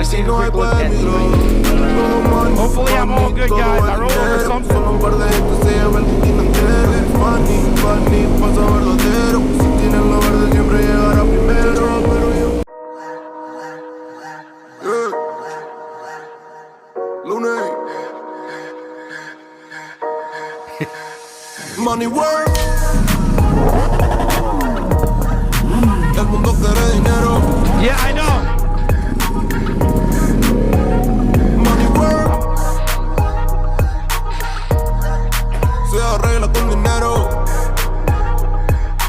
Let's take a quick look at tonight. Hopefully I'm all good, guys. I roll over something. Money work. El mundo quiere dinero. Yeah, I know. Money work. Se arregla con dinero.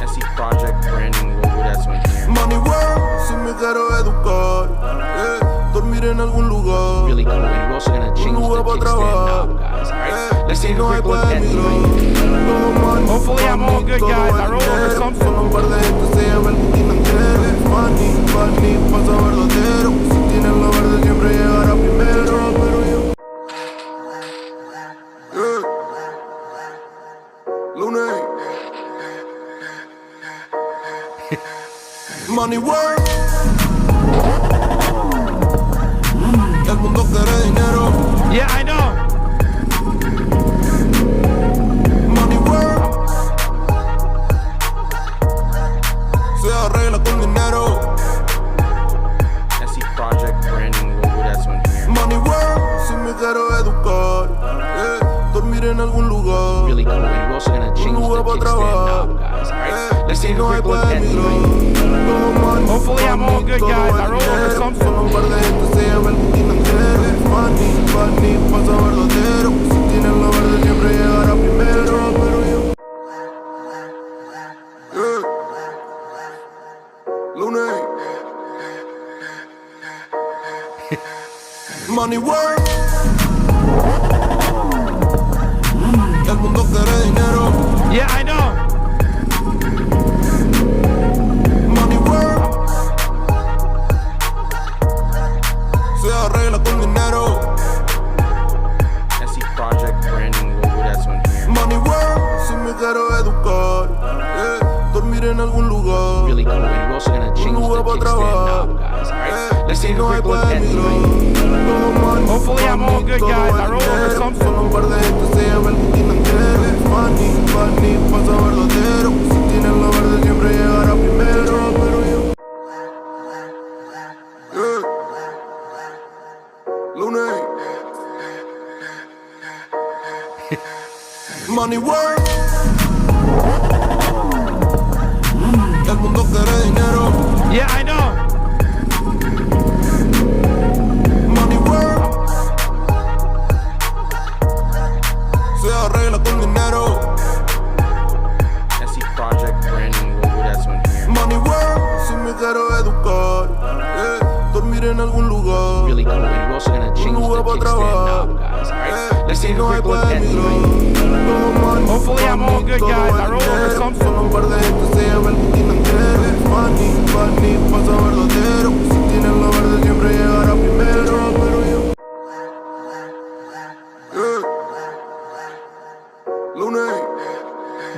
SE Project branding logo, that's one here. Money work. Si me quiero educar, dormir en algún lugar. Really cool. And we're also gonna change the kickstand knob, guys. Alright, let's take a quick look at tonight. Hopefully I'm all good, guys. I roll over something. Money work. El mundo quiere dinero. Yeah, I know. Money work. Se arregla con dinero. SE Project branding logo, that's one here. Money work. Si me quiero educar, dormir en algún lugar. Really cool. And we're also gonna change the kickstand knob, guys. Alright, let's take a quick look at tonight. Hopefully I'm all good, guys. I roll over something. Money work. El mundo quiere dinero. Yeah, I know. Money work. Se arregla con dinero. SE Project branding logo, that's one here. Money work. Si me quiero educar, dormir en algún lugar. Really cool. And we're also gonna change the kickstand knob, guys. Alright, let's take a quick look at tonight. Hopefully I'm all good, guys. I roll over something. Money work. El mundo quiere dinero. Yeah, I know. Money work. Se arregla con dinero. SE Project branding logo, that's one here. Money work. Si me quiero educar, dormir en algún lugar. Really cool. And we're also gonna change the kickstand knob, guys. Alright, let's take a quick look at tonight. Hopefully I'm all good, guys. I roll over something.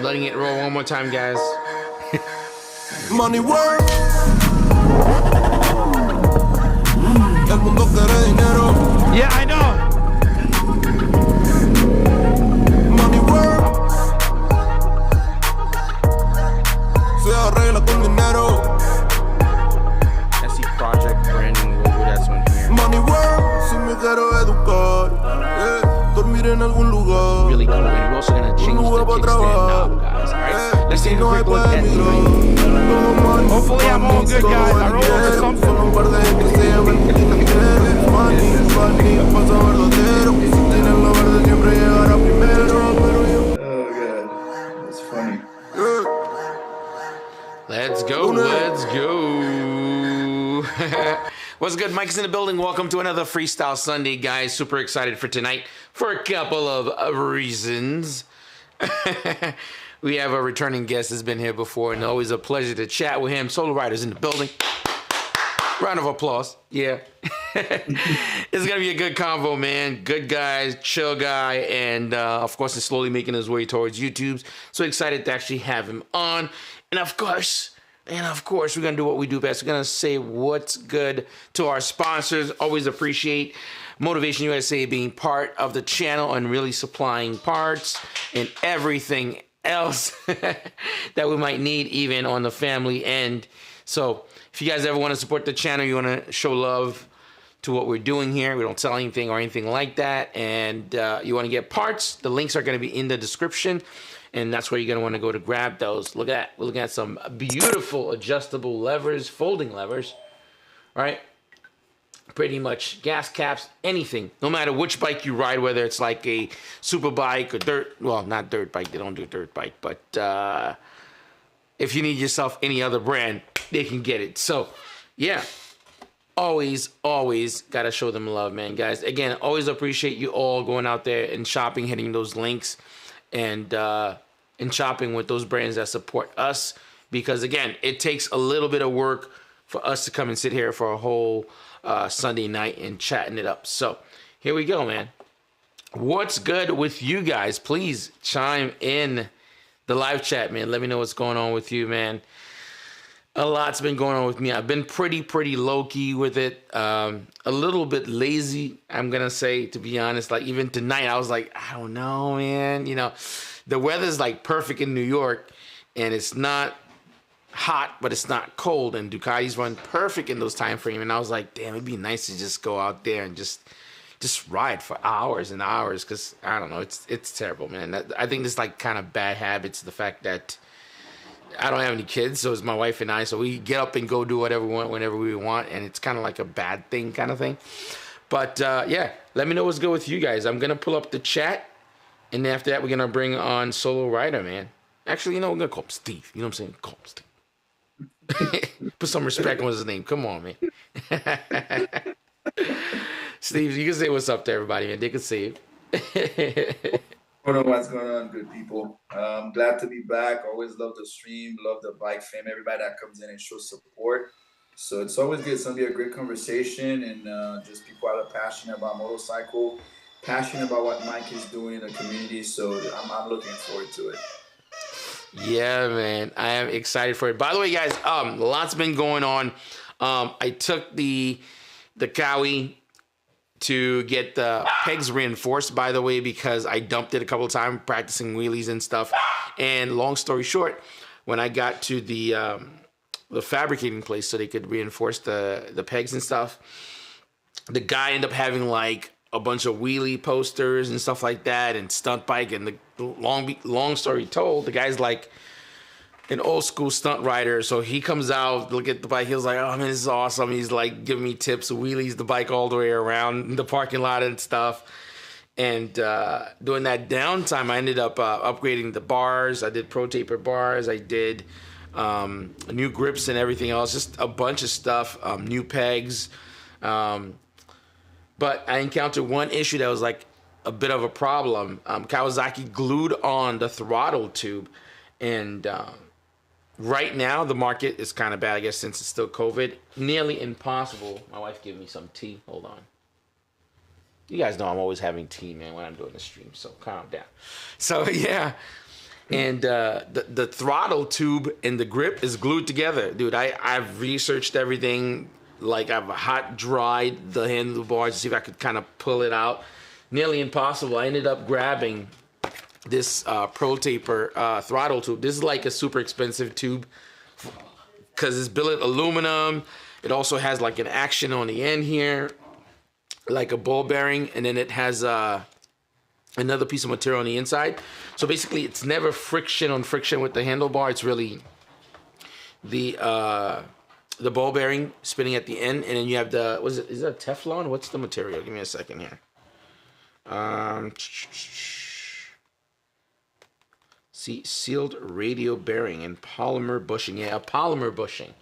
Letting it roll one more time, guys. Money work. El mundo quiere dinero. Yeah, I know. Money work. Se arregla con dinero. SE Project branding logo, that's one here. Money work. Si me quiero educar, dormir en algún lugar. Really cool. And we're also gonna change the kickstand knob, guys. Alright, let's take a quick look at tonight. Hopefully I'm all good, guys. I roll over something. Oh god, that's funny. Let's go, let's go. What's good? Mike's in the building. Welcome to another Freestyle Sunday, guys. Super excited for tonight for a couple of reasons. We have a returning guest that's been here before, and always a pleasure to chat with him. Solorider's in the building. Round of applause. Yeah. It's going to be a good convo, man. Good guy, chill guy, and of course, he's slowly making his way towards YouTube. So excited to actually have him on. And of course, And of course, we're going to do what we do best. We're going to say what's good to our sponsors. Always appreciate Motivation USA being part of the channel and really supplying parts and everything else that we might need, even on the family end. So if you guys ever want to support the channel, you want to show love to what we're doing here, we don't sell anything or anything like that, and you want to get parts, the links are going to be in the description, and that's where you're going to want to go to grab those. Look at, we're looking at some beautiful adjustable levers, folding levers, right? Pretty much gas caps, anything, no matter which bike you ride, whether it's like a super bike or dirt, well, not dirt bike, they don't do dirt bike, but if you need yourself any other brand, they can get it. So yeah, always got to show them love, man. Guys, again, always appreciate you all going out there and shopping, hitting those links, and shopping with those brands that support us, because again, it takes a little bit of work for us to come and sit here for a whole Sunday night and chatting it up. So here we go, man. What's good with you guys? Please chime in the live chat, man. Let me know what's going on with you, man. A lot's been going on with me. I've been pretty low-key with it. A little bit lazy, I'm going to say, to be honest. Like, even tonight, I was like, I don't know, man. You know, the weather's, like, perfect in New York, and it's not hot, but it's not cold, and Ducatis run perfect in those time frames. And I was like, damn, it'd be nice to just go out there and just ride for hours and hours, because, I don't know, it's terrible, man. I think this, like, kind of bad habits, the fact that I don't have any kids, so it's my wife and I, so we get up and go do whatever we want whenever we want, and it's kind of like a bad thing kind of thing. But yeah, let me know what's good with you guys. I'm going to pull up the chat, and then after that, we're going to bring on Solo Rider, man. Actually, you know, we're going to call him Steve. You know what I'm saying? Call him Steve. Put some respect on his name. Come on, man. Steve, you can say what's up to everybody, man. They can see you. I don't know what's going on, good people. Glad to be back. Always love the stream, love the bike fam, everybody that comes in and shows support. So it's always good. It's going to be a great conversation, and just people that are passionate about motorcycle, passionate about what Mike is doing in the community. So I'm looking forward to it. Yeah, man. I am excited for it. By the way, guys, lots been going on. I took the Cowie to get the pegs reinforced, by the way, because I dumped it a couple of times practicing wheelies and stuff. And long story short, when I got to the fabricating place so they could reinforce the pegs and stuff, the guy ended up having like a bunch of wheelie posters and stuff like that and stunt bike. And the long story told, the guy's like an old school stunt rider, so he comes out, look at the bike, he was like, oh man, this is awesome. He's like giving me tips, wheelies the bike all the way around the parking lot and stuff. And during that downtime, I ended up upgrading the bars. I did pro taper bars, I did new grips and everything else, just a bunch of stuff, new pegs. But I encountered one issue that was like a bit of a problem. Kawasaki glued on the throttle tube, and right now, the market is kind of bad, I guess, since it's still COVID. Nearly impossible. My wife gave me some tea. Hold on. You guys know I'm always having tea, man, when I'm doing the stream, so calm down. So, yeah. And the throttle tube and the grip is glued together. Dude, I've researched everything. Like, I've hot dried the handlebars to see if I could kind of pull it out. Nearly impossible. I ended up grabbing this Pro Taper throttle tube. This is like a super expensive tube because it's billet aluminum. It also has like an action on the end here, like a ball bearing, and then it has another piece of material on the inside. So basically, it's never friction on friction with the handlebar. It's really the ball bearing spinning at the end, and then you have the is it a Teflon? What's the material? Give me a second here. See, sealed radio bearing and polymer bushing. Yeah, a polymer bushing.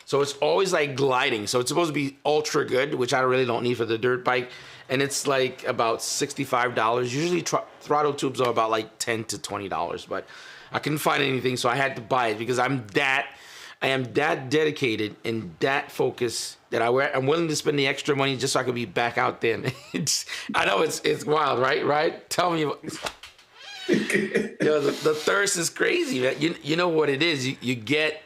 So it's always like gliding. So it's supposed to be ultra good, which I really don't need for the dirt bike. And it's like about $65. Usually throttle tubes are about like $10 to $20, but I couldn't find anything, so I had to buy it because I am that dedicated and that focused that I'm willing to spend the extra money just so I could be back out there. I know it's wild, right? Tell me. Yo, the thirst is crazy, man. You know what it is. You get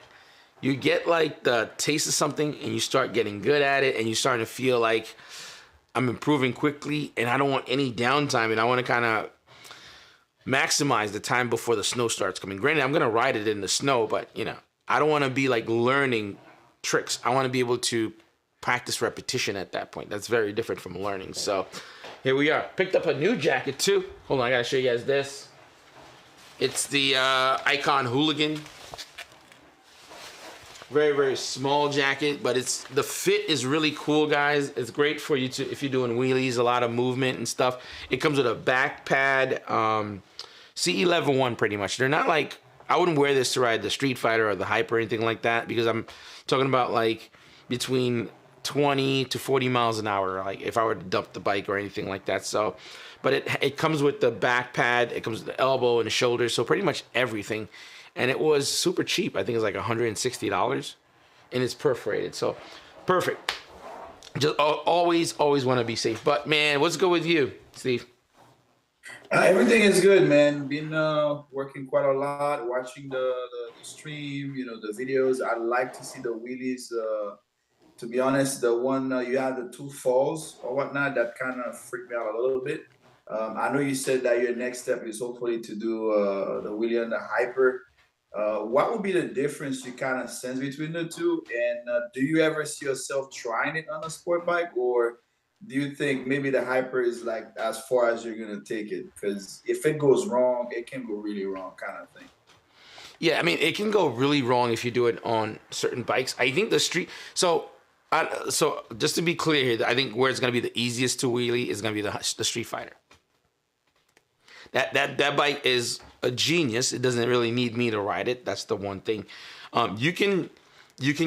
you get like the taste of something and you start getting good at it and you're starting to feel like I'm improving quickly and I don't want any downtime and I want to kind of maximize the time before the snow starts coming. Granted, I'm going to ride it in the snow, but you know, I don't want to be like learning tricks. I want to be able to practice repetition at that point. That's very different from learning. So here we are. Picked up a new jacket too. Hold on, I got to show you guys this. It's the Icon Hooligan. Very, very small jacket, but the fit is really cool, guys. It's great for you to, if you're doing wheelies, a lot of movement and stuff. It comes with a back pad, CE level 1 pretty much. They're not like, I wouldn't wear this to ride the Street Fighter or the Hyper or anything like that, because I'm talking about like between 20 to 40 miles an hour, like if I were to dump the bike or anything like that. So, but it comes with the back pad, it comes with the elbow and the shoulder, so pretty much everything. And it was super cheap. I think it's like $160, and it's perforated. So perfect. Just always want to be safe. But man, what's good with you, Steve? Everything is good, man. Been working quite a lot, watching the stream, you know, the videos. I like to see the wheelies. To be honest, the one you have the 2 falls or whatnot, that kind of freaked me out a little bit. I know you said that your next step is hopefully to do the wheelie and the hyper. What would be the difference you kind of sense between the two? And do you ever see yourself trying it on a sport bike, or do you think maybe the hyper is like as far as you're gonna take it? Because if it goes wrong, it can go really wrong, kind of thing. Yeah, I mean, it can go really wrong if you do it on certain bikes. I think the street. So just to be clear here, I think where it's gonna be the easiest to wheelie is gonna be the Street Fighter. That bike is a genius. It doesn't really need me to ride it. That's the one thing. You can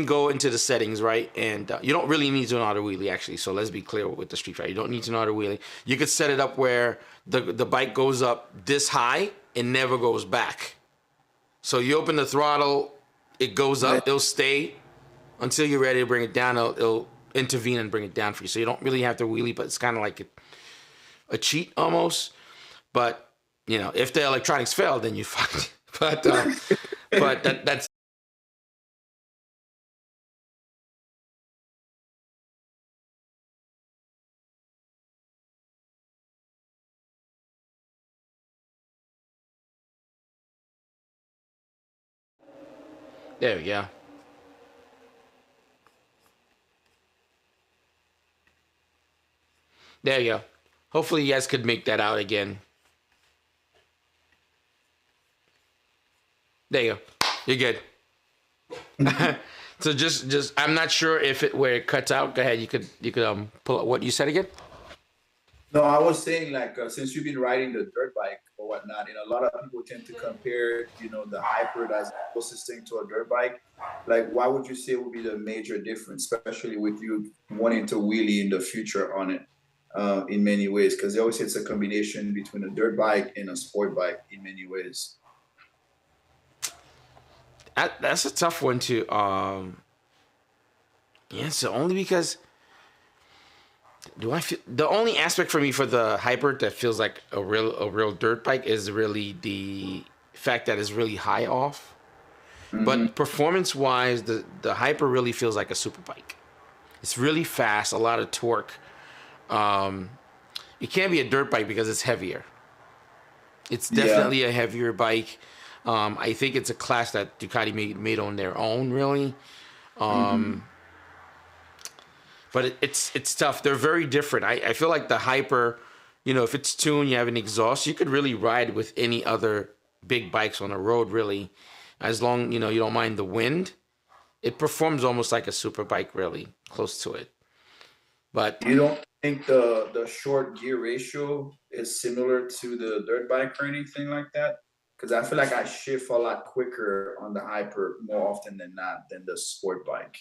go into the settings, right? And you don't really need to know how to wheelie, actually. So let's be clear with the Street Fighter. You don't need to know how to wheelie. You could set it up where the bike goes up this high and never goes back. So you open the throttle, it goes up. It'll stay until you're ready to bring it down. It'll intervene and bring it down for you. So you don't really have to wheelie, but it's kind of like a cheat almost. But you know, if the electronics fail, then you fucked. But that's. There we go. There you go. Hopefully you guys could make that out again. There you go. You're good. So just I'm not sure if where it cuts out. Go ahead. You could pull up what you said again. No, I was saying like since you've been riding the dirt bike or whatnot, a lot of people tend to compare, the hyper that's closest thing to a dirt bike. Like, why would you say would be the major difference, especially with you wanting to wheelie in the future on it in many ways? Because they always say it's a combination between a dirt bike and a sport bike in many ways. That's a tough one to answer, only because the only aspect for me for the hyper that feels like a real dirt bike is really the fact that it's really high off. Mm-hmm. But performance wise, the hyper really feels like a super bike. It's really fast, a lot of torque. It can't be a dirt bike because it's heavier. It's definitely a heavier bike. I think it's a class that Ducati made on their own, really. But it's tough. They're very different. I feel like the hyper, if it's tuned, you have an exhaust, you could really ride with any other big bikes on the road, really. As long, you don't mind the wind. It performs almost like a super bike, really, close to it. But you don't think the short gear ratio is similar to the dirt bike or anything like that? Because I feel like I shift a lot quicker on the hyper more often than not than the sport bike.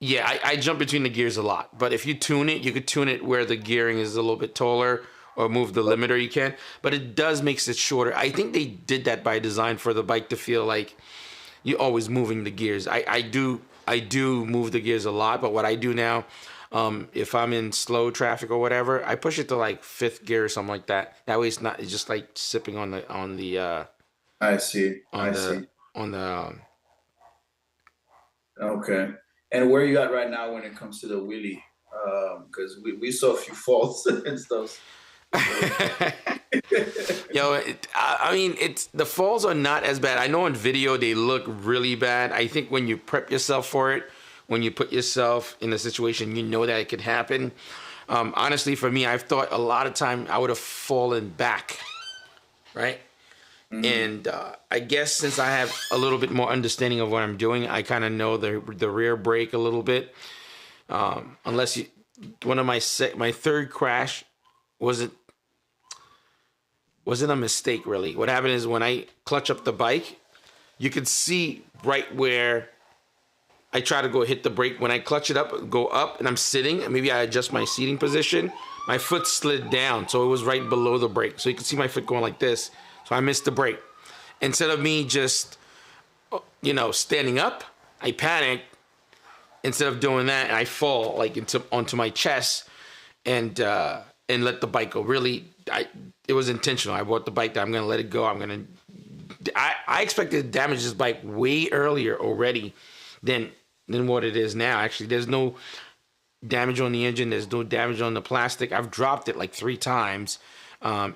Yeah, I jump between the gears a lot. But if you tune it, you could tune it where the gearing is a little bit taller or move the limiter, you can. But it makes it shorter. I think they did that by design for the bike to feel like you're always moving the gears. I do move the gears a lot, but what I do now, if I'm in slow traffic or whatever, I push it to like 5th gear or something like that. That way it's just like sipping on the I see. On the Okay. And where are you at right now when it comes to the wheelie? Because we saw a few falls and stuff. So. Yo, I mean, it's the falls are not as bad. I know in video they look really bad. I think when you prep yourself for it, when you put yourself in a situation, you know that it could happen. Honestly, for me, I've thought a lot of time I would have fallen back, right? Mm-hmm. And I guess since I have a little bit more understanding of what I'm doing, I kind of know the rear brake a little bit. Unless you, one of my third crash wasn't a mistake really. What happened is when I clutch up the bike, you could see right where I try to go hit the brake. When I clutch it up, go up, and I'm sitting, and maybe I adjust my seating position, my foot slid down, so it was right below the brake. So you can see my foot going like this. So I missed the brake. Instead of me just, standing up, I panic. Instead of doing that, I fall like onto my chest and let the bike go. Really, it was intentional. I bought the bike that I'm gonna let it go. I expected to damage this bike way earlier already than what it is now. Actually, there's no damage on the engine. There's no damage on the plastic. I've dropped it like 3 times,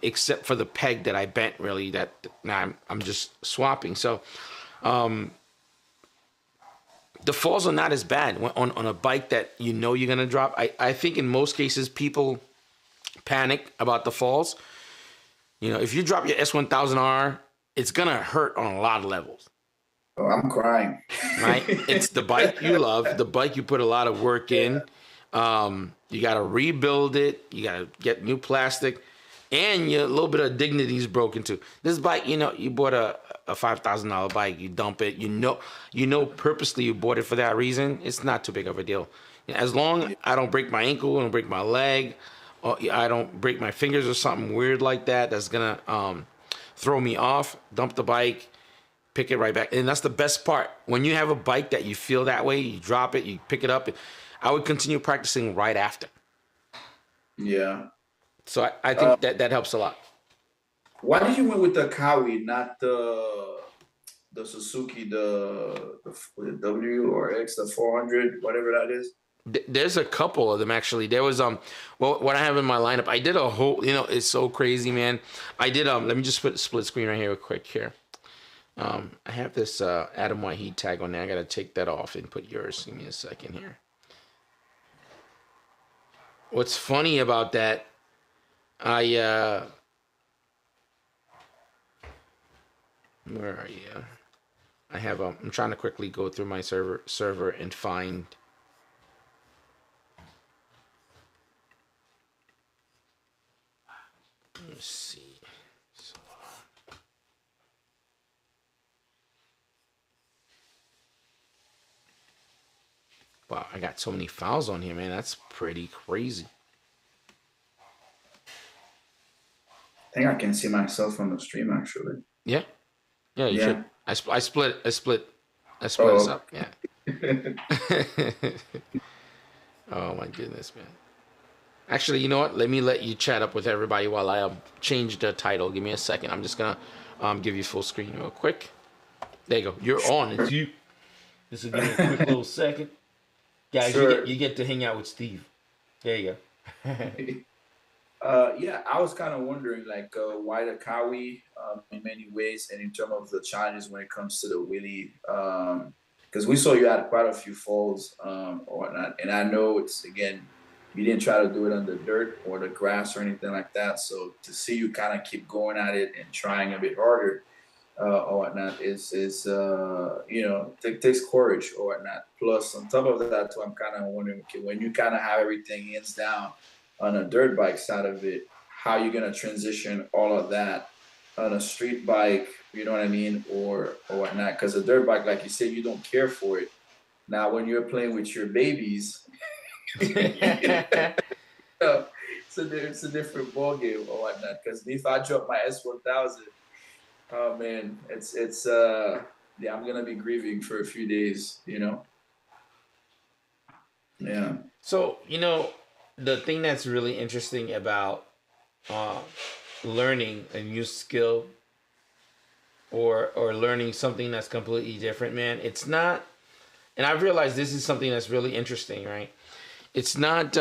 except for the peg that I bent. Really, that now I'm just swapping. So, the falls are not as bad on a bike that you're gonna drop. I think in most cases people panic about the falls. If you drop your S1000R, it's gonna hurt on a lot of levels. Oh, I'm crying. Right? It's the bike you love, the bike you put a lot of work in. You got to rebuild it. You got to get new plastic, and a little bit of dignity is broken too. This bike, you bought a $5,000 bike. You dump it. Purposely you bought it for that reason. It's not too big of a deal. As long as I don't break my ankle, I don't break my leg, or I don't break my fingers or something weird like that. That's gonna throw me off. Dump the bike. Pick it right back. And that's the best part. When you have a bike that you feel that way, you drop it, you pick it up. I would continue practicing right after. Yeah. So I think that helps a lot. Why did you went with the Kawi, not the Suzuki, the W or X, the 400, whatever that is? There's a couple of them actually. There was what I have in my lineup. I did a whole, it's so crazy, man. I did let me just put a split screen right here real quick here. I have this Adam White heat tag on there. I gotta take that off and put yours. Give me a second here. What's funny about that, where are you? I have I'm trying to quickly go through my server and find. Let's see. Wow, I got so many files on here, man. That's pretty crazy. I think I can see myself on the stream, actually. Yeah, you should. I split us up. Yeah. Oh my goodness, man. Actually, you know what? Let me let you chat up with everybody while I change the title. Give me a second. I'm just gonna give you full screen real quick. There you go. You're on. It's you. This will give me a quick little second. Guys, sure. you get to hang out with Steve. There you go. Yeah, I was kind of wondering, why the Kawi in many ways, and in terms of the challenges when it comes to the wheelie, because we saw you had quite a few falls or whatnot, and I know it's, again, you didn't try to do it on the dirt or the grass or anything like that, so to see you kind of keep going at it and trying a bit harder, or whatnot is it takes courage or whatnot. Plus, on top of that, too, I'm kind of wondering, okay, when you kind of have everything hands down on a dirt bike side of it, how you gonna transition all of that on a street bike? You know what I mean, or whatnot? Because a dirt bike, like you said, you don't care for it. Now, when you're playing with your babies, it's a different ball game or whatnot. Because if I drop my S1000. Oh man, it's I'm gonna be grieving for a few days, Yeah. So, the thing that's really interesting about learning a new skill or learning something that's completely different, man, it's not and I've realized this is something that's really interesting, right? It's not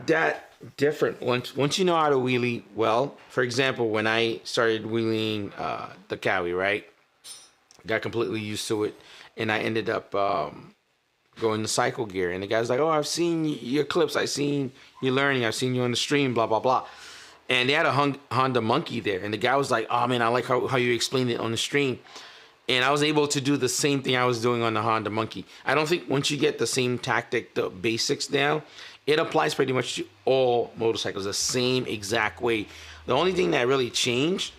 that different once you know how to wheelie well. For example, when I started wheeling the Cowie, right, got completely used to it, and I ended up going to cycle gear. And the guy's like, "Oh, I've seen your clips. I've seen you learning. I've seen you on the stream. Blah blah blah." And they had a Honda Monkey there, and the guy was like, "Oh man, I like how you explained it on the stream." And I was able to do the same thing I was doing on the Honda Monkey. I don't think once you get the same tactic, the basics down, it applies pretty much to all motorcycles the same exact way. The only thing that really changed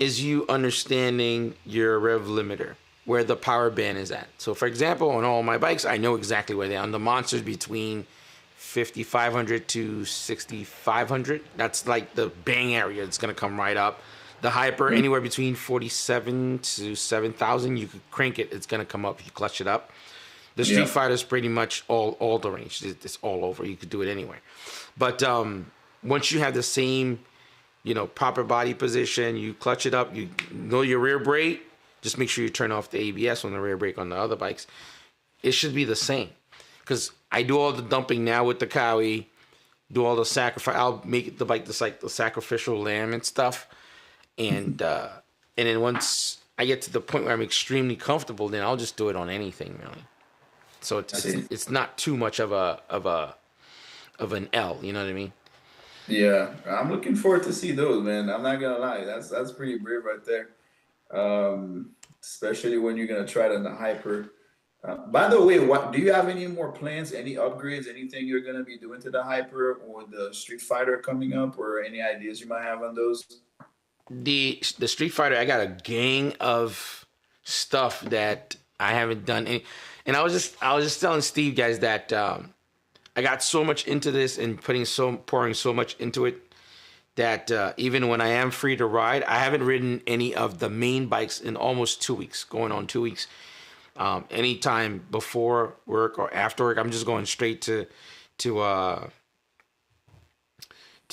is you understanding your rev limiter, where the power band is at. So for example, on all my bikes, I know exactly where they are. On the Monsters, between 5,500 to 6,500. That's like the bang area. It's going to come right up. The Hyper, anywhere between 47 to 7,000, you could crank it. It's going to come up if you clutch it up. The Street Fighter is pretty much all the range. It's all over. You could do it anywhere. But once you have the same, proper body position, you clutch it up, you know your rear brake, just make sure you turn off the ABS on the rear brake on the other bikes. It should be the same. Because I do all the dumping now with the Cowie, do all the sacrifice. I'll make the bike the sacrificial lamb and stuff. And then once I get to the point where I'm extremely comfortable, then I'll just do it on anything really. So it's not too much of an L, you know what I mean? Yeah, I'm looking forward to see those, man. I'm not gonna lie, that's pretty brave right there. Especially when you're gonna try it on the Hyper. By the way, what do you have any more plans, any upgrades, anything you're gonna be doing to the Hyper or the Street Fighter coming up, or any ideas you might have on those? The Street Fighter, I got a gang of stuff that I haven't done. And I was just telling Steve, guys, that I got so much into this and pouring so much into it that even when I am free to ride, I haven't ridden any of the main bikes in almost 2 weeks, going on 2 weeks. Anytime before work or after work, I'm just going straight to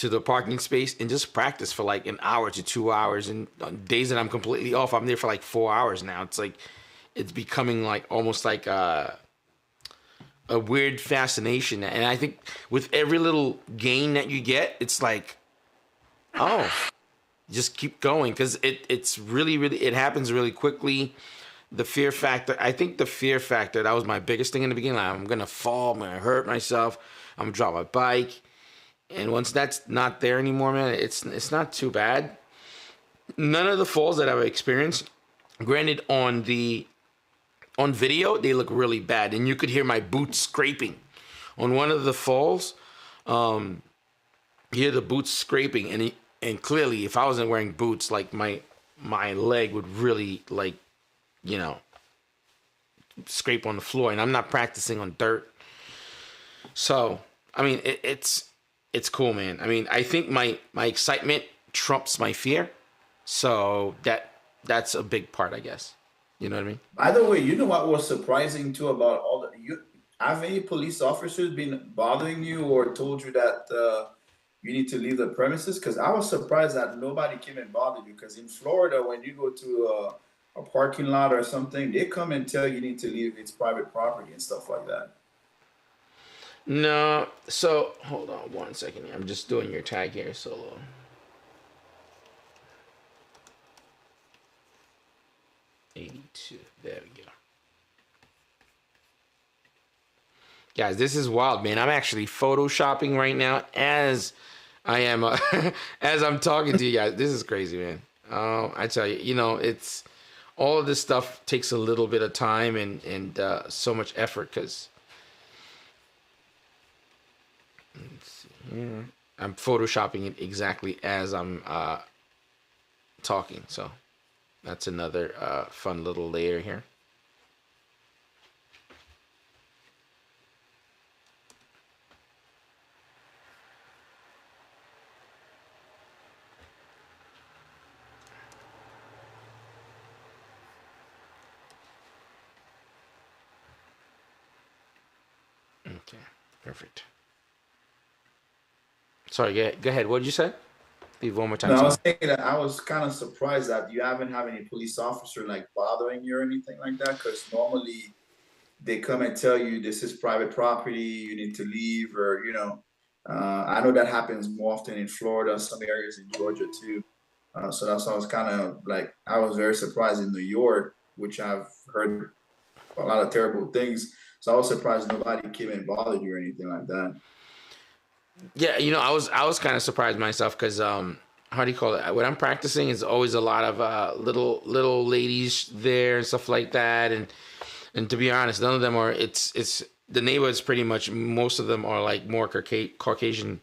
the parking space and just practice for like an hour to 2 hours. And on days that I'm completely off, I'm there for like 4 hours now. It's like, it's becoming like almost like a weird fascination. And I think with every little gain that you get, it's like, oh, just keep going. Cause it's really, it happens really quickly. The fear factor, that was my biggest thing in the beginning. Like, I'm going to fall, I'm going to hurt myself, I'm going to drop my bike. And once that's not there anymore, man, it's not too bad. None of the falls that I've experienced, granted on video, they look really bad. And you could hear my boots scraping. On one of the falls, you hear the boots scraping. And clearly, if I wasn't wearing boots, like my leg would really, like, scrape on the floor. And I'm not practicing on dirt. So, I mean, it's cool, man. I mean, I think my excitement trumps my fear. So that's a big part, I guess. You know what I mean? By the way, you know what was surprising too about have any police officers been bothering you or told you that you need to leave the premises? Because I was surprised that nobody came and bothered you. Because in Florida, when you go to a parking lot or something, they come and tell you need to leave. It's private property and stuff like that. No, so hold on 1 second here. I'm just doing your tag here, Solo. '82. There we go. Guys, this is wild, man. I'm actually photoshopping right now as I am as I'm talking to you guys. This is crazy, man. I tell you, it's all of this stuff takes a little bit of time and so much effort because. Let's see here. I'm photoshopping it exactly as I'm talking, so that's another fun little layer here. Okay, perfect. Sorry, go ahead. What did you say? Leave one more time. No, I Sorry. was saying that I was kind of surprised that you haven't had any police officer like bothering you or anything like that. Because normally they come and tell you this is private property, you need to leave, or I know that happens more often in Florida, some areas in Georgia too. So that's why I was kind of like I was very surprised in New York, which I've heard a lot of terrible things. So I was surprised nobody came and bothered you or anything like that. Yeah, I was kind of surprised myself because how do you call it? When I'm practicing, it's always a lot of little ladies there and stuff like that, and to be honest, none of them are. It's the neighborhoods pretty much. Most of them are like more Caucasian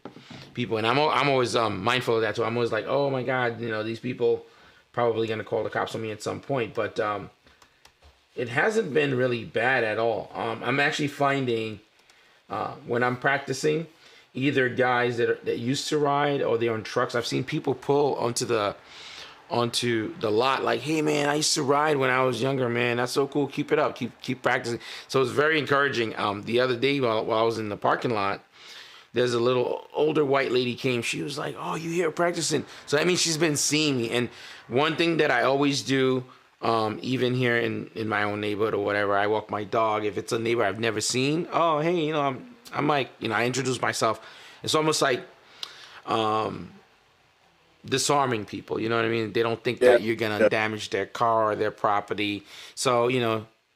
people, and I'm always mindful of that too. I'm always like, oh my God, these people probably gonna call the cops on me at some point, but it hasn't been really bad at all. I'm actually finding when I'm practicing, either guys that used to ride or they're on trucks. I've seen people pull onto the lot like, hey man, I used to ride when I was younger, man. That's so cool. Keep it up. Keep practicing. So it's very encouraging. The other day while I was in the parking lot, there's a little older white lady came. She was like, oh, you here practicing? So that means she's been seeing me. And one thing that I always do, even here in my own neighborhood or whatever, I walk my dog. If it's a neighbor I've never seen, oh, hey, I'm like, I introduce myself. It's almost like disarming people. You know what I mean? They don't think that you're going to damage their car or their property. So,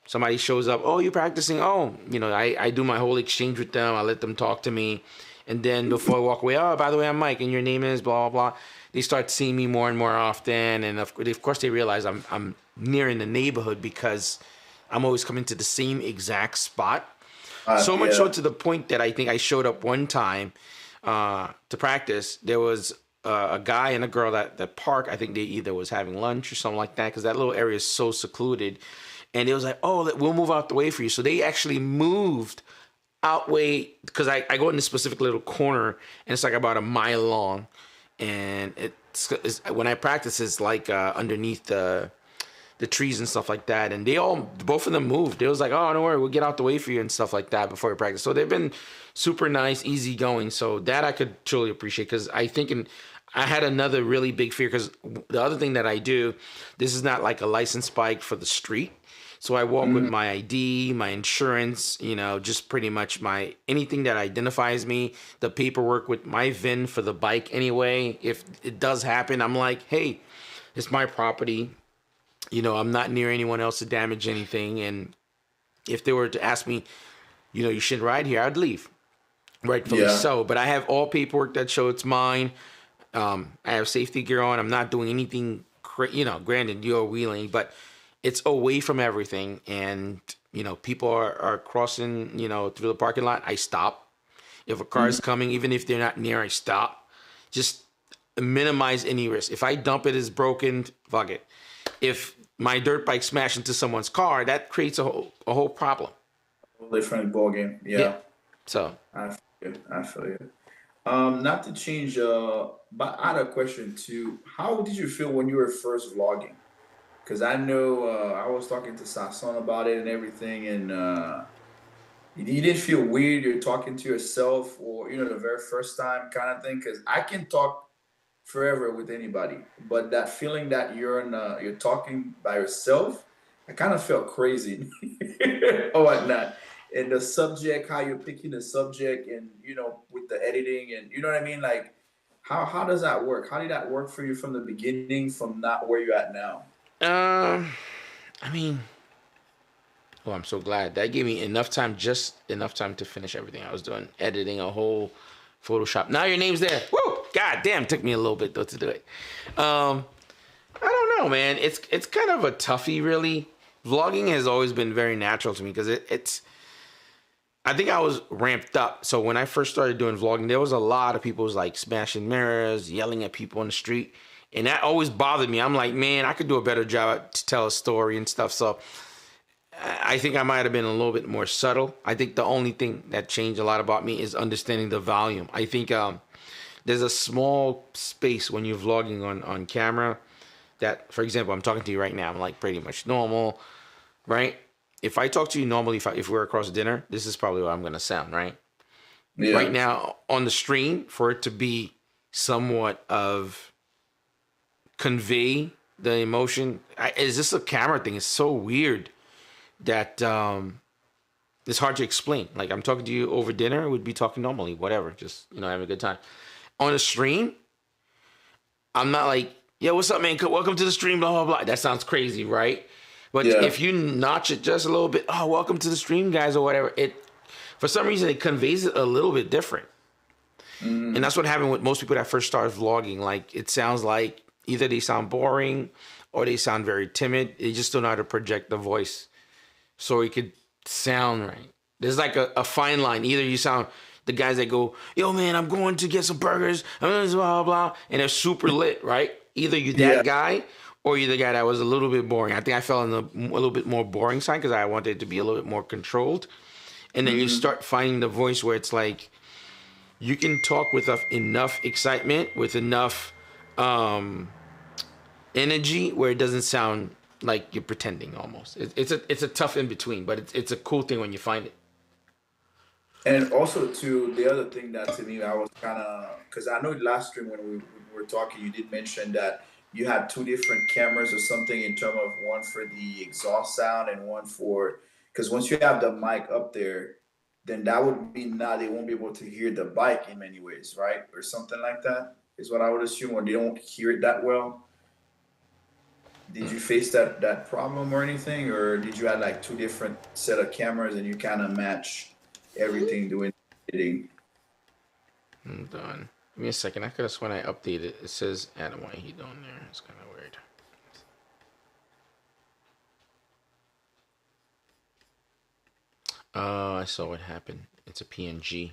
somebody shows up, oh, you're practicing. Oh, I do my whole exchange with them. I let them talk to me. And then before I walk away, oh, by the way, I'm Mike and your name is blah, blah, blah. They start seeing me more and more often. And of course they realize I'm near in the neighborhood because I'm always coming to the same exact spot. So much so to the point that I think I showed up one time to practice. There was a guy and a girl that park. I think they either was having lunch or something like that because that little area is so secluded. And it was like, oh, we'll move out the way for you. So they actually moved out way because I go in this specific little corner and it's like about a mile long. And it's when I practice, it's like underneath the trees and stuff like that. And both of them moved. They was like, oh, don't worry, we'll get out the way for you and stuff like that before we practice. So they've been super nice, easy going. So that I could truly appreciate because I had another really big fear because the other thing that I do, this is not like a license bike for the street. So I walk with my ID, my insurance, just pretty much anything that identifies me, the paperwork with my VIN for the bike anyway. If it does happen, I'm like, hey, it's my property. I'm not near anyone else to damage anything. And if they were to ask me, you shouldn't ride here, I'd leave. Rightfully so. But I have all paperwork that show it's mine. I have safety gear on. I'm not doing anything, granted, you're wheeling, but it's away from everything. And, people are crossing, through the parking lot. I stop. If a car is coming, even if they're not near, I stop. Just minimize any risk. If I dump it as broken, fuck it. If my dirt bike smashed into someone's car, that creates a whole problem. Different ball game. Yeah. So I feel you. Not to change, but I had a question too. How did you feel when you were first vlogging? Because I know I was talking to Sasson about it and everything, and you didn't feel weird. You're talking to yourself, or the very first time kind of thing. Because I can talk forever with anybody, but that feeling that you're talking by yourself, I kind of felt crazy or whatnot. And the subject, how you're picking the subject, and with the editing, and you know what I mean, like how does that work? How did that work for you from the beginning, from not where you're at now? I mean, I'm so glad that gave me just enough time to finish everything I was doing, editing a whole Photoshop. Now your name's there. Woo! God damn, took me a little bit though to do it. I don't know, man. It's kind of a toughie, really. Vlogging has always been very natural to me because it's. I think I was ramped up. So when I first started doing vlogging, there was a lot of people like smashing mirrors, yelling at people on the street. And that always bothered me. I'm like, man, I could do a better job to tell a story and stuff. So I think I might have been a little bit more subtle. I think the only thing that changed a lot about me is understanding the volume. I think there's a small space when you're vlogging on camera that, for example, I'm talking to you right now. I'm like pretty much normal, right? If I talk to you normally, if we're across dinner, this is probably what I'm going to sound, right? Yeah. Right now on the stream, for it to be somewhat of convey the emotion. Is this a camera thing? It's so weird that it's hard to explain. Like, I'm talking to you over dinner, we'd be talking normally, whatever, just, you know, having a good time. On a stream, I'm not like, yo, what's up, man? Welcome to the stream, blah, blah, blah. That sounds crazy, right? But if you notch it just a little bit, oh, welcome to the stream, guys, or whatever, it, for some reason, it conveys it a little bit different. And that's what happened with most people that first started vlogging. Like, it sounds like either they sound boring or they sound very timid. They just don't know how to project the voice so it could sound right. There's like a fine line. Either you sound the guys that go, yo, man, I'm going to get some burgers, blah, blah, blah, and they're super lit, right? Either you're that guy or you're the guy that was a little bit boring. I think I fell on the a little bit more boring side because I wanted it to be a little bit more controlled. And then you start finding the voice where it's like, you can talk with enough excitement, with enough energy, where it doesn't sound like you're pretending almost. It's a tough in between, but it's a cool thing when you find it. And also, too, the other thing that to me, I was kind of, because I know last stream when we were talking, you did mention that you had two different cameras or something in terms of one for the exhaust sound and one for, because once you have the mic up there, then that would mean now they won't be able to hear the bike in many ways, right? Or something like that is what I would assume, or they don't hear it that well. Did you face that problem or anything? Or did you have like two different set of cameras and you kind of match everything doing editing? Hold on. Give me a second. I could have sworn I updated. It says Adam White Heat on there. It's kind of weird. I saw what happened. It's a PNG.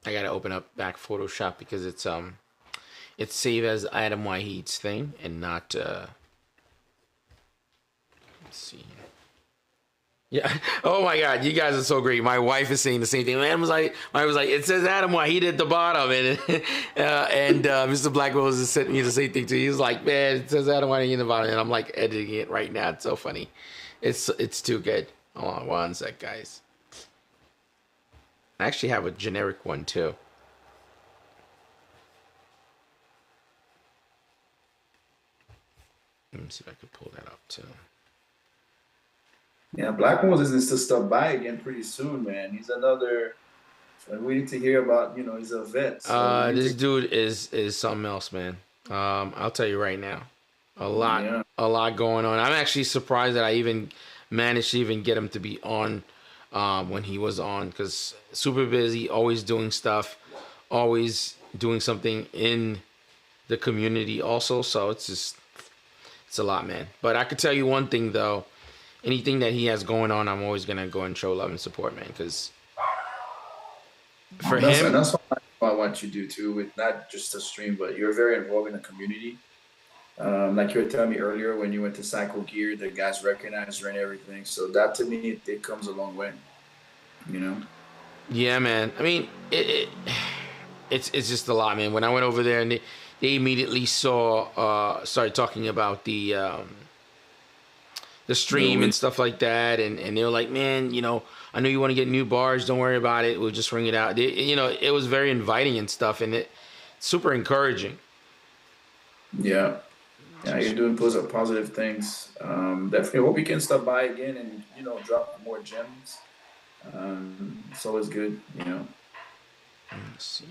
I gotta open up back Photoshop because it's saved as Adam Wahid's thing and not let's see. Yeah. Oh my God, you guys are so great. My wife is saying the same thing. Man was like, it says Adam Wahid at the bottom, and Mr. Blackwell has sent me the same thing too. He was like, man, it says Adam Wahid in the bottom, and I'm like editing it right now. It's so funny. It's too good. Hold on one sec, guys. I actually have a generic one too. Let me see if I can pull that up too. Yeah, Blackwell is to stop by again pretty soon, man. He's another. We need to hear about. You know, he's a vet. So this dude is something else, man. I'll tell you right now, a lot going on. I'm actually surprised that I even managed to even get him to be on when he was on, because super busy, always doing stuff, always doing something in the community also. So it's a lot, man. But I could tell you one thing though. Anything that he has going on, I'm always gonna go and show love and support, man. Because for him, that's what I want you to do too, with not just a stream, but you're very involved in the community. Like you were telling me earlier, when you went to Cycle Gear, the guys recognized you and everything. So that to me, it comes a long way. You know? Yeah, man. I mean, it's just a lot, man. When I went over there and they immediately started talking about the stream and stuff like that, and they were like, man, you know, I know you want to get new bars, don't worry about it, we'll just ring it out. You know, it was very inviting and stuff, and it's super encouraging. Yeah, you're doing positive things. Definitely hope you can stop by again and, you know, drop more gems. It's always good, you know. Let's see.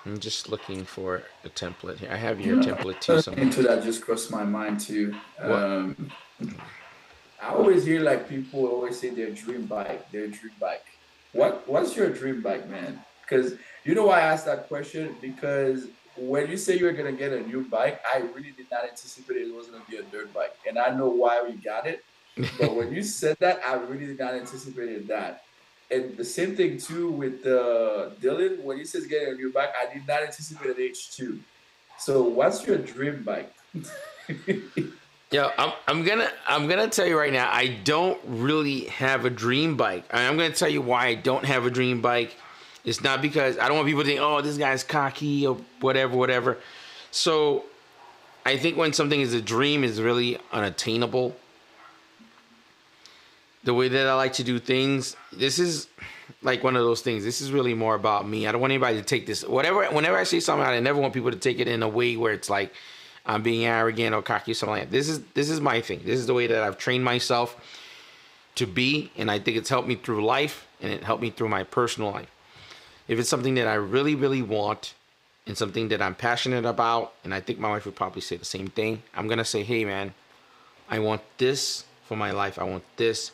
I'm just looking for a template here. I have your template too. Into that just crossed my mind too. I always hear like people always say their dream bike. What's your dream bike, man? Because you know why I asked that question? Because when you say you're gonna get a new bike, I really did not anticipate it was gonna be a dirt bike, and I know why we got it. But when you said that, I really did not anticipate that. And the same thing too with Dylan. When he says getting a new bike, I did not anticipate an H2. So what's your dream bike? Yeah, I'm gonna tell you right now, I don't really have a dream bike. I'm gonna tell you why I don't have a dream bike. It's not because I don't want people to think, oh, this guy's cocky or whatever. So I think when something is a dream is really unattainable. The way that I like to do things, this is like one of those things. This is really more about me. I don't want anybody to take this. Whenever I say something, I never want people to take it in a way where it's like I'm being arrogant or cocky or something like that. This is my thing. This is the way that I've trained myself to be, and I think it's helped me through life, and it helped me through my personal life. If it's something that I really, really want, and something that I'm passionate about, and I think my wife would probably say the same thing, I'm gonna say, hey man, I want this for my life. I want this.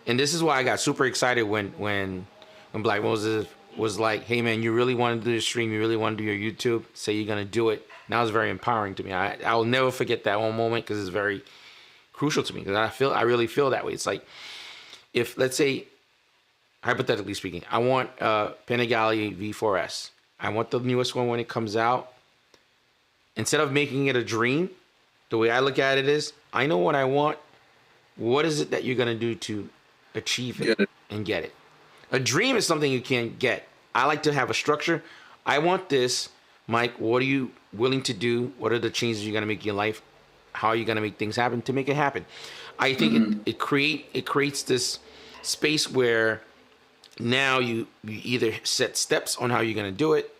And this is why I got super excited when Black Moses was like, hey man, you really want to do the stream, you really want to do your YouTube, say you're gonna do it. And that was very empowering to me. I will never forget that one moment, because it's very crucial to me, because I really feel that way. It's like, if, let's say, hypothetically speaking, I want Panigale V4S. I want the newest one when it comes out. Instead of making it a dream, the way I look at it is, I know what I want. What is it that you're gonna do to achieve it and get it? A dream is something you can't get. I like to have a structure. I want this, Mike. What are you willing to do? What are the changes you're gonna make in your life? How are you gonna make things happen to make it happen? I think it creates this space where now you either set steps on how you're gonna do it,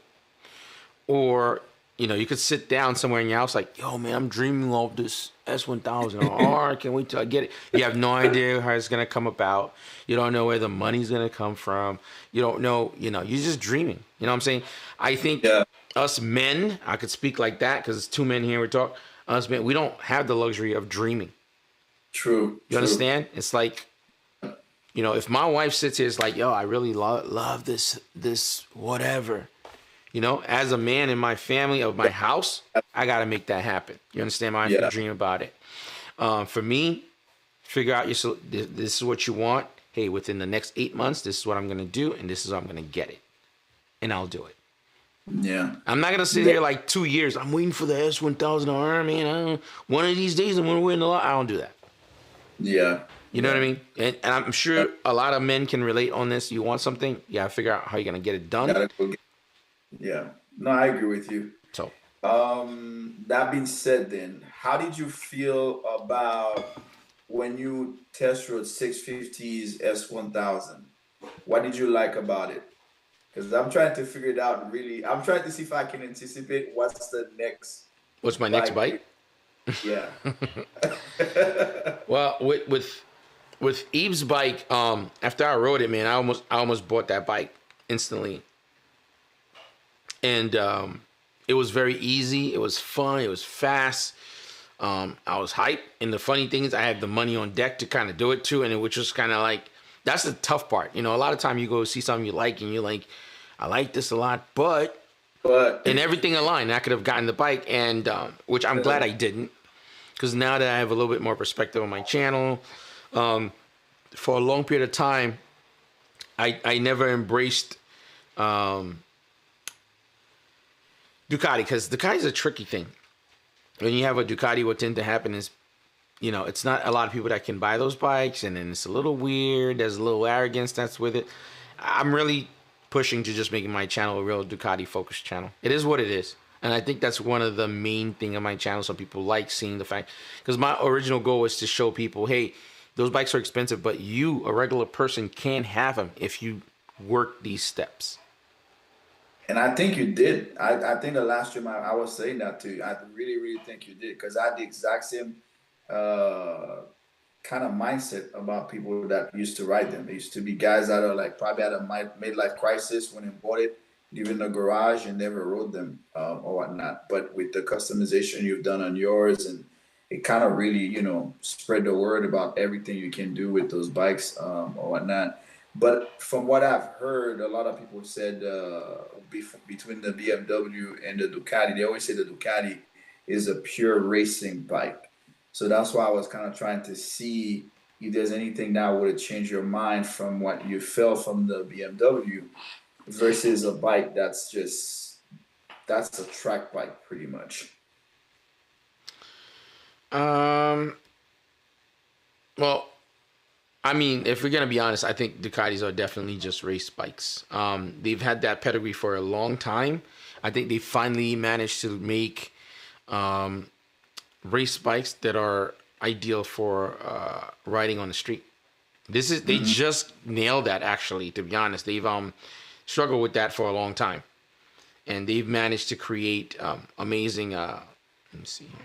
or you could sit down somewhere in your house like, yo man, I'm dreaming of this S1000, or I can't wait till I get it. You have no idea how it's gonna come about. You don't know where the money's gonna come from. You don't know, you're just dreaming. You know what I'm saying? I think us men, I could speak like that because it's two men here we talk. Us men, we don't have the luxury of dreaming. True. You understand? It's like, if my wife sits here, it's like, yo, I really love this whatever. As a man in my family, of my house, I got to make that happen. You understand? I have to dream about it. For me, figure out this is what you want. Hey, within the next 8 months, this is what I'm going to do, and this is how I'm going to get it. And I'll do it. Yeah. I'm not going to sit here like 2 years. I'm waiting for the S1000R, man. One of these days, I'm going to win a lot. I don't do that. Yeah. You know what I mean? And I'm sure a lot of men can relate on this. You want something, you got to figure out how you're going to get it done. Yeah. No, I agree with you. So, that being said, then, how did you feel about when you test rode 650's S1000? What did you like about it? Because I'm trying to figure it out. Really, I'm trying to see if I can anticipate what's the next. What's my next bike? Yeah. Well, with Eve's bike, after I rode it, man, I almost bought that bike instantly. And it was very easy. It was fun. It was fast. I was hyped. And the funny thing is, I had the money on deck to kind of do it too. And it was just kind of like, that's the tough part. A lot of time you go see something you like, and you're like, I like this a lot, but and everything aligned. I could have gotten the bike, and which I'm glad I didn't, because now that I have a little bit more perspective on my channel, for a long period of time, I never embraced Ducati, because Ducati is a tricky thing. When you have a Ducati, what tends to happen is, it's not a lot of people that can buy those bikes, and then it's a little weird. There's a little arrogance that's with it. I'm really pushing to just making my channel a real Ducati focused channel. It is what it is. And I think that's one of the main thing of my channel. So people like seeing the fact, because my original goal was to show people, hey, those bikes are expensive, but you, a regular person, can have them if you work these steps. And I think you did. I think the last stream I was saying that to you. I really, really think you did, because I had the exact same kind of mindset about people that used to ride them. They used to be guys that are like probably had a midlife crisis when they bought it, live in the garage and never rode them or whatnot. But with the customization you've done on yours, and it kind of really, spread the word about everything you can do with those bikes or whatnot. But from what I've heard, a lot of people said between the BMW and the Ducati, they always say the Ducati is a pure racing bike. So that's why I was kind of trying to see if there's anything that would have changed your mind from what you felt from the BMW versus a bike that's a track bike pretty much. Well, I mean, if we're going to be honest, I think Ducatis are definitely just race bikes. They've had that pedigree for a long time. I think they finally managed to make race bikes that are ideal for riding on the street. They just nailed that, actually, to be honest. They've struggled with that for a long time. And they've managed to create amazing, let me see here.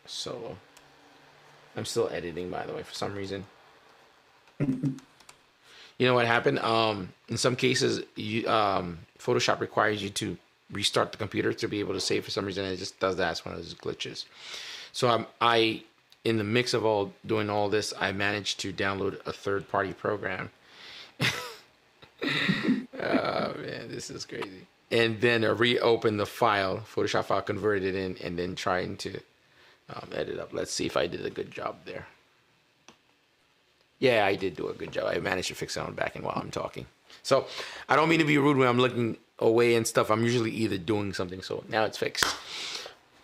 So, I'm still editing, by the way, for some reason. You know what happened? In some cases, Photoshop requires you to restart the computer to be able to save. For some reason, it just does that. It's one of those glitches. So I in the mix of doing all this, I managed to download a third-party program. Oh man, this is crazy. And then reopen the file, Photoshop file, convert it in, and then trying to edit up. Let's see if I did a good job there. Yeah, I did do a good job. I managed to fix it on back end while I'm talking. So I don't mean to be rude when I'm looking away and stuff. I'm usually either doing something. So now it's fixed.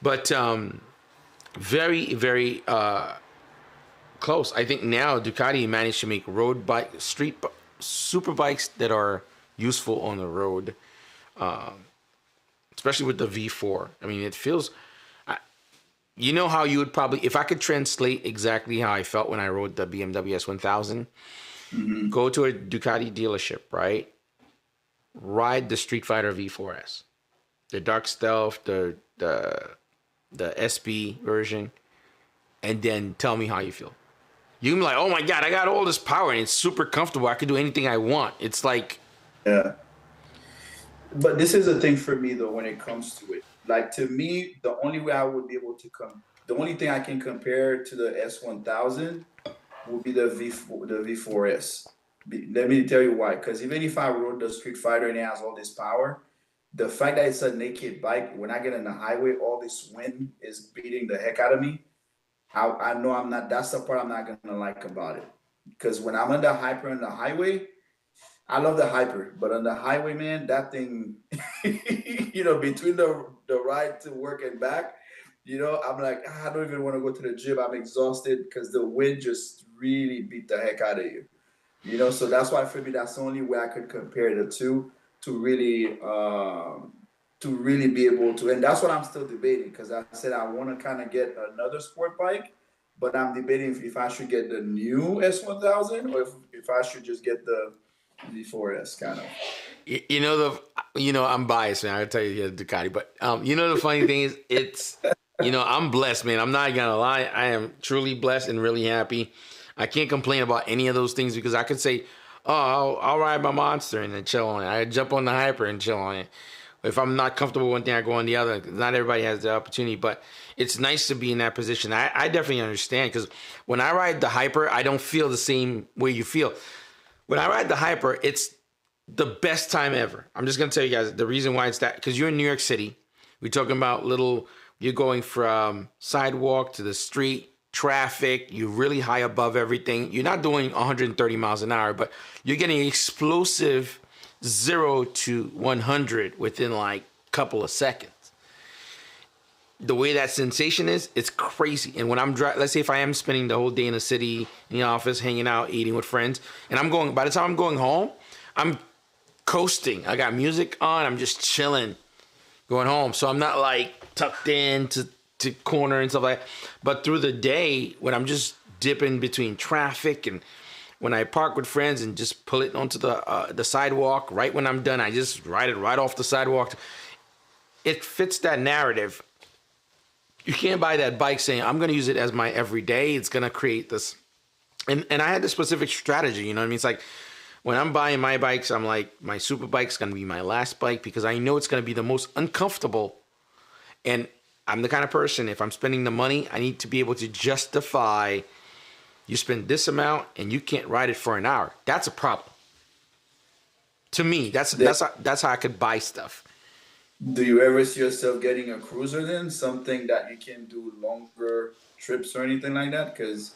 But very, very close. I think now Ducati managed to make road bike, super bikes that are useful on the road, especially with the V4. I mean, it feels. You know how you would probably, if I could translate exactly how I felt when I rode the BMW S1000, go to a Ducati dealership, right? Ride the Street Fighter V4S, the Dark Stealth, the SB version, and then tell me how you feel. You can be like, oh my God, I got all this power and it's super comfortable. I can do anything I want. It's like. Yeah. But this is the thing for me, though, when it comes to it. Like, to me, the only way I would be able to the only thing I can compare to the S1000 would be the V4S. Let me tell you why. Because even if I rode the Street Fighter and it has all this power, the fact that it's a naked bike, when I get on the highway, all this wind is beating the heck out of me. I know I'm not. That's the part I'm not gonna like about it. Because when I'm on the hyper on the highway, I love the hyper, but on the highway, man, that thing, between the ride to work and back, I'm like, I don't even want to go to the gym. I'm exhausted because the wind just really beat the heck out of you. So that's why for me, that's the only way I could compare the two to really be able to. And that's what I'm still debating, because I said I want to kind of get another sport bike, but I'm debating if I should get the new S1000 or if I should just get the V4S kind of. I'm biased, man. I'll tell you the Ducati, but the funny thing is, it's I'm blessed, man. I'm not gonna lie. I am truly blessed and really happy. I can't complain about any of those things, because I could say, oh, I'll ride my Monster and then chill on it. I jump on the Hyper and chill on it. If I'm not comfortable with one thing, I go on the other. Not everybody has the opportunity, but it's nice to be in that position. I definitely understand, because when I ride the Hyper, I don't feel the same way you feel. When I ride the Hyper, it's the best time ever. I'm just going to tell you guys the reason why it's that. Because you're in New York City. We're talking about you're going from sidewalk to the street, traffic. You're really high above everything. You're not doing 130 miles an hour, but you're getting explosive 0 to 100 within like a couple of seconds. The way that sensation is, it's crazy. And when I'm let's say if I am spending the whole day in the city, in the office, hanging out, eating with friends, and by the time I'm going home, I'm coasting. I got music on. I'm just chilling, going home. So I'm not like tucked in to corner and stuff like that. But through the day, when I'm just dipping between traffic, and when I park with friends and just pull it onto the sidewalk, right when I'm done, I just ride it right off the sidewalk. It fits that narrative. You can't buy that bike saying, I'm going to use it as my everyday. It's going to create this. And I had this specific strategy, you know what I mean? It's like, when I'm buying my bikes, I'm like, my super bike's going to be my last bike, because I know it's going to be the most uncomfortable. And I'm the kind of person, if I'm spending the money, I need to be able to justify, you spend this amount and you can't ride it for an hour. That's a problem. To me, that's how I could buy stuff. Do you ever see yourself getting a cruiser then? Something that you can do longer trips or anything like that? Because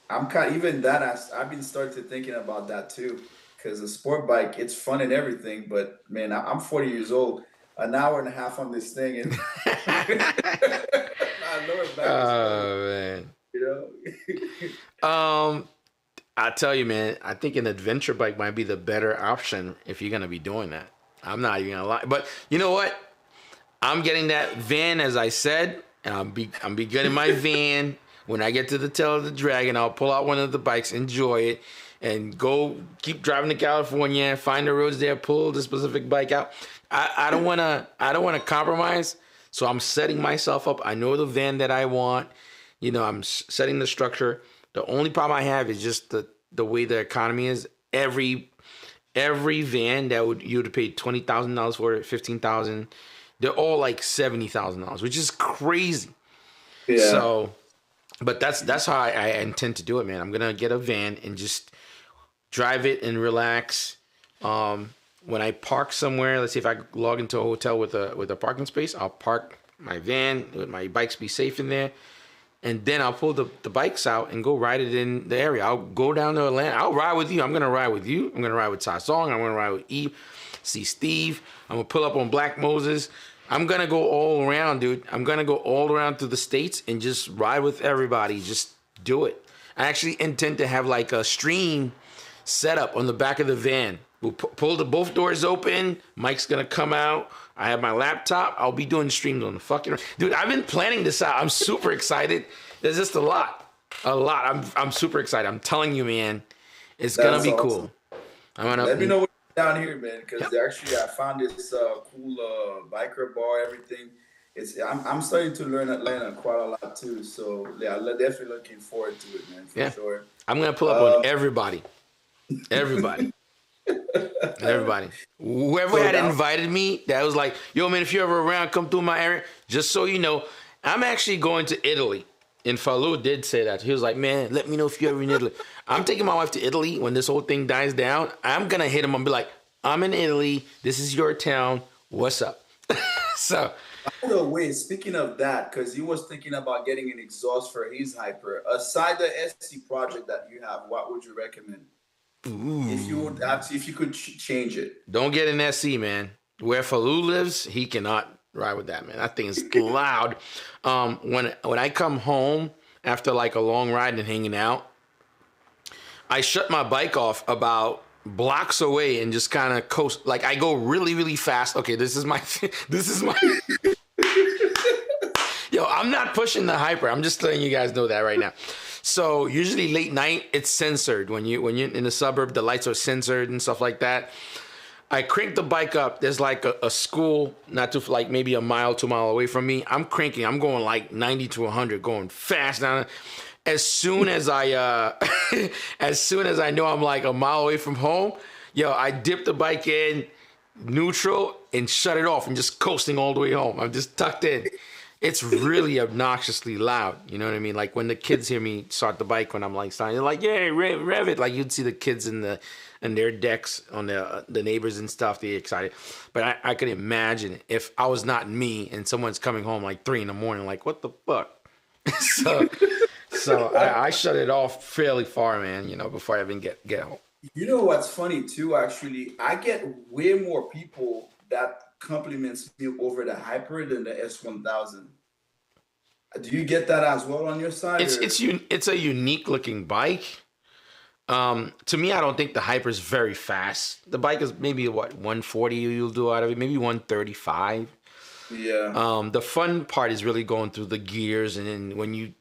I've been starting to thinking about that too. Because a sport bike, it's fun and everything, but man, I'm 40 years old. An hour and a half on this thing, and I know it back. Oh man. I tell you, man, I think an adventure bike might be the better option if you're gonna be doing that. I'm not even gonna lie, but you know what? I'm getting that van, as I said, and I'm be getting my van. When I get to the tail of the dragon, I'll pull out one of the bikes, enjoy it, and go keep driving to California, find the roads there, pull the specific bike out. I don't wanna compromise, so I'm setting myself up. I know the van that I want. You know, I'm setting the structure. The only problem I have is just the way the economy is. Every van that you would pay $20,000 for it, $15,000, they're all like $70,000, which is crazy. Yeah. So, but that's how I intend to do it, man. I'm gonna get a van and just drive it and relax. When I park somewhere, let's say if I log into a hotel with a parking space, I'll park my van, let my bikes be safe in there, and then I'll pull the bikes out and go ride it in the area. I'll go down to Atlanta. I'll ride with you. I'm gonna ride with you. I'm gonna ride with Sasong. I'm gonna ride with Eve, see Steve. I'm gonna pull up on Black Moses. I'm gonna go all around, dude. I'm gonna go all around through the states and just ride with everybody. Just do it. I actually intend to have like a stream set up on the back of the van. We'll pull both doors open. Mike's gonna come out. I have my laptop. I'll be doing streams on the fucking... Dude, I've been planning this out. I'm super excited. There's just a lot. I'm super excited. I'm telling you, man. It's gonna be awesome. Cool. Let me know what's down here, man, because actually I found this cool biker bar, everything. I'm starting to learn Atlanta quite a lot too. So yeah, I'm definitely looking forward to it, man, for sure. I'm gonna pull up on everybody. Everybody. Whoever had invited me, that was like, yo, man, if you're ever around, come through my area. Just so you know, I'm actually going to Italy. And Falou did say that. He was like, man, let me know if you're ever in Italy. I'm taking my wife to Italy when this whole thing dies down. I'm going to hit him and be like, I'm in Italy. This is your town. What's up? So. By the way, speaking of that, because he was thinking about getting an exhaust for his Hyper. Aside the SC project that you have, what would you recommend? Ooh. If you could change it. Don't get an SC, man. Where Falou lives, he cannot ride with that, man. That thing is loud. When I come home after like a long ride and hanging out, I shut my bike off about blocks away and just kind of coast. Like I go really, really fast. Okay, this is my Yo, I'm not pushing the Hyper. I'm just letting you guys know that right now. So usually late night, it's censored. When you're in the suburb, the lights are censored and stuff like that. I crank the bike up. There's like a school not too, like maybe a mile, 2 mile away from me. I'm cranking. I'm going like 90 to 100, going fast down. As soon as I know I'm like a mile away from home, yo, I dip the bike in neutral and shut it off and just coasting all the way home. I'm just tucked in. It's really obnoxiously loud. You know what I mean? Like when the kids hear me start the bike when I'm like starting, they're like, "Yeah, rev it!" Like you'd see the kids in their decks on the neighbors and stuff. They're excited. But I could imagine if I was not me and someone's coming home like 3 a.m, like, what the fuck? so I shut it off fairly far, man. You know, before I even get home. You know what's funny too? Actually, I get way more people that compliments me over the Hyper than the S1000. Do you get that as well on your side? It's a unique looking bike. To me, I don't think the Hyper is very fast. The bike is maybe what 140 you'll do out of it, maybe 135. Yeah. The fun part is really going through the gears, and then when you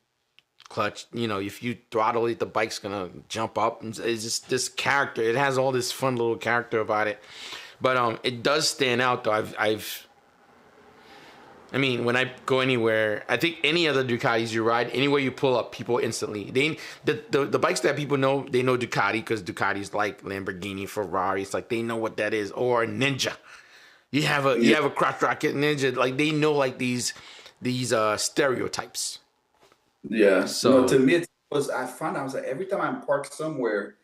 clutch, you know, if you throttle it, the bike's gonna jump up. And it's just this character. It has all this fun little character about it. But it does stand out though. I mean, when I go anywhere, I think any other Ducatis you ride, anywhere you pull up, people instantly the bikes that people know, they know Ducati because Ducati's like Lamborghini, Ferrari. It's like they know what that is, or Ninja. You have a crotch rocket Ninja, like they know like these stereotypes. Yeah. So no, to me, I was like every time I'm parked somewhere.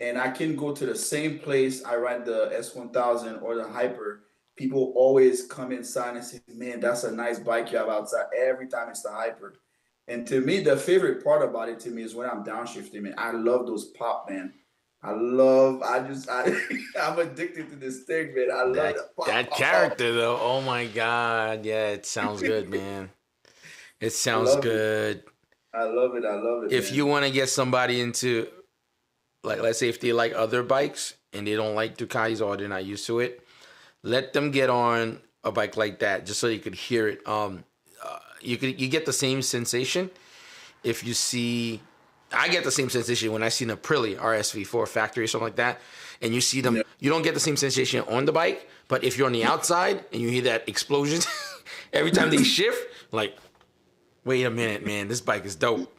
And I can go to the same place I ride the S1000 or the Hyper. People always come inside and say, man, that's a nice bike you have outside. Every time it's the Hyper. And to me, the favorite part about it to me is when I'm downshifting, man. I love those pop, man. I'm addicted to this thing, man. I love that character, though. Oh, my God. Yeah, it sounds good, man. It sounds good. I love it. If you want to get somebody into... Like, let's say if they like other bikes and they don't like Ducatis or they're not used to it, let them get on a bike like that just so you could hear it. You get the same sensation if you see. I get the same sensation when I see an Aprilia RSV4 factory or something like that, and you see them. Yeah. You don't get the same sensation on the bike, but if you're on the outside and you hear that explosion every time they shift, like, wait a minute, man, this bike is dope.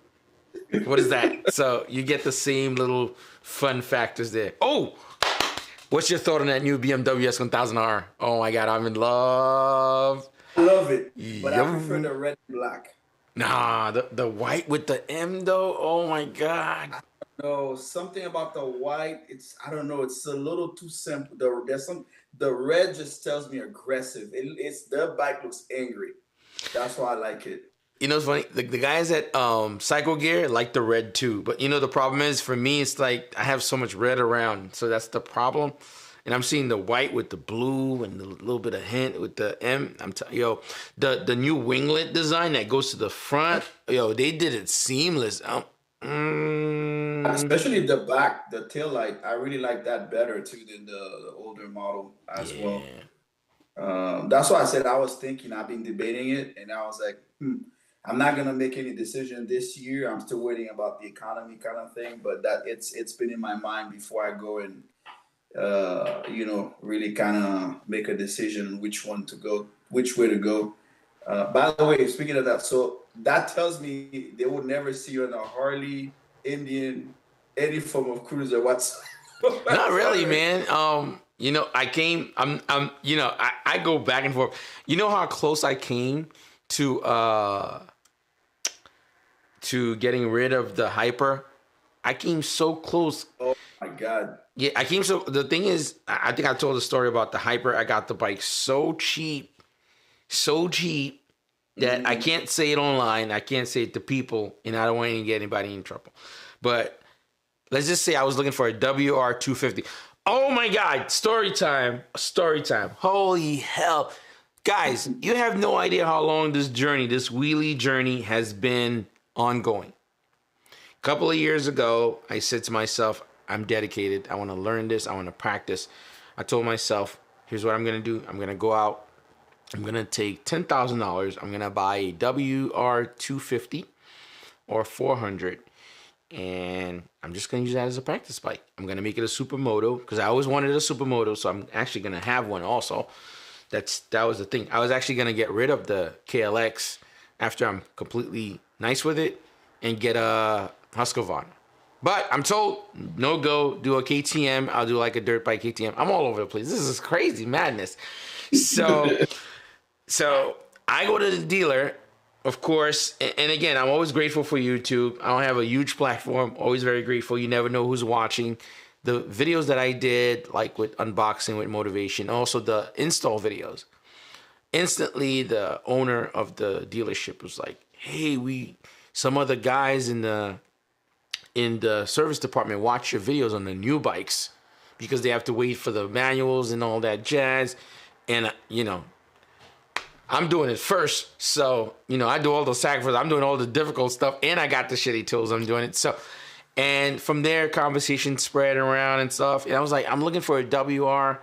What is that? So you get the same little fun factors there. Oh, what's your thought on that new BMW S1000R? Oh my God, I'm in love. I love it, but I prefer the red and black. Nah, the white with the M though. Oh my God. No, something about the white. I don't know. It's a little too simple. The red just tells me aggressive. The bike looks angry. That's why I like it. You know, it's funny. The guys at Cycle Gear like the red too, but you know the problem is for me, it's like I have so much red around, so that's the problem. And I'm seeing the white with the blue and a little bit of hint with the M. The new winglet design that goes to the front, they did it seamless. Especially the back, the tail light. I really like that better too than the older model as well. That's why I said I was thinking. I've been debating it, and I was like, I'm not gonna make any decision this year. I'm still waiting about the economy kind of thing, but that it's been in my mind before I go and really kind of make a decision on which way to go. By the way, speaking of that, so that tells me they would never see you on a Harley, Indian, any form of cruiser whatsoever. Not really, man. I go back and forth. You know how close I came to getting rid of the Hyper? I came so close. Oh my God. Yeah, I came so. The thing is, I think I told the story about the Hyper. I got the bike so cheap that I can't say it online. I can't say it to people, and I don't want to get anybody in trouble. But let's just say I was looking for a WR250. Oh my God, story time. Holy hell. Guys, you have no idea how long this wheelie journey has been ongoing. A couple of years ago, I said to myself, I'm dedicated. I want to learn this. I want to practice. I told myself, here's what I'm going to do. I'm going to go out. I'm going to take $10,000. I'm going to buy a WR250 or 400. And I'm just going to use that as a practice bike. I'm going to make it a supermoto because I always wanted a supermoto. So I'm actually going to have one also. That was the thing. I was actually going to get rid of the KLX after I'm completely nice with it and get a Husqvarna. But I'm told, no go, do a KTM. I'll do like a dirt bike KTM. I'm all over the place. This is crazy madness. So I go to the dealer, of course. And again, I'm always grateful for YouTube. I don't have a huge platform. Always very grateful. You never know who's watching. The videos that I did, like with unboxing, with motivation, also the install videos. Instantly, the owner of the dealership was like, hey, some other guys in the service department watch your videos on the new bikes because they have to wait for the manuals and all that jazz. And, I'm doing it first. So, I do all the sacrifices. I'm doing all the difficult stuff and I got the shitty tools. I'm doing it. So, and from there, conversation spread around and stuff. And I was like, I'm looking for a WR.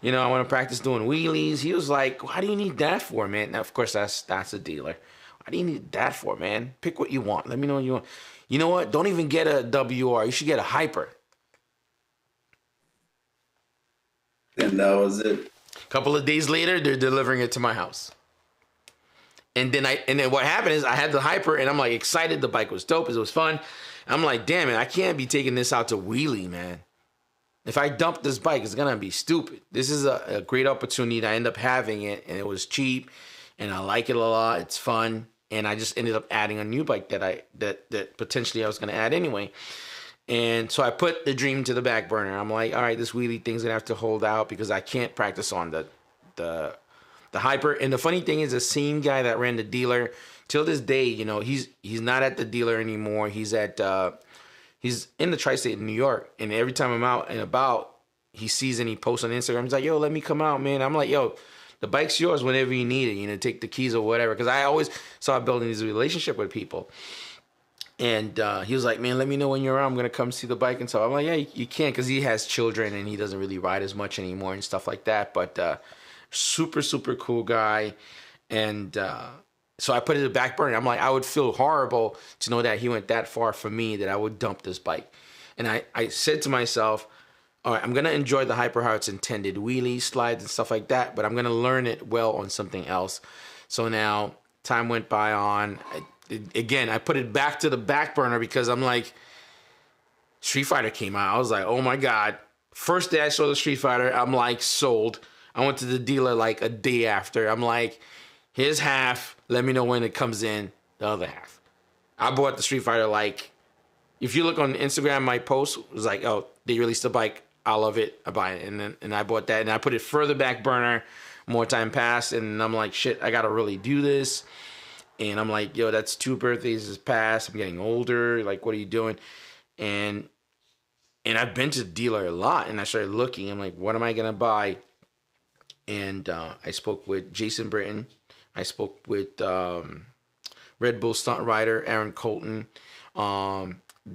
I want to practice doing wheelies. He was like, why do you need that for, man? Now, of course, that's a dealer. Why do you need that for, man? Pick what you want. Let me know what you want. You know what? Don't even get a WR. You should get a Hyper. And that was it. A couple of days later, they're delivering it to my house. And then what happened is I had the Hyper, and I'm like excited. The bike was dope. It was fun. I'm like, damn it, I can't be taking this out to wheelie, man. If I dump this bike, it's gonna be stupid. This is a great opportunity. I end up having it, and it was cheap, and I like it a lot. It's fun. And I just ended up adding a new bike that potentially I was going to add anyway. And so I put the dream to the back burner. I'm like, all right, this wheelie thing's going to have to hold out because I can't practice on the Hyper. And the funny thing is the same guy that ran the dealer till this day, he's not at the dealer anymore. He's in the tri-state in New York. And every time I'm out and about, he sees and he posts on Instagram. He's like, yo, let me come out, man. I'm like, yo, the bike's yours whenever you need it, take the keys or whatever. Because I always saw building this relationship with people. And he was like, man, let me know when you're around. I'm going to come see the bike and stuff. I'm like, yeah, you can because he has children and he doesn't really ride as much anymore and stuff like that. But super, super cool guy. And so I put it in the back burner. I'm like, I would feel horrible to know that he went that far for me that I would dump this bike. And I said to myself, all right, I'm going to enjoy the Hyper how it's intended, wheelies, slides, and stuff like that, but I'm going to learn it well on something else. So now time went by on. Again, I put it back to the back burner because I'm like, Street Fighter came out. I was like, oh my God. First day I saw the Street Fighter, I'm like, sold. I went to the dealer like a day after. I'm like, here's half. Let me know when it comes in, the other half. I bought the Street Fighter like, if you look on Instagram, my post was like, oh, they released the bike. I love it. I buy it. And I bought that. And I put it further back burner. More time passed. And I'm like, shit, I got to really do this. And I'm like, yo, that's 2 birthdays has passed. I'm getting older. Like, what are you doing? And I've been to the dealer a lot. And I started looking. I'm like, what am I going to buy? And I spoke with Jason Britton. I spoke with Red Bull stunt rider Aaron Colton.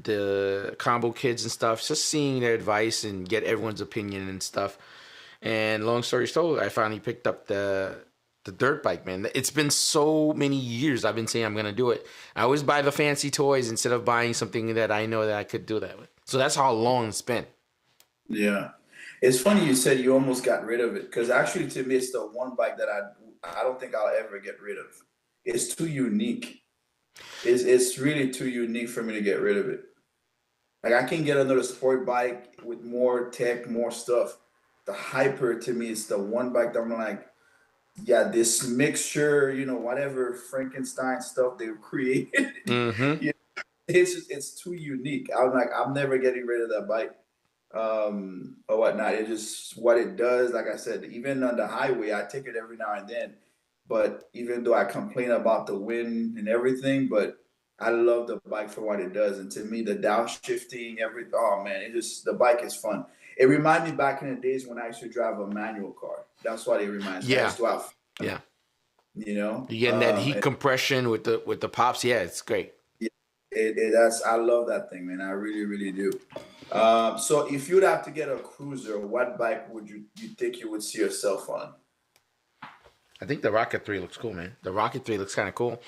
The combo kids and stuff, just seeing their advice and get everyone's opinion and stuff. And long story short, I finally picked up the dirt bike, man. It's been so many years I've been saying I'm gonna do it. I always buy the fancy toys instead of buying something that I know that I could do that with. So that's how long it's been. Yeah, it's funny you said you almost got rid of it, because actually to me it's the one bike that I don't think I'll ever get rid of. It's too unique. It's really too unique for me to get rid of it. Like, I can get another sport bike with more tech, more stuff. The Hyper to me is the one bike that I'm like, yeah, this mixture, whatever Frankenstein stuff they've created, Mm-hmm. it's too unique. I'm like, I'm never getting rid of that bike, or whatnot. It just what it does. Like I said, even on the highway, I take it every now and then. But even though I complain about the wind and everything, but I love the bike for what it does. And to me, the downshifting, oh man, the bike is fun. It reminds me back in the days when I used to drive a manual car. That's what it reminds me. I used to have fun, Yeah. You getting that heat compression with the pops. Yeah, it's great. I love that thing, man. I really, really do. So if you'd have to get a cruiser, what bike would you think you would see yourself on? I think the Rocket 3 looks cool, man. The Rocket 3 looks kind of cool.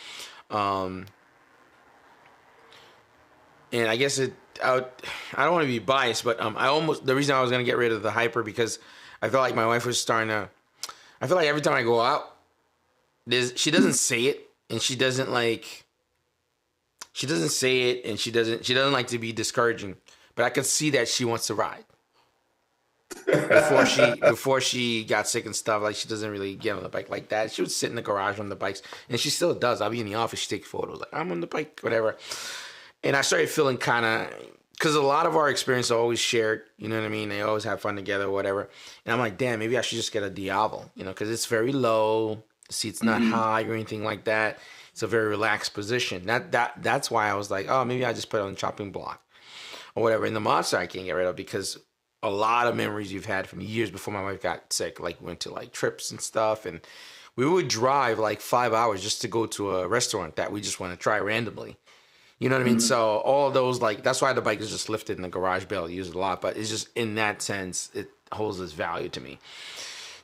And I guess I don't want to be biased, but the reason I was going to get rid of the Hyper, because I felt like my wife was starting to, I feel like every time I go out, she doesn't say it, and she doesn't say it, and she doesn't like to be discouraging, but I could see that she wants to ride. Before she got sick and stuff, like, she doesn't really get on the bike like that. She would sit in the garage on the bikes, and she still does. I'll be in the office, she takes photos, like, I'm on the bike, whatever. And I started feeling kind of, because a lot of our experience are always shared, you know what I mean? They always have fun together or whatever. And I'm like, damn, maybe I should just get a Diablo, because it's very low, the seat's not high or anything like that. It's a very relaxed position. That's why I was like, oh, maybe I just put it on the chopping block or whatever. And the Monster I can't get rid of, because a lot of memories you've had from years before my wife got sick, like went to like trips and stuff, and we would drive like 5 hours just to go to a restaurant that we just want to try randomly. You know what I mean? So all those, like, that's why the bike is just lifted in the garage bale. I use it a lot, but it's just, in that sense, it holds its value to me.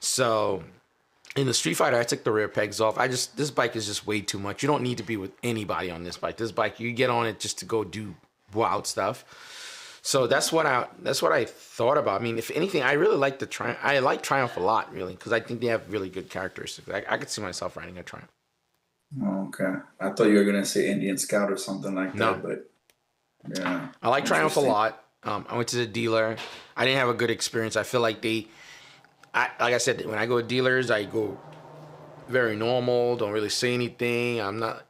So in the Street Fighter, I took the rear pegs off. This bike is just way too much. You don't need to be with anybody on this bike. This bike, you get on it just to go do wild stuff. So that's what I thought about. I mean, if anything, I really like I like Triumph a lot, really, because I think they have really good characteristics. I could see myself riding a Triumph. Okay, I thought you were gonna say Indian Scout or something like that, but yeah, I like Triumph a lot. I went to the dealer. I didn't have a good experience. I feel like like I said, when I go to dealers, I go very normal. Don't really say anything. I'm a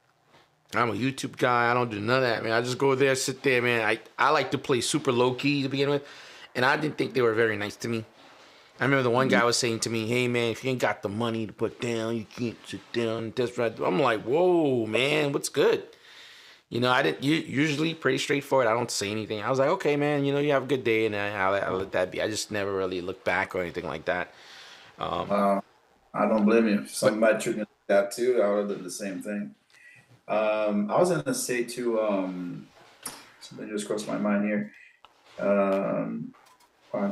YouTube guy. I don't do none of that, man. I just go there, sit there, man. I like to play super low key to begin with, and I didn't think they were very nice to me. I remember the one guy was saying to me, hey, man, if you ain't got the money to put down, you can't sit down. That's right. I'm like, whoa, man, what's good? Usually pretty straightforward. I don't say anything. I was like, okay, man, you have a good day, and I'll let that be. I just never really look back or anything like that. I don't blame you. If somebody treated me like that too, I would have done the same thing. I was going to say too, something just crossed my mind here. I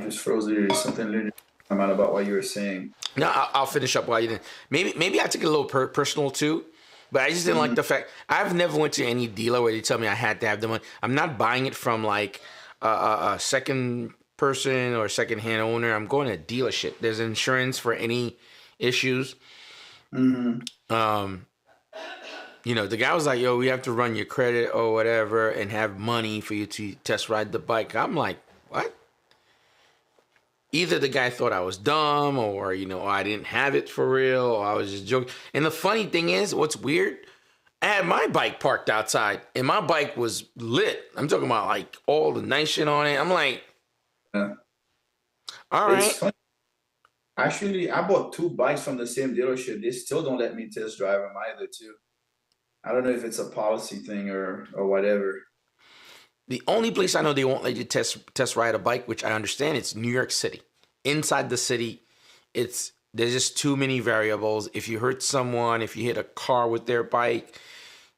just froze it. Something. I'm out about what you were saying. No, I'll finish up while you didn't. Maybe I took it a little personal too, but I just didn't like the fact. I've never went to any dealer where they tell me I had to have the money. I'm not buying it from like a second person or second hand owner. I'm going to a dealership. There's insurance for any issues. You know, the guy was like, "Yo, we have to run your credit or whatever and have money for you to test ride the bike." I'm like, "What?" Either the guy thought I was dumb or, you know, I didn't have it for real or I was just joking. And the funny thing is, what's weird, I had my bike parked outside and my bike was lit. I'm talking about like all the nice shit on it. I'm like, Yeah. all right. It's funny. Actually, I bought 2 bikes from the same dealership. They still don't let me test drive them either, too. I don't know if it's a policy thing or whatever. The only place I know they won't let you test ride a bike, which I understand, it's New York City. Inside the city, there's just too many variables. If you hurt someone, if you hit a car with their bike,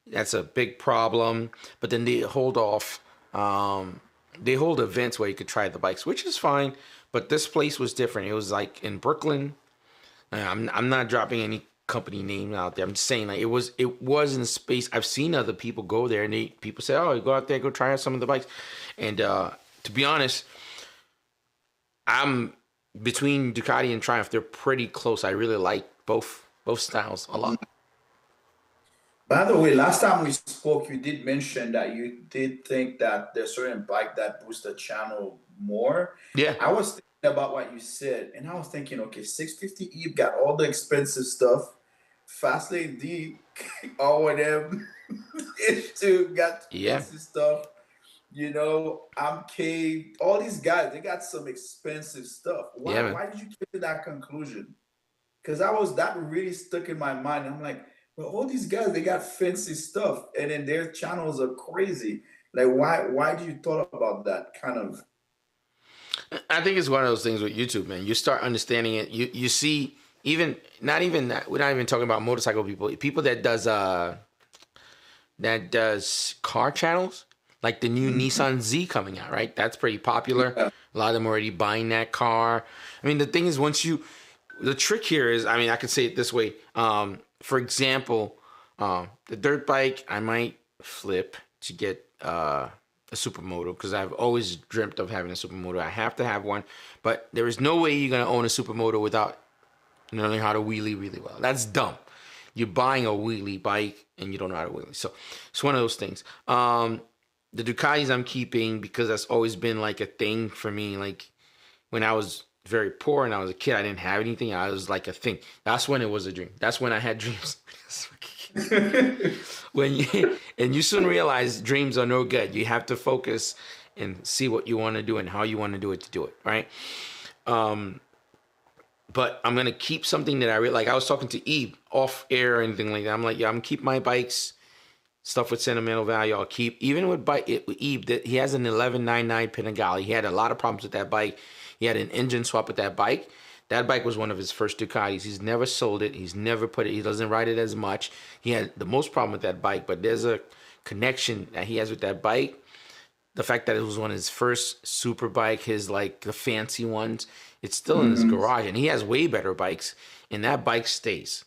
that's a big problem. But then they hold off. They hold events where you could try the bikes, which is fine. But this place was different. It was like in Brooklyn. I'm not dropping any company name out there. I'm just saying like it was in a space. I've seen other people go there and people say, "Oh, you go out there, go try out some of the bikes." And to be honest, I'm between Ducati and Triumph. They're pretty close. I really like both styles a lot. By the way, last time we spoke, you did mention that you did think that there's certain bike that boost the channel more. Yeah. I was thinking about what you said, and I was thinking, okay, 650E got all the expensive stuff. Fastlane D, O&M, H2 got expensive stuff. You know, MK, all these guys, they got some expensive stuff. Why did you get to that conclusion? Because that really stuck in my mind. I'm like, well, all these guys, they got fancy stuff, and then their channels are crazy. Like, why do you thought about that kind of? I think it's one of those things with YouTube, man. You start understanding it. You see, not even that. We're not even talking about motorcycle people that does car channels, like the new Nissan Z coming out, right? That's pretty popular. Yeah. A lot of them already buying that car. I mean, the thing is, the trick here is, I mean, I could say it this way. For example, the dirt bike, I might flip to get a supermoto because I've always dreamt of having a supermoto. I have to have one, but there is no way you're going to own a supermoto without knowing how to wheelie really well. That's dumb. You're buying a wheelie bike and you don't know how to wheelie. So it's one of those things. The Ducatis I'm keeping because that's always been like a thing for me. Like when I was very poor and I was a kid, I didn't have anything. I was like a thing. That's when it was a dream. That's when I had dreams. And you soon realize dreams are no good. You have to focus and see what you want to do and how you want to do it, right? But I'm gonna keep something that I really like. I was talking to Ebe off air or anything like that. I'm like, yeah, I'm gonna keep my bikes, stuff with sentimental value. I'll keep even with Ebe. That he has an 1199 Panigale. He had a lot of problems with that bike. He had an engine swap with that bike. That bike was one of his first Ducatis. He's never sold it. He's never put it. He doesn't ride it as much. He had the most problem with that bike, but there's a connection that he has with that bike. The fact that it was one of his first super bike, his like the fancy ones, it's still in his garage, and he has way better bikes, and that bike stays.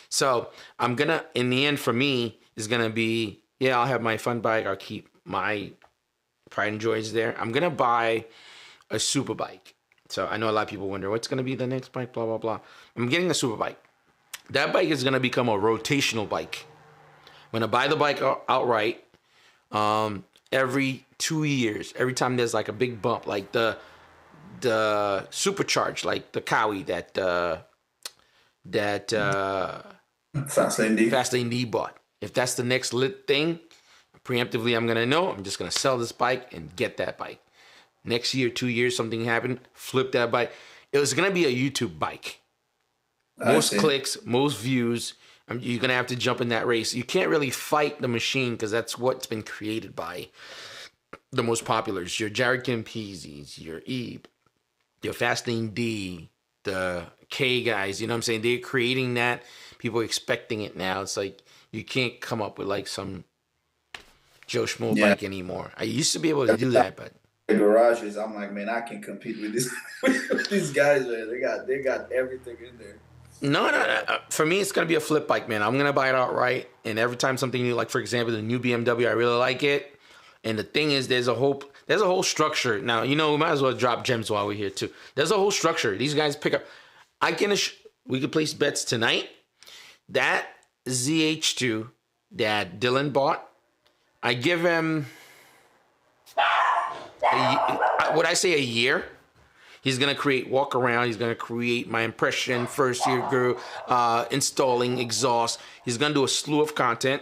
So I'm gonna, in the end, for me, is gonna be, yeah, I'll have my fun bike. I'll keep my pride and joys there. I'm gonna buy a super bike. So I know a lot of people wonder what's going to be the next bike, blah, blah, blah. I'm getting a super bike. That bike is going to become a rotational bike. I'm going to buy the bike outright every 2 years. Every time there's like a big bump, like the supercharged, like the Cowie that Fastlane D bought. If that's the next lit thing, preemptively I'm going to know. I'm just going to sell this bike and get that bike. Next year, 2 years, something happened, flip that bike. It was going to be a YouTube bike. Most clicks, most views. You're going to have to jump in that race. You can't really fight the machine because that's what's been created by the most populars. Your Jared Campese's, your Ebe, your Fastlane D, the K guys. You know what I'm saying? They're creating that. People are expecting it now. It's like you can't come up with like some Joe Schmo bike anymore. I used to be able to do that, but the garages, I'm like, man, I can compete with this with these guys, man. They got everything in there. No. For me, it's gonna be a flip bike, man. I'm gonna buy it outright, and every time something new, like for example, the new BMW, I really like it. And the thing is, there's a whole structure. Now, we might as well drop gems while we're here too. There's a whole structure. These guys pick up. We could place bets tonight. That ZH2 that Dylan bought, I give him, would I say a year? He's going to walk around. He's going to create my impression, first year girl, installing exhaust. He's going to do a slew of content,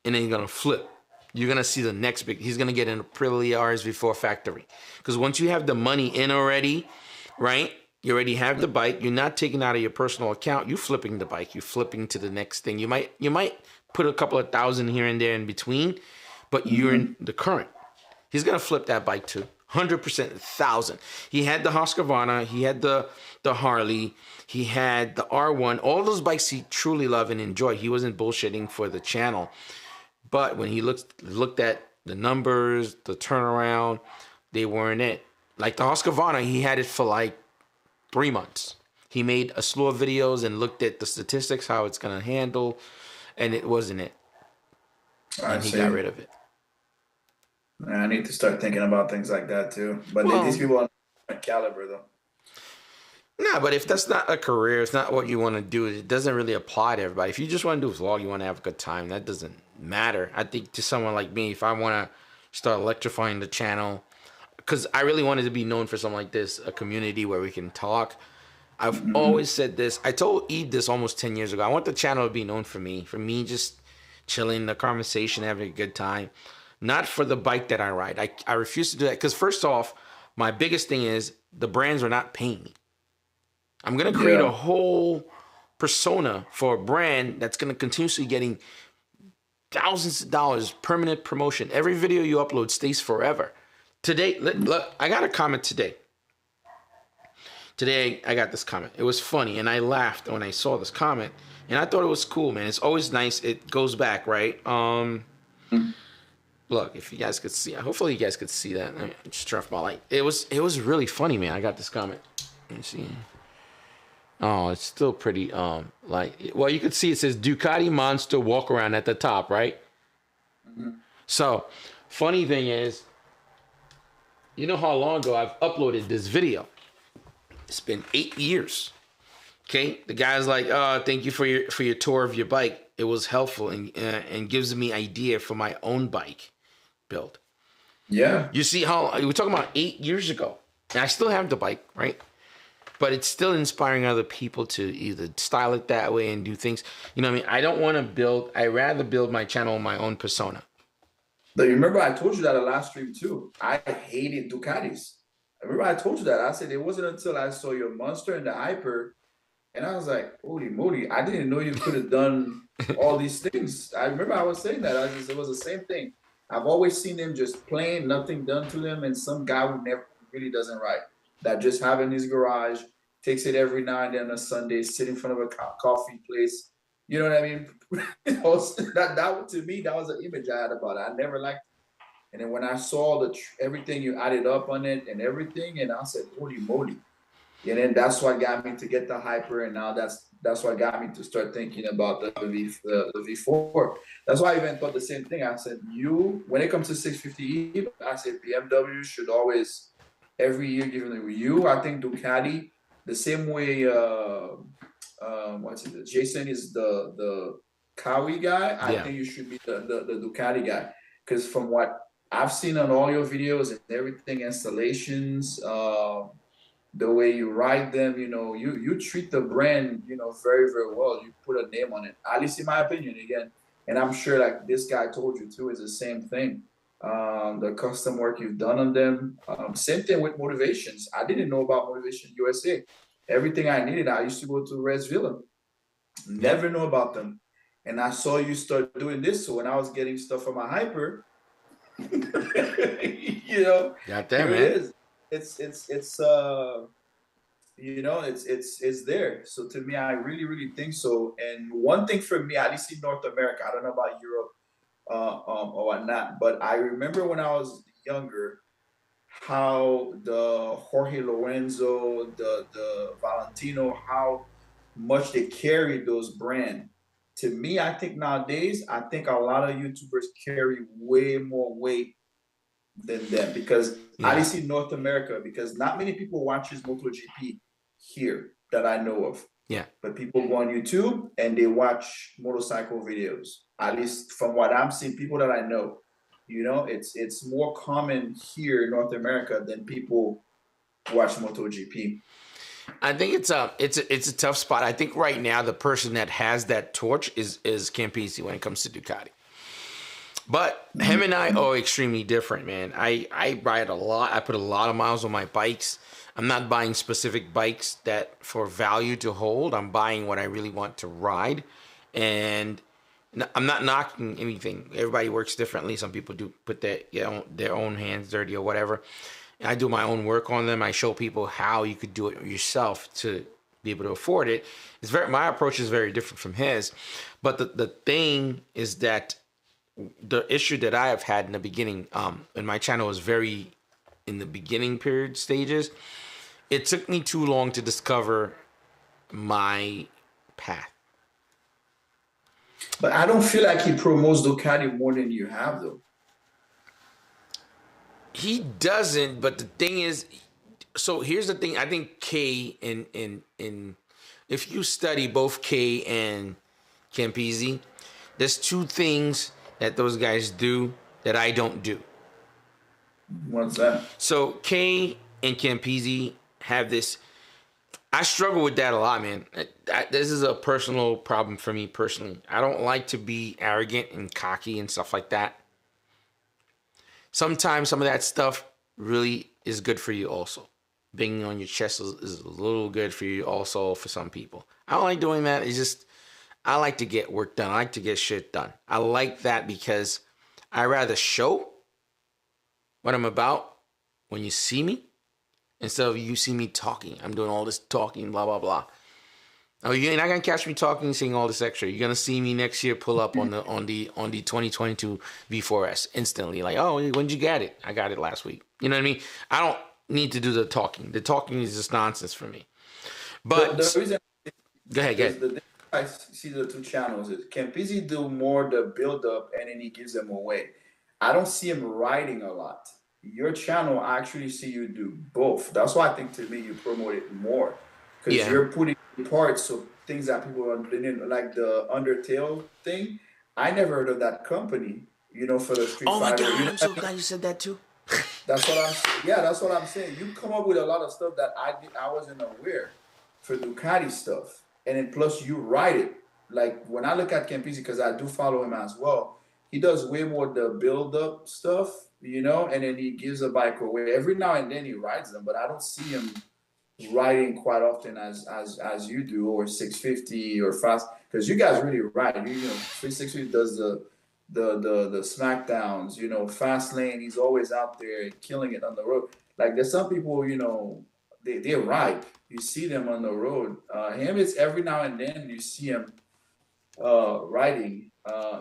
and then he's going to flip. You're going to see the next big, he's going to get in Aprilia RS4 factory. Because once you have the money in already, right? You already have the bike. You're not taking out of your personal account. You're flipping the bike. You're flipping to the next thing. You might put a couple of thousand here and there in between, but you're in the current. He's going to flip that bike too. 100%, 1,000. He had the Husqvarna. He had the Harley. He had the R1. All those bikes he truly loved and enjoyed. He wasn't bullshitting for the channel. But when he looked at the numbers, the turnaround, they weren't it. Like the Husqvarna, he had it for like 3 months. He made a slew of videos and looked at the statistics, how it's going to handle, and it wasn't it. And he got rid of it. I need to start thinking about things like that too. But these people are different caliber though. Nah, but if that's not a career, it's not what you want to do, it doesn't really apply to everybody. If you just want to do a vlog, you want to have a good time, that doesn't matter. I think to someone like me, if I want to start electrifying the channel, because I really wanted to be known for something like this, a community where we can talk. I've always said this. I told Eve this almost 10 years ago. I want the channel to be known for me just chilling, the conversation, having a good time. Not for the bike that I ride. I refuse to do that because first off, my biggest thing is the brands are not paying me. I'm going to create a whole persona for a brand that's going to continuously getting thousands of dollars, permanent promotion. Every video you upload stays forever. Today, look, I got a comment today. Today, I got this comment. It was funny, and I laughed when I saw this comment, and I thought it was cool, man. It's always nice. It goes back, right? Look, if you guys could see, hopefully you guys could see that. I just turned off my light. It was really funny, man. I got this comment. Let me see. Oh, it's still pretty, well, you could see it says Ducati Monster walk around at the top, right? So, funny thing is, you know how long ago I've uploaded this video? It's been 8 years. Okay, the guy's like, "Oh, thank you for your tour of your bike. It was helpful and gives me idea for my own bike build." Yeah. You see how we're talking about 8 years ago, and I still have the bike, right? But it's still inspiring other people to either style it that way and do things. You know what I mean? I don't want to build. I rather build my channel on my own persona. But you remember I told you that the last stream too. I hated Ducatis. I remember I told you that. I said it wasn't until I saw your Monster and the Hyper, and I was like, holy moly, I didn't know you could have done all these things. I remember I was saying that. It was the same thing. I've always seen them just plain, nothing done to them, and some guy who never really doesn't ride, that just have in his garage, takes it every now and then on a Sunday, sit in front of a coffee place. You know what I mean? that to me, that was an image I had about it. I never liked it. And then when I saw everything you added up on it and everything, and I said, holy moly. And then that's what got me to get the Hyper, and now that's what got me to start thinking about the V4. That's why I even thought the same thing. I said, when it comes to 650E, I said BMW should always, every year, give them you. I think Ducati, the same way, Jason is the Kawi guy. I think you should be the Ducati guy. Because from what I've seen on all your videos and everything, installations, the way you ride them, you treat the brand, very, very well. You put a name on it, at least in my opinion, again. And I'm sure like this guy told you too, is the same thing. The custom work you've done on them. Same thing with Motivations. I didn't know about Motivation USA. Everything I needed, I used to go to Res Villa. Never know about them. And I saw you start doing this. So when I was getting stuff from my Hyper, got that, man. It's there. So to me, I really, really think so. And one thing for me, at least in North America, I don't know about Europe or whatnot, but I remember when I was younger, how the Jorge Lorenzo, the Valentino, how much they carry those brands. To me, I think nowadays, I think a lot of YouTubers carry way more weight than them because I Yeah. didn't see North America because not many people watches MotoGP here that I know of. Yeah. But people go on YouTube and they watch motorcycle videos. At least from what I'm seeing, people that I know, it's more common here in North America than people watch MotoGP. I think it's a tough spot. I think right now the person that has that torch is Campisi when it comes to Ducati. But him and I are extremely different, man. I ride a lot. I put a lot of miles on my bikes. I'm not buying specific bikes that for value to hold. I'm buying what I really want to ride. And I'm not knocking anything. Everybody works differently. Some people do put their own hands dirty or whatever. I do my own work on them. I show people how you could do it yourself to be able to afford it. My approach is very different from his. But the thing is that the issue that I have had in the beginning, and my channel was very in the beginning period stages, it took me too long to discover my path. But I don't feel like he promotes Ducati more than you have, though. He doesn't, but the thing is, so here's the thing. I think K and if you study both K and Campisi, there's two things that those guys do that I don't do. What's that? So K and Campisi have this. I struggle with that a lot, man. This is a personal problem for me personally. I don't like to be arrogant and cocky and stuff like that. Sometimes some of that stuff really is good for you also. Banging on your chest is a little good for you also for some people. I don't like doing that. It's just, I like to get work done. I like to get shit done. I like that because I rather show what I'm about when you see me instead of you see me talking. I'm doing all this talking, blah, blah, blah. Oh, you're not gonna catch me talking, saying all this extra. You're gonna see me next year pull up on the 2022 V4S instantly. Like, oh, when'd you get it? I got it last week. You know what I mean? I don't need to do the talking. The talking is just nonsense for me. But the reason, go ahead. the I see the two channels is Campisi do more the build up and then he gives them away. I don't see him writing a lot. Your channel, I actually see you do both. That's why I think to me you promote it more because you're putting parts, so things that people are doing, like the Undertale thing. I never heard of that company, for the Street Fighter. Oh my God, I'm so glad you said that too. That's what I'm saying. You come up with a lot of stuff that I wasn't aware for Ducati stuff. And then plus you write it. Like when I look at Campisi, because I do follow him as well, he does way more the build up stuff, and then he gives a bike away. Every now and then he rides them, but I don't see him riding quite often as you do, or 650 or fast, because you guys really ride. 360 does the smackdowns, fast lane. He's always out there killing it on the road. Like there's some people, they ride. You see them on the road. Him, it's every now and then you see him riding.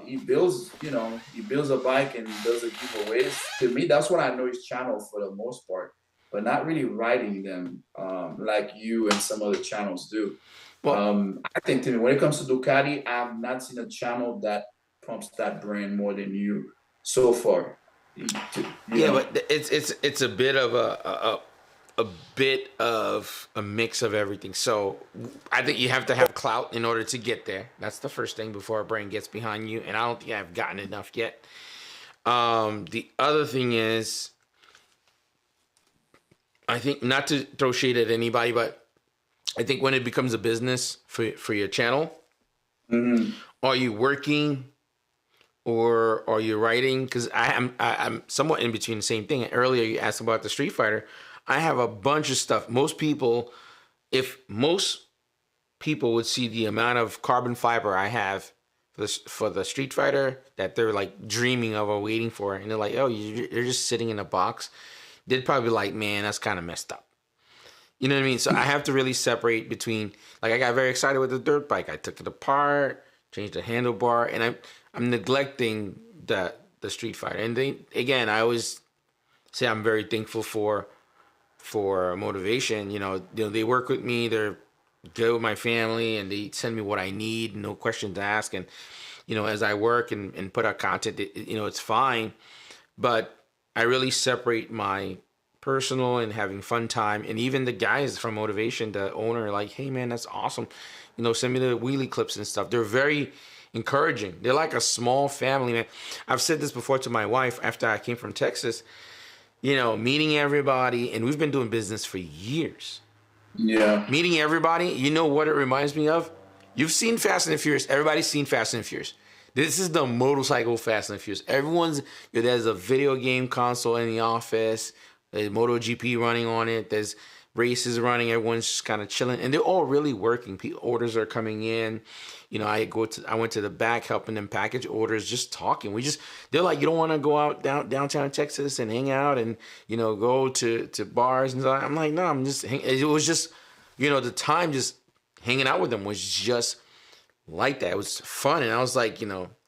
He builds a bike and does a giveaways. To me, that's what I know his channel for the most part, but not really riding them like you and some other channels do. Well, I think to me, when it comes to Ducati, I've not seen a channel that pumps that brand more than you so far. But it's a bit of a mix of everything. So I think you have to have clout in order to get there. That's the first thing before a brand gets behind you, and I don't think I've gotten enough yet. The other thing is, I think, not to throw shade at anybody, but I think when it becomes a business for your channel, are you working or are you writing? Because I'm somewhat in between the same thing. Earlier you asked about the Street Fighter. I have a bunch of stuff. If most people would see the amount of carbon fiber I have for the Street Fighter that they're like dreaming of or waiting for, and they're like, oh, you're just sitting in a box, they'd probably be like, man, that's kind of messed up. You know what I mean? So I have to really separate between, like, I got very excited with the dirt bike. I took it apart, changed the handlebar, and I'm neglecting the Street Fighter. And again, I always say I'm very thankful for motivation. They work with me. They're good with my family, and they send me what I need, no questions asked. And as I work and put out content, it's fine. But I really separate my personal and having fun time. And even the guys from Motivation, the owner, like, hey man, that's awesome. Send me the wheelie clips and stuff. They're very encouraging. They're like a small family, man. I've said this before to my wife after I came from Texas, meeting everybody, and we've been doing business for years. Yeah. Meeting everybody, you know what it reminds me of? You've seen Fast and the Furious. Everybody's seen Fast and the Furious. This is the motorcycle Fast and the Furious. There's a video game console in the office. There's MotoGP running on it. There's races running. Everyone's just kind of chilling, and they're all really working. Orders are coming in. I went to the back helping them package orders, just talking. They're like, you don't want to go out downtown Texas and hang out and go to bars and stuff. I'm like, no, it was just the time just hanging out with them was just like that. It was fun, and I was like,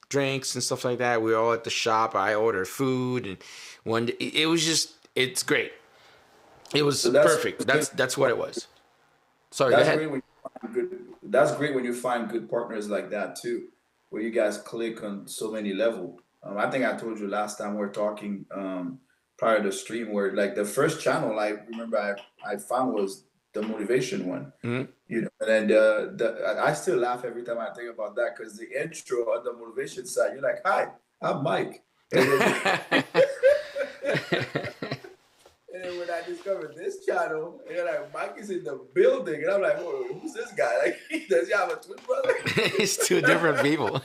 drinks and stuff like that. We were all at the shop. I ordered food, and one day, it's great. It was perfect. That's what it was. Sorry, go ahead. That's great when you find good partners like that too, where you guys click on so many levels. I think I told you last time we were talking prior to the stream, where like the first channel I remember I found was the motivation one. Mm-hmm. And I still laugh every time I think about that, because the intro on the motivation side, you're like, hi, I'm Mike. And then when I discovered this channel, and like, Mike is in the building, and I'm like, oh, who's this guy? Like, does he have a twin brother? It's two different people.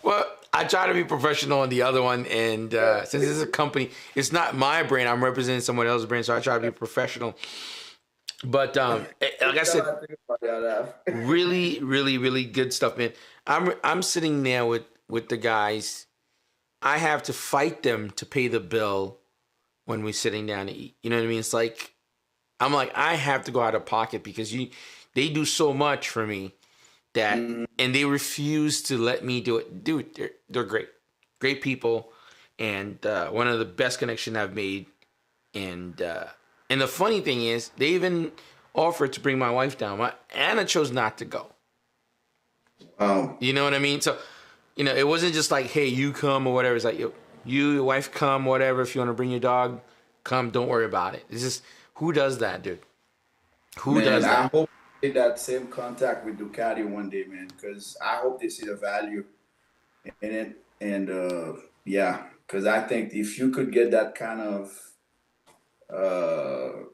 Well, I try to be professional on the other one, and since this is a company, it's not my brand. I'm representing someone else's brand, so I try to be professional. But like I said, really, really, really good stuff, man. I'm sitting there with the guys. I have to fight them to pay the bill when we're sitting down to eat. You know what I mean? It's like, I'm like, I have to go out of pocket because they do so much for me that, and they refuse to let me do it. Dude, they're great. Great people. And one of the best connections I've made. And the funny thing is, they even offered to bring my wife down. Anna chose not to go. You know what I mean? So, it wasn't just like, hey, you come or whatever. It's like, your wife come, whatever. If you want to bring your dog, come. Don't worry about it. It's just, who does that, dude? Who does that? I hope they get that same contact with Ducati one day, man, because I hope they see the value in it. And yeah, because I think if you could get that kind of, that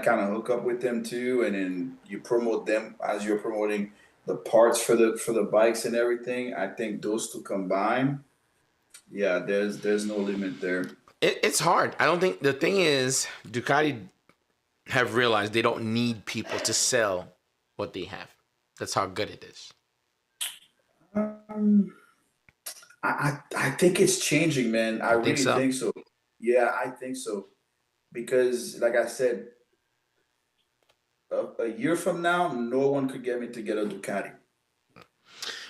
kind of hookup with them too, and then you promote them as you're promoting the parts for the bikes and everything. I think those two combined, yeah, there's no limit there. It's hard. I don't think, the thing is, Ducati have realized they don't need people to sell what they have. That's how good it is. I think it's changing, man. I really think so. Yeah, I think so. Because like I said, a year from now, no one could get me to get a Ducati.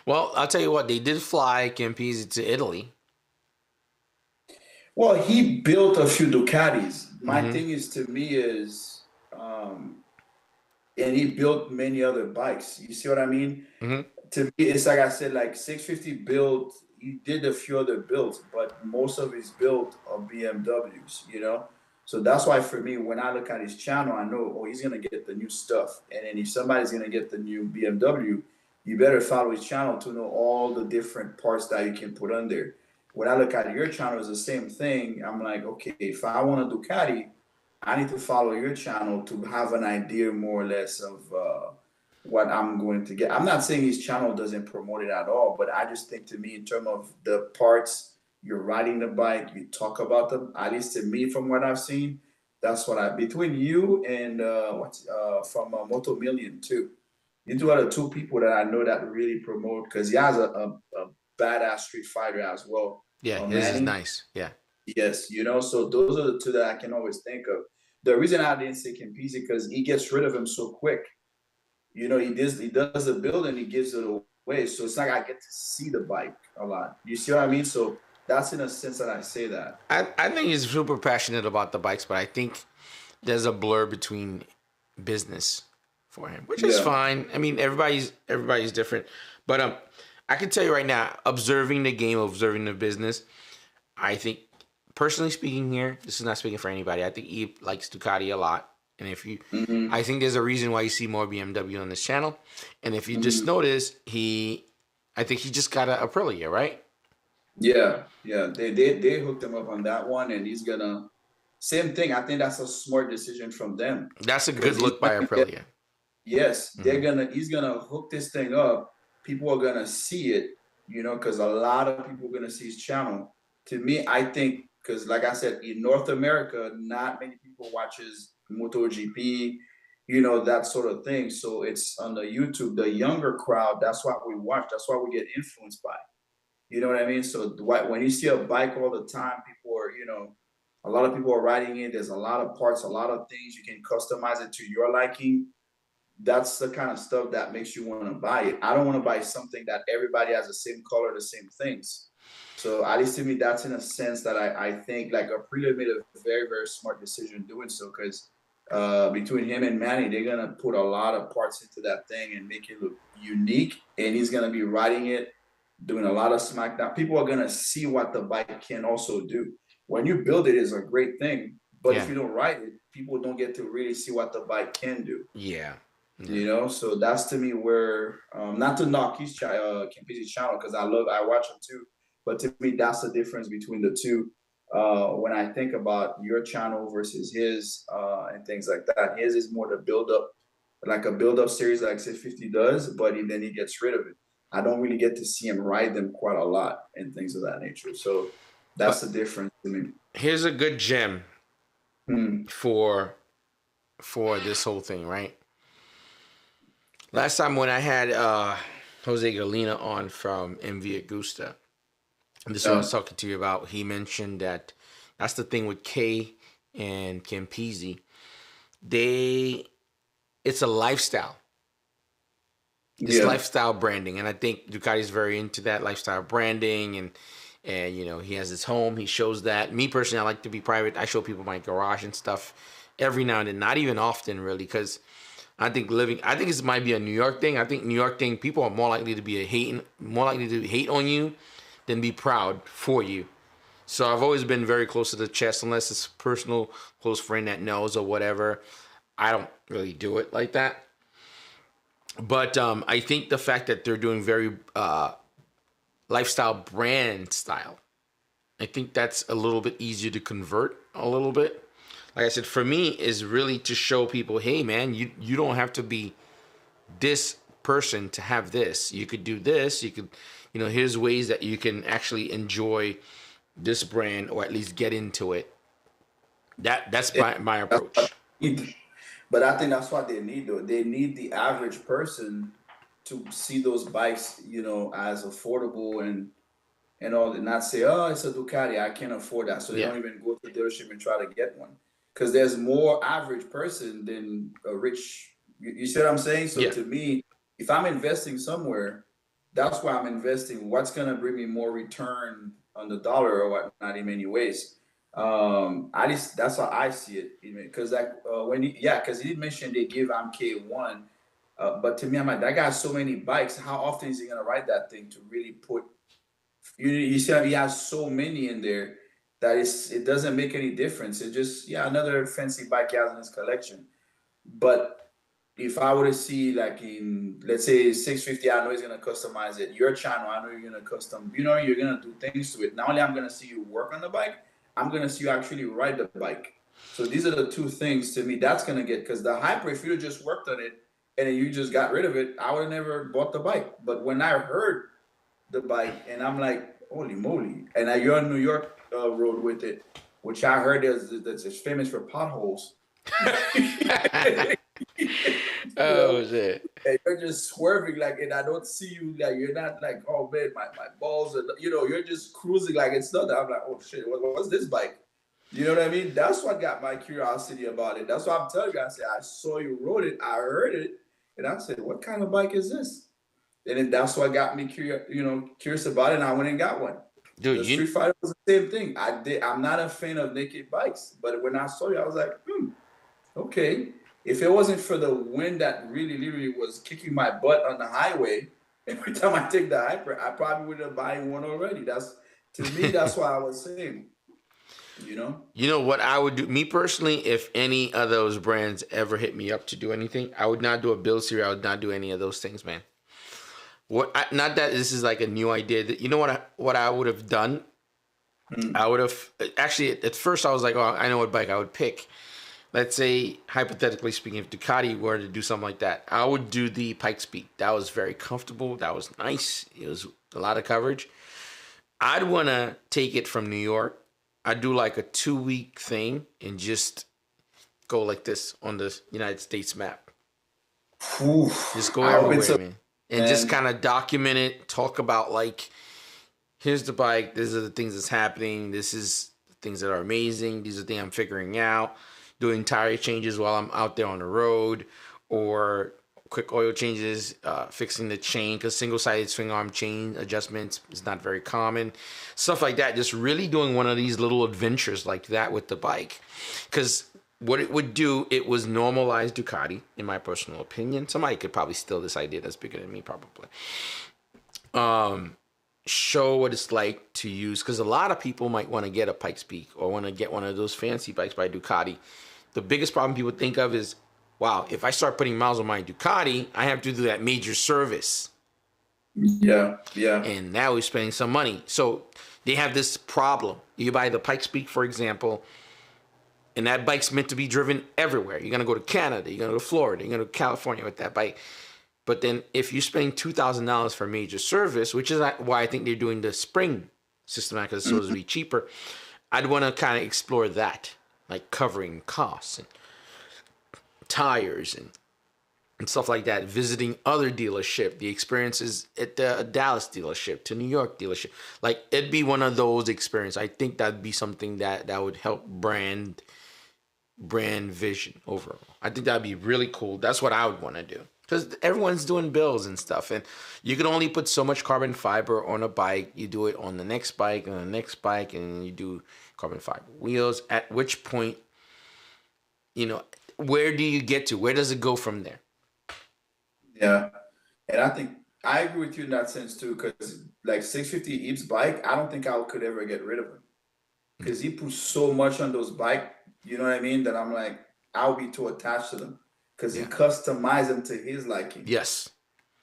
Well, I'll tell you what, they did fly Campese to Italy. Well, he built a few Ducatis. My thing is, to me, is, and he built many other bikes. You see what I mean? To me, it's like I said, like 650 built, he did a few other builds, but most of his build are BMWs, So that's why for me, when I look at his channel, I know, oh, he's going to get the new stuff. And then if somebody's going to get the new BMW, you better follow his channel to know all the different parts that you can put on there. When I look at your channel, it's the same thing. I'm like, okay, if I want a Ducati, I need to follow your channel to have an idea more or less of what I'm going to get. I'm not saying his channel doesn't promote it at all, but I just think, to me, in terms of the parts, you're riding the bike, you talk about them, at least to me, from what I've seen, that's what between you and from Moto Million too. You two are the two people that I know that really promote, because he has a badass Street Fighter as well. Yeah, this is nice. Yeah. Yes, so those are the two that I can always think of. The reason I didn't say Campese, because he gets rid of him so quick. He does the build and he gives it away. So it's like I get to see the bike a lot. You see what I mean? So that's in a sense that I say that. I think he's super passionate about the bikes, but I think there's a blur between business for him, which is fine. I mean, everybody's different, but I can tell you right now, observing the game, observing the business, I think, personally speaking here, this is not speaking for anybody, I think he likes Ducati a lot. And if you, I think there's a reason why you see more BMW on this channel. And if you just notice, I think he just got a Aprilia, right? Yeah, they hooked him up on that one, and he's gonna same thing. I think that's a smart decision from them. That's a good look by Aprilia. Yes, he's gonna hook this thing up. People are gonna see it, you know, because a lot of people are gonna see his channel. To me, I think, because like I said, in North America, not many people watches MotoGP, you know, that sort of thing. So it's on the YouTube, the younger crowd, that's what we watch. That's what we get influenced by. You know what I mean? So when you see a bike all the time, people are, you know, a lot of people are riding it. There's a lot of parts, a lot of things. You can customize it to your liking. That's the kind of stuff that makes you want to buy it. I don't want to buy something that everybody has the same color, the same things. So at least to me, that's in a sense that I think like Aprilia made a very, very smart decision doing so, because between him and Manny, they're going to put a lot of parts into that thing and make it look unique. And he's going to be riding it, doing a lot of smackdown. People are going to see what the bike can also do. When you build it, is a great thing. But if you don't ride it, people don't get to really see what the bike can do. Yeah. You know, so that's to me where, not to knock his Campisi's channel, because I watch him too. But to me, that's the difference between the two. When I think about your channel versus his and things like that, his is more the build up, like a build up series like 650 does, but then he gets rid of it. I don't really get to see him ride them quite a lot and things of that nature. So that's the difference to me. Here's a good gem for this whole thing, right? Last time when I had Jose Galena on from MV Agusta, and this is what I was talking to you about, he mentioned that that's the thing with Kay and Campisi. It's a lifestyle. It's lifestyle branding, and I think Ducati's very into that lifestyle branding, and you know, he has his home. He shows that. Me personally, I like to be private. I show people my garage and stuff every now and then, not even often really, because I think this might be a New York thing. I think New York thing, people are more likely to hate on you than be proud for you. So I've always been very close to the chest, unless it's a personal close friend that knows or whatever. I don't really do it like that. But I think the fact that they're doing very lifestyle brand style, I think that's a little bit easier to convert a little bit. Like I said, for me, is really to show people, hey, man, you don't have to be this person to have this. You could do this. You could, you know, here's ways that you can actually enjoy this brand, or at least get into it. That's my approach. But I think that's what they need, though. They need the average person to see those bikes, you know, as affordable and all, and not say, oh, it's a Ducati, I can't afford that. So they don't even go to the dealership and try to get one. Because there's more average person than a rich, you see what I'm saying? So to me, if I'm investing somewhere, that's why I'm investing. What's going to bring me more return on the dollar or whatnot in many ways. That's how I see it. Because because he did mention they give MK1. But to me, I'm like, that guy has so many bikes. How often is he going to ride that thing to really put, you see how he has so many in there that it doesn't make any difference. It just, another fancy bike he has in his collection. But if I were to see, like, in, let's say 650, I know he's going to customize it. Your channel, I know you're going to custom, you're going to do things to it. Not only I'm going to see you work on the bike, I'm going to see you actually ride the bike. So these are the two things to me that's going to get, because the Hyper, if you just worked on it and then you just got rid of it, I would have never bought the bike. But when I heard the bike and I'm like, holy moly. And you're on New York road with it, which I heard that's famous for potholes. Oh, shit. And you're just swerving like, and I don't see you, like, you're not like, oh man, my balls are, you know, you're just cruising like it's nothing. I'm like, oh shit, what's this bike? You know what I mean? That's what got my curiosity about it. That's why I'm telling you, I said, I saw you rode it, I heard it, and I said, what kind of bike is this? And then that's what got me curious about it, and I went and got one. Dude, The Street Fighter was the same thing. I'm not a fan of naked bikes, but when I saw it, I was like, okay. If it wasn't for the wind that really literally was kicking my butt on the highway, every time I take the hyper, I probably would have buying one already. That's to me, that's why I was saying, you know? You know what I would do? Me personally, if any of those brands ever hit me up to do anything, I would not do a build series. I would not do any of those things, man. Not that this is like a new idea. That you know what I would have done? I would have actually at first I was like, oh, I know what bike I would pick. Let's say hypothetically speaking, if Ducati were to do something like that, I would do the Pikes Peak. That was very comfortable. That was nice. It was a lot of coverage. I'd want to take it from New York. I'd do like a 2-week thing and just go like this on the United States map. Oof. Just go everywhere, man. And just kind of document it, talk about like, here's the bike, these are the things that's happening, this is the things that are amazing, these are the things I'm figuring out, doing tire changes while I'm out there on the road, or quick oil changes, fixing the chain, because single-sided swing arm chain adjustments is not very common. Stuff like that, just really doing one of these little adventures like that with the bike. Because what it would do, it was normalize Ducati, in my personal opinion. Somebody could probably steal this idea that's bigger than me, probably. Show what it's like to use, because a lot of people might want to get a Pikes Peak or want to get one of those fancy bikes by Ducati. The biggest problem people think of is, wow, if I start putting miles on my Ducati, I have to do that major service. Yeah. And now we're spending some money. So they have this problem. You buy the Pikes Peak, for example, and that bike's meant to be driven everywhere. You're going to go to Canada, you're going to go to Florida, you're going to go to California with that bike. But then if you're spending $2,000 for a major service, which is why I think they're doing the spring system, because it's supposed to be cheaper, I'd want to kind of explore that, like covering costs and tires and stuff like that, visiting other dealership, the experiences at the Dallas dealership to New York dealership. Like, it'd be one of those experiences. I think that'd be something that would help brand vision overall. I think that'd be really cool. That's what I would want to do. Because everyone's doing builds and stuff, and you can only put so much carbon fiber on a bike. You do it on the next bike and the next bike, and you do carbon fiber wheels. At which point, where do you get to? Where does it go from there? Yeah, and I think I agree with you in that sense too. Because like 650 Eve's bike, I don't think I could ever get rid of him, because he puts so much on those bike. You know what I mean? That I'm like, I'll be too attached to them. Because he customized them to his liking. Yes.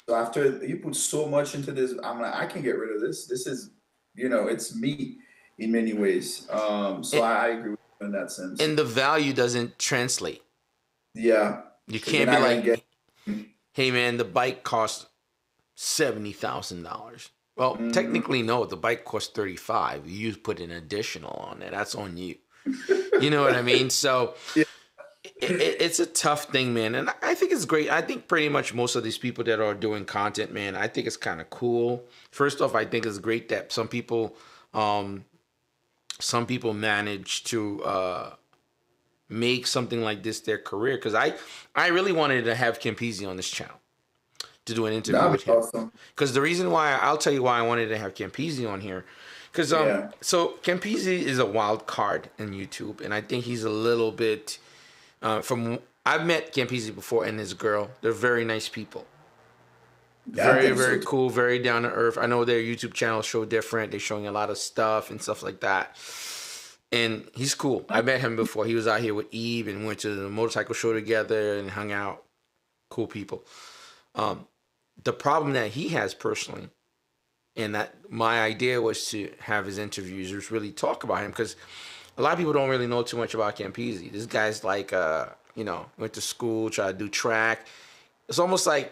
So after he put so much into this, I'm like, I can't get rid of this. This is, it's me in many ways. I agree with you in that sense. And the value doesn't translate. Yeah. You can't be like, hey man, the bike costs $70,000. Well, technically no, the bike costs $35,000. You put an additional on it. That's on you. You know what I mean? So. Yeah. It's a tough thing, man, and I think it's great. I think pretty much most of these people that are doing content, man, I think it's kind of cool. First off, I think it's great that some people manage to make something like this their career. Because I really wanted to have Campisi on this channel to do an interview with him. Awesome. Because the reason why, I'll tell you why I wanted to have Campisi on here. Because so Campisi is a wild card in YouTube, and I think he's a little bit. I've met Campisi before and his girl. They're very nice people. Yeah, very cool, very down to earth. I know their YouTube channel show different. They're showing a lot of stuff and stuff like that. And he's cool. I met him before. He was out here with Eve and went to the motorcycle show together and hung out. Cool people. The problem that he has personally, and that my idea was to have his interviewers really talk about him, because a lot of people don't really know too much about Campisi. This guy's like, went to school, tried to do track. It's almost like,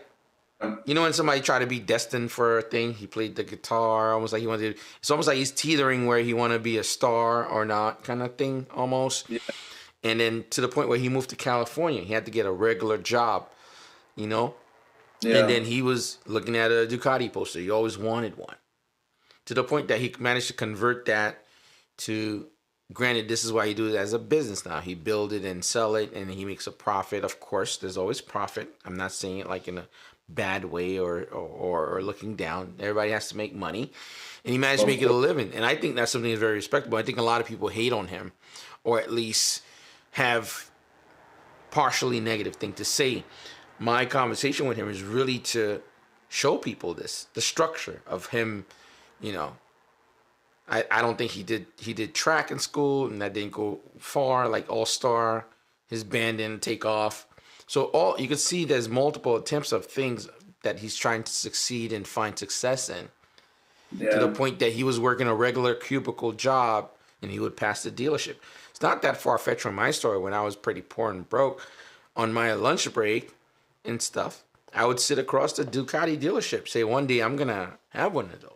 when somebody tried to be destined for a thing, he played the guitar, almost like he wanted to, it's almost like he's teetering where he want to be a star or not kind of thing, almost. Yeah. And then to the point where he moved to California, he had to get a regular job, Yeah. And then he was looking at a Ducati poster. He always wanted one. To the point that he managed to convert that to... Granted, this is why he do it as a business now. He build it and sell it, and he makes a profit. Of course, there's always profit. I'm not saying it like in a bad way or looking down. Everybody has to make money. and he managed to make it a living. And I think that's something that's very respectable. I think a lot of people hate on him, or at least have partially negative thing to say. My conversation with him is really to show people the structure of him. You know, I don't think he did track in school, and that didn't go far, like all-star. His band didn't take off. So you can see there's multiple attempts of things that he's trying to succeed and find success in. Yeah. To the point that he was working a regular cubicle job and he would pass the dealership. It's not that far-fetched from my story when I was pretty poor and broke. On my lunch break and stuff, I would sit across the Ducati dealership, say one day I'm going to have one of those.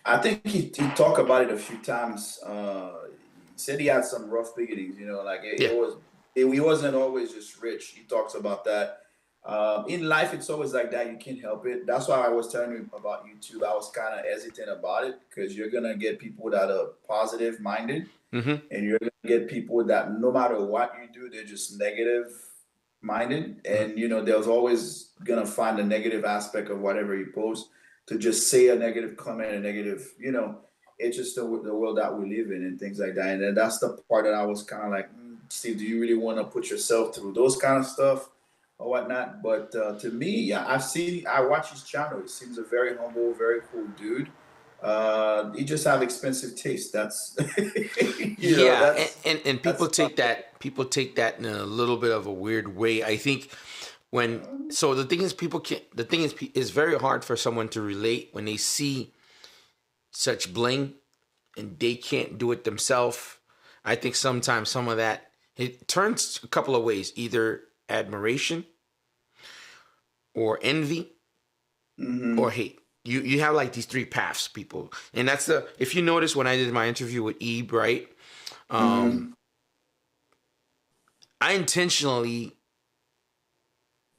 I think he talked about it a few times. He said he had some rough beginnings, you know, like he wasn't always just rich. He talks about that. In life, it's always like that. You can't help it. That's why I was telling you about YouTube. I was kind of hesitant about it because you're going to get people that are positive minded, and you're going to get people that no matter what you do, they're just negative minded. And, you know, there's always going to find a negative aspect of whatever you post to just say a negative comment, a negative, you know, it's just the world that we live in and things like that. And then that's the part that I was kind of like, Steve, do you really want to put yourself through those kind of stuff or whatnot? But to me, yeah, I watch his channel. He seems a very humble, very cool dude. He just have expensive taste. That's and people take that in a little bit of a weird way. I think the thing is it's very hard for someone to relate when they see such bling and they can't do it themselves. I think sometimes some of that, it turns a couple of ways, either admiration or envy or hate. You have like these three paths, people. And that's if you notice when I did my interview with Ebe, right? I intentionally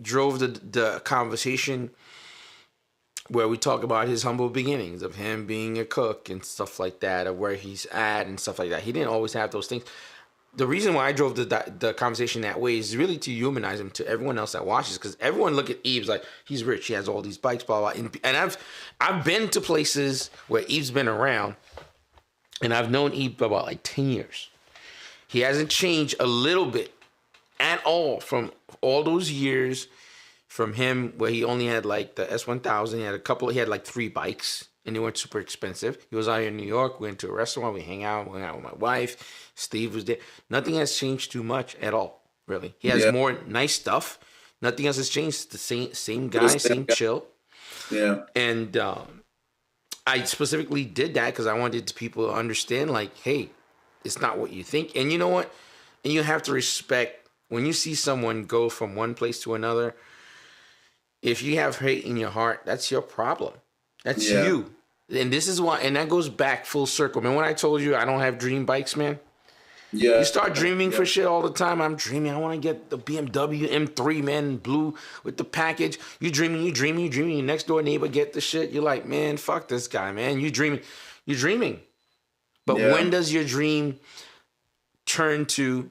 drove the conversation where we talk about his humble beginnings of him being a cook and stuff like that, of where he's at and stuff like that. He didn't always have those things. The reason why I drove the conversation that way is really to humanize him to everyone else that watches, because everyone look at Eves like he's rich, he has all these bikes, blah blah. And I've been to places where Eve's been around, and I've known Eve about like 10 years. He hasn't changed a little bit at all from all those years. From him, where he only had like the S1000, he had like 3 bikes, and they weren't super expensive. He was out here in New York. We went to a restaurant, we hung out with my wife. Steve was there. Nothing has changed too much at all, really. He has more nice stuff. Nothing else has changed. The same guy, same chill. Yeah. And I specifically did that because I wanted people to understand, like, hey, it's not what you think. And you know what? And you have to respect when you see someone go from one place to another. If you have hate in your heart, that's your problem. That's you. And this is why, and that goes back full circle. Man, when I told you I don't have dream bikes, man. Yeah. You start dreaming for shit all the time. I'm dreaming. I want to get the BMW M3, man, blue with the package. You dreaming. Your next door neighbor get the shit. You're like, man, fuck this guy, man. You dreaming. But when does your dream turn to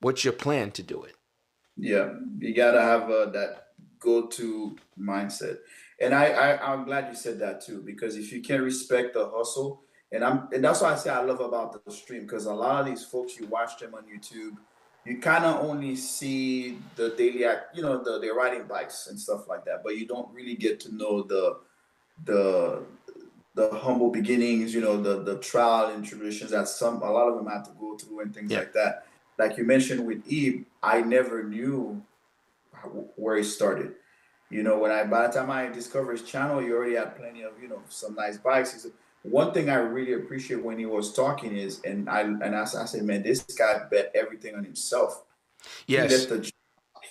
what's your plan to do it? Yeah. You got to have that go-to mindset. And I'm glad you said that too, because if you can't respect the hustle, and that's why I say I love about the stream, because a lot of these folks, you watch them on YouTube, you kind of only see the daily act, you know, they're riding bikes and stuff like that, but you don't really get to know the humble beginnings, you know, the trial and tribulations that a lot of them have to go through and things like that. Like you mentioned with Ebe, I never knew where he started. You know, by the time I discovered his channel, he already had plenty of, you know, some nice bikes. One thing I really appreciate when he was talking is, I said, man, this guy bet everything on himself. Yes.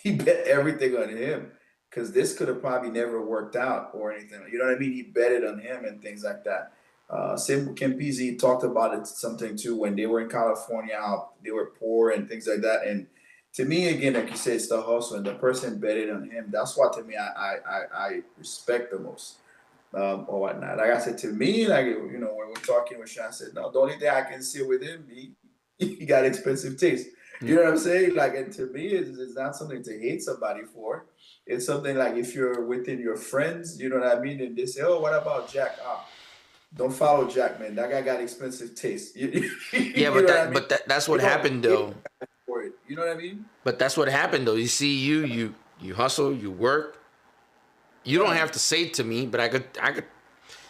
He bet everything on him, because this could have probably never worked out or anything. You know what I mean? He betted on him and things like that. Same with Kempisi talked about it something too when they were in California, how they were poor and things like that. And to me, again, like you said, it's the hustle, and the person betted on him. That's what, to me, I respect the most, or whatnot. Like I said, to me, like, you know, when we're talking with Sean, I said, no, the only thing I can see with him, he got expensive taste. You know what I'm saying? Like, and to me, it's not something to hate somebody for. It's something like if you're within your friends, you know what I mean, and they say, oh, what about Jack? don't follow Jack, man. That guy got expensive taste. Yeah, You know what I mean? that's what happened though. For it. You know what I mean? But that's what happened though. You see, you hustle, you work. You don't have to say it to me, but I could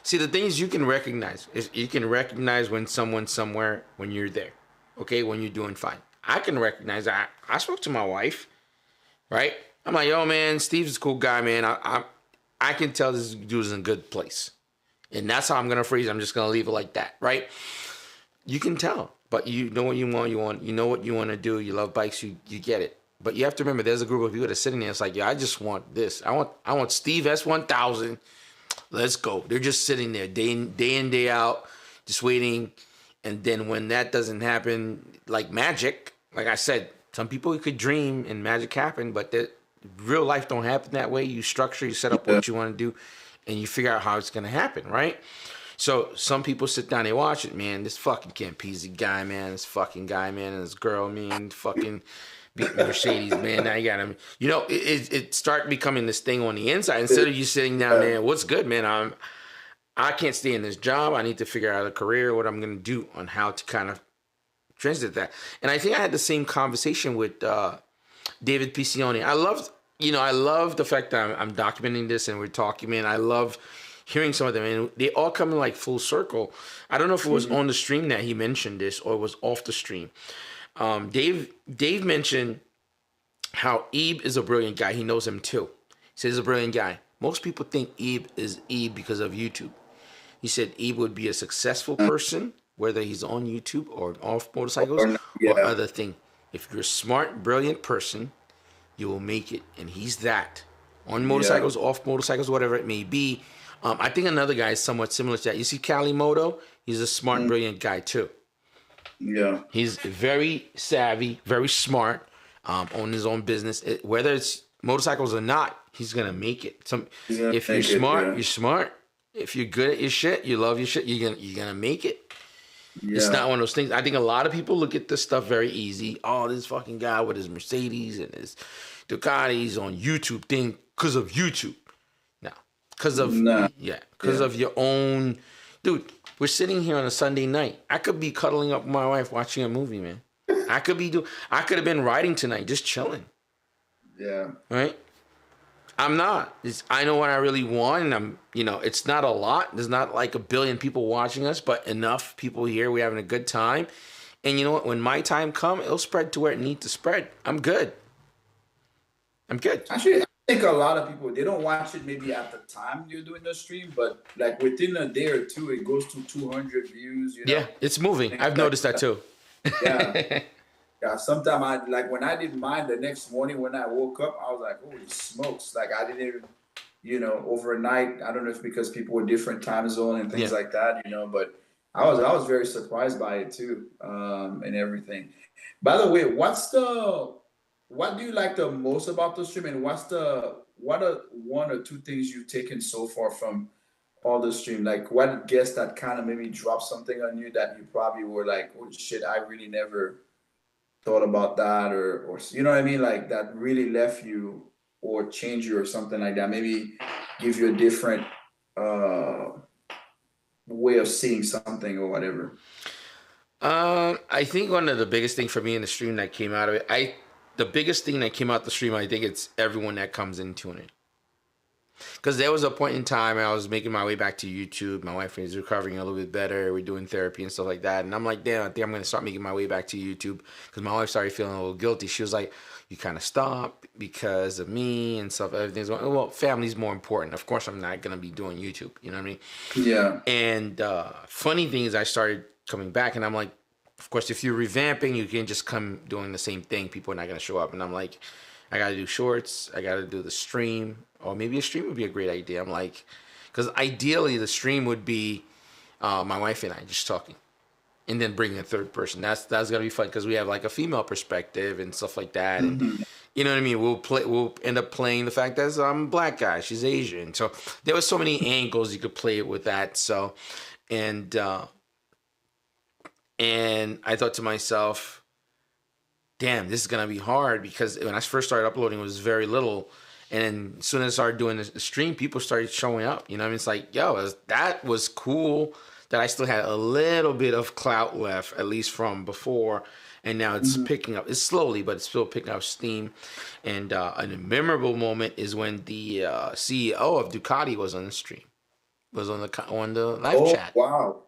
see the thing is you can recognize. You can recognize when someone's somewhere when you're there. Okay, when you're doing fine. I can recognize. I spoke to my wife, right? I'm like, yo, man, Steve's a cool guy, man. I can tell this dude's in a good place, and that's how I'm gonna freeze. I'm just gonna leave it like that, right? You can tell, but you know what you want. You know what you want to do. You love bikes. You get it. But you have to remember, there's a group of people that are sitting there. It's like, yeah, I just want this. I want Steve S1000. Let's go. They're just sitting there day in day out, just waiting. And then when that doesn't happen, like magic, like I said, some people could dream and magic happen, but real life don't happen that way. You structure, you set up what you want to do, and you figure out how it's going to happen, right? So some people sit down, they watch it, man. This fucking Campese guy, man. This fucking guy, man. And this girl, man. Fucking beat Mercedes, man. Now you got him. You know, it start becoming this thing on the inside. Instead of you sitting down there, what's good, man? I can't stay in this job. I need to figure out a career, what I'm going to do on how to kind of transit that. And I think I had the same conversation with David Piccioni. I love the fact that I'm documenting this and we're talking, man. I love hearing some of them, and they all come in like full circle. I don't know if it was on the stream that he mentioned this or it was off the stream. Dave mentioned how Ebe is a brilliant guy. He knows him too. He says he's a brilliant guy. Most people think Ebe is Ebe because of YouTube. He said Ebe would be a successful person, whether he's on YouTube or off motorcycles or other thing. If you're a smart, brilliant person, you will make it. And he's that. On motorcycles, off motorcycles, whatever it may be. I think another guy is somewhat similar to that. You see Kalimoto? He's a smart, brilliant guy too. Yeah. He's very savvy, very smart, on his own business. Whether it's motorcycles or not, he's going to make it. If you're smart, you're smart. If you're good at your shit, you love your shit, you're gonna make it. Yeah. It's not one of those things. I think a lot of people look at this stuff very easy. Oh, this fucking guy with his Mercedes and his Ducatis on YouTube thing because of YouTube. No. Because of of your own. Dude, we're sitting here on a Sunday night. I could be cuddling up with my wife watching a movie, man. I could have been riding tonight, just chilling. Yeah. Right? I'm not. I know what I really want, and it's not a lot. There's not like a billion people watching us, but enough people here. We're having a good time. And you know what? When my time comes, it'll spread to where it needs to spread. I'm good. Actually, I think a lot of people, they don't watch it maybe at the time you're doing the stream, but like within a day or two, it goes to 200 views. Yeah, it's moving. I've noticed that too. Yeah. Yeah, sometimes when I did mine the next morning when I woke up, I was like, holy smokes. Like I didn't even, overnight, I don't know if because people were different time zone and things like that, but I was very surprised by it too, and everything. By the way, what do you like the most about the stream, and what are one or two things you've taken so far from all the stream? Like what guest that kind of maybe dropped something on you that you probably were like, oh shit, I really never thought about that, or you know what I mean, like that really left you or changed you or something like that, maybe give you a different way of seeing something or whatever. I think one of the biggest thing for me in the stream that came out of it, the biggest thing that came out the stream, I think it's everyone that comes into it. Because there was a point in time I was making my way back to YouTube. My wife is recovering a little bit better. We're doing therapy and stuff like that. And I'm like, damn, I think I'm going to start making my way back to YouTube. Because my wife started feeling a little guilty. She was like, you kind of stopped because of me and stuff. Everything's going, well, family's more important. Of course, I'm not going to be doing YouTube. You know what I mean? Yeah. And funny thing is I started coming back. And I'm like, of course, if you're revamping, you can just come doing the same thing. People are not going to show up. And I'm like, I got to do shorts. I got to do the stream. Or maybe a stream would be a great idea. I'm like, because ideally the stream would be my wife and I just talking, and then bringing a third person. That's gonna be fun because we have like a female perspective and stuff like that. And you know what I mean. We'll end up playing the fact that I'm a black guy, she's Asian. So there was so many angles you could play with that. So, and I thought to myself, damn, this is gonna be hard because when I first started uploading, it was very little. And then as soon as I started doing the stream, people started showing up. You know what I mean? It's like, yo, that was cool that I still had a little bit of clout left, at least from before. And now it's picking up. It's slowly, but it's still picking up steam. And a memorable moment is when the CEO of Ducati was on the stream, was on the live chat. Wow.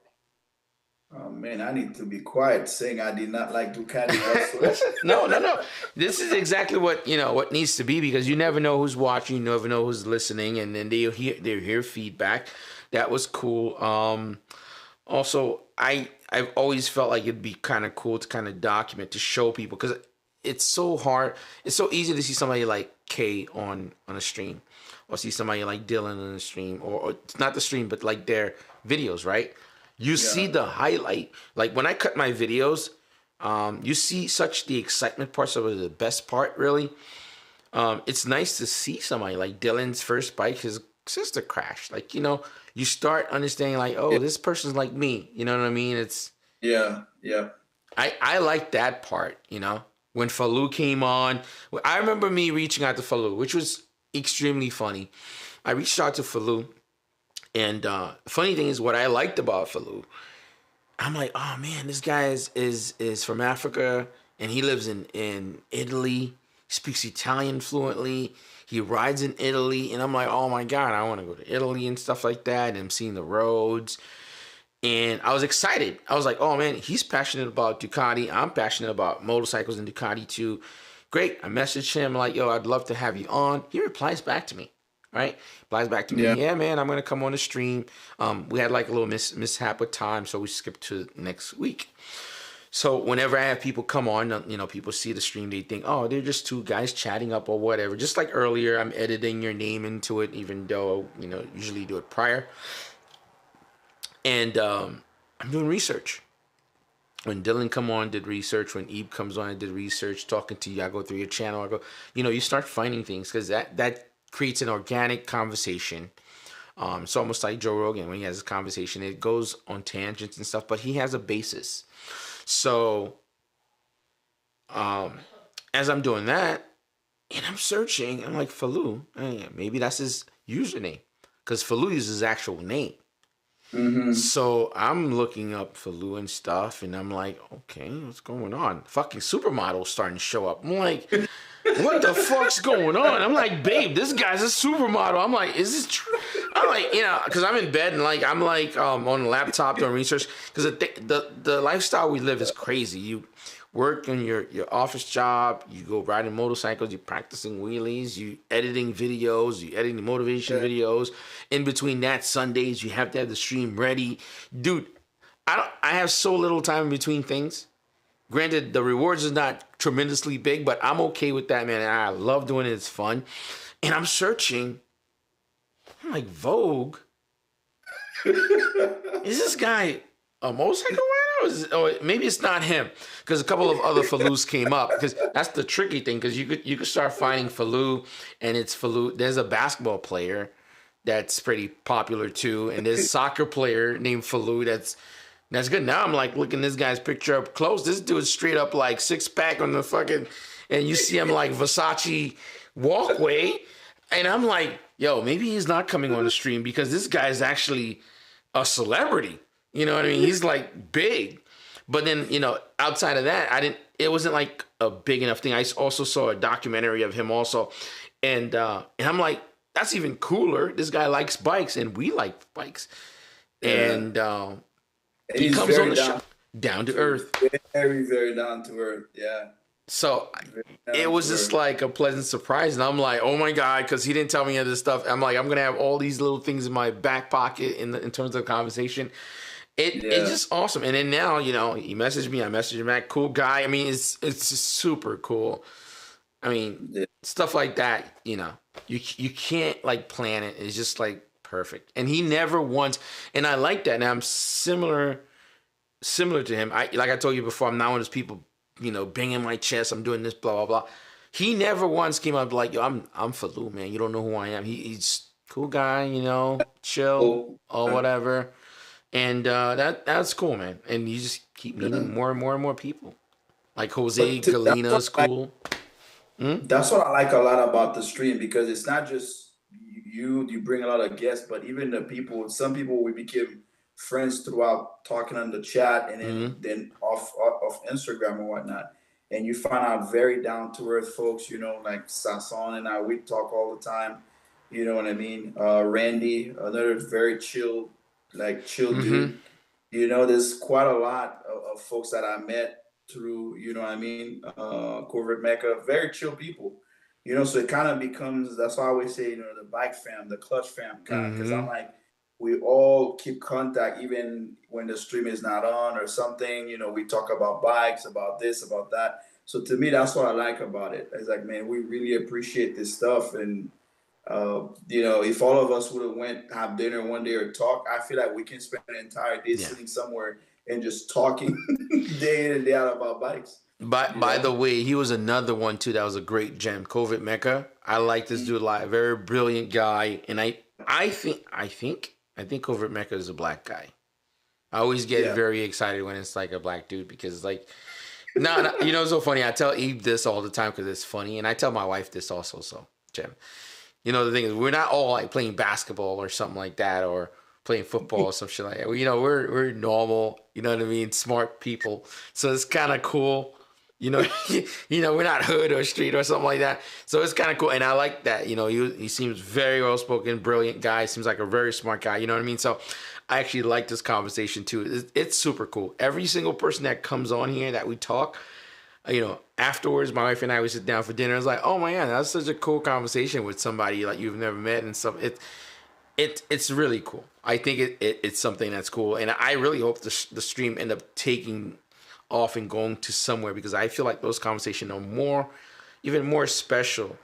Oh man, I need to be quiet saying I did not like Ducati whatsoever. No. This is exactly what what needs to be, because you never know who's watching, you never know who's listening, and then they hear feedback. That was cool. Also, I've always felt like it'd be kind of cool to kind of document, to show people, because it's so hard. It's so easy to see somebody like Kay on a stream, or see somebody like Dylan on the stream, or not the stream, but like their videos, right? You see the highlight. Like when I cut my videos, you see such the excitement parts of it, the best part, really. It's nice to see somebody like Dylan's first bike, his sister crashed. Like, you start understanding like, oh, this person's like me. You know what I mean? It's I like that part, When Falou came on, I remember me reaching out to Falou, which was extremely funny. I reached out to Falou, and funny thing is, what I liked about Falou, I'm like, oh man, this guy is from Africa, and he lives in Italy. He speaks Italian fluently. He rides in Italy, and I'm like, oh my God, I want to go to Italy and stuff like that. And I'm seeing the roads, and I was excited. I was like, oh man, he's passionate about Ducati. I'm passionate about motorcycles and Ducati too. Great. I messaged him like, yo, I'd love to have you on. He replies back to me. Right? Replies back to me, yeah, man, I'm going to come on the stream. We had like a little mishap with time, so we skipped to next week. So whenever I have people come on, people see the stream, they think, oh, they're just two guys chatting up or whatever. Just like earlier, I'm editing your name into it, even though, usually do it prior. And I'm doing research. When Dylan come on, did research. When Ebe comes on, I did research. Talking to you, I go through your channel. I go, you start finding things, because that creates an organic conversation. It's almost like Joe Rogan when he has this conversation. It goes on tangents and stuff, but he has a basis. So as I'm doing that, and I'm searching, I'm like, Falou, maybe that's his username, because Falou uses his actual name. So I'm looking up Falou and stuff, and I'm like, okay, what's going on? Fucking supermodels starting to show up. I'm like, what the fuck's going on? I'm like, babe, this guy's a supermodel. I'm like, is this true? I'm like, because I'm in bed, and like I'm like on the laptop doing research, because the lifestyle we live is crazy. You work in your office job, you go riding motorcycles, you're practicing wheelies, you editing videos, you editing motivation videos. In between that, Sundays you have to have the stream ready. Dude, I have so little time in between things. Granted, the rewards is not tremendously big, but I'm okay with that, man. And I love doing it. It's fun. And I'm searching. I'm like, Vogue? Is this guy a motorcycle rider? Or maybe it's not him. Because a couple of other Falous came up. Because that's the tricky thing. Because you could start finding Falou, and it's Falou. There's a basketball player that's pretty popular too. And there's a soccer player named Falou that's good. Now I'm like looking this guy's picture up close. This dude's straight up like six pack on the fucking, and you see him like Versace walkway. And I'm like, yo, maybe he's not coming on the stream, because this guy's actually a celebrity. You know what I mean? He's like big. But then, outside of that, it wasn't like a big enough thing. I also saw a documentary of him also. And I'm like, that's even cooler. This guy likes bikes, and we like bikes. And he comes on the show, down to earth. Very, very down to earth. Yeah. So it was just like a pleasant surprise. And I'm like, oh my God, because he didn't tell me any of this stuff. I'm like, I'm going to have all these little things in my back pocket in terms of the conversation. It's just awesome. And then now, he messaged me. I messaged him back. Cool guy. I mean, it's just super cool. I mean, stuff like that, you can't like plan it. It's just like perfect. And he never once, and I like that. Now I'm similar to him. Like I told you before, I'm not one of those people, banging my chest. I'm doing this, blah, blah, blah. He never once came up like, yo, I'm Falou, man. You don't know who I am. He's cool guy, chill or whatever. And that's cool, man. And you just keep meeting more and more and more people. Like Jose Galina's cool. That's what I like a lot about the stream, because it's not just you bring a lot of guests, but even the people, some people we became friends throughout talking on the chat and Mm-hmm. then off Instagram or whatnot. And you find out very down to earth folks, like Sason and I, we talk all the time. You know what I mean? Randy, another very chill Mm-hmm. dude. There's quite a lot of folks that I met through, you know what I mean, Covert Mecca, very chill people. So it kind of becomes, that's why I always say, the bike fam, the clutch fam kind of, because I'm Mm-hmm. like, we all keep contact even when the stream is not on or something. We talk about bikes, about this, about that. So to me, that's what I like about it. It's like, man, we really appreciate this stuff. And if all of us would have went have dinner one day or talk, I feel like we can spend an entire day Yeah. sitting somewhere and just talking day in and day out about bikes. By the way, he was another one too that was a great gem. COVID Mecca. I like this dude a lot. Very brilliant guy. And I think COVID Mecca is a black guy. I always get very excited when it's like a black dude because like no, it's so funny. I tell Eve this all the time because it's funny, and I tell my wife this also. So, Jim, the thing is, we're not all like playing basketball or something like that, or playing football or some shit like that. We're normal. You know what I mean? Smart people. So it's kind of cool. We're not hood or street or something like that. So it's kind of cool, and I like that. He seems very well spoken, brilliant guy. Seems like a very smart guy. You know what I mean? So I actually like this conversation too. It's super cool. Every single person that comes on here that we talk, afterwards, my wife and I would sit down for dinner. It's like, oh my god, that's such a cool conversation with somebody like you've never met and stuff. It's really cool. I think it's something that's cool, and I really hope the stream end up taking off and going to somewhere because I feel like those conversations are even more special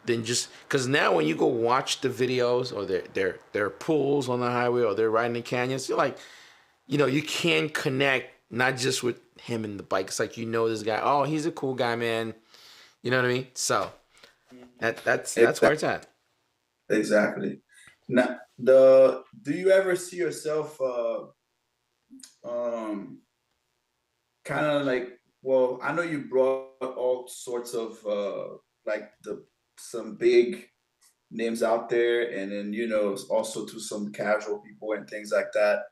than just because now when you go watch the videos or their pulls on the highway or they're riding the canyons, you're like, you can connect not just with him and the bike. It's like this guy. Oh, he's a cool guy, man. You know what I mean? So that's where it's at. Exactly. Now, do you ever see yourself kind of like, well, I know you brought all sorts of like some big names out there, and then also to some casual people and things like that.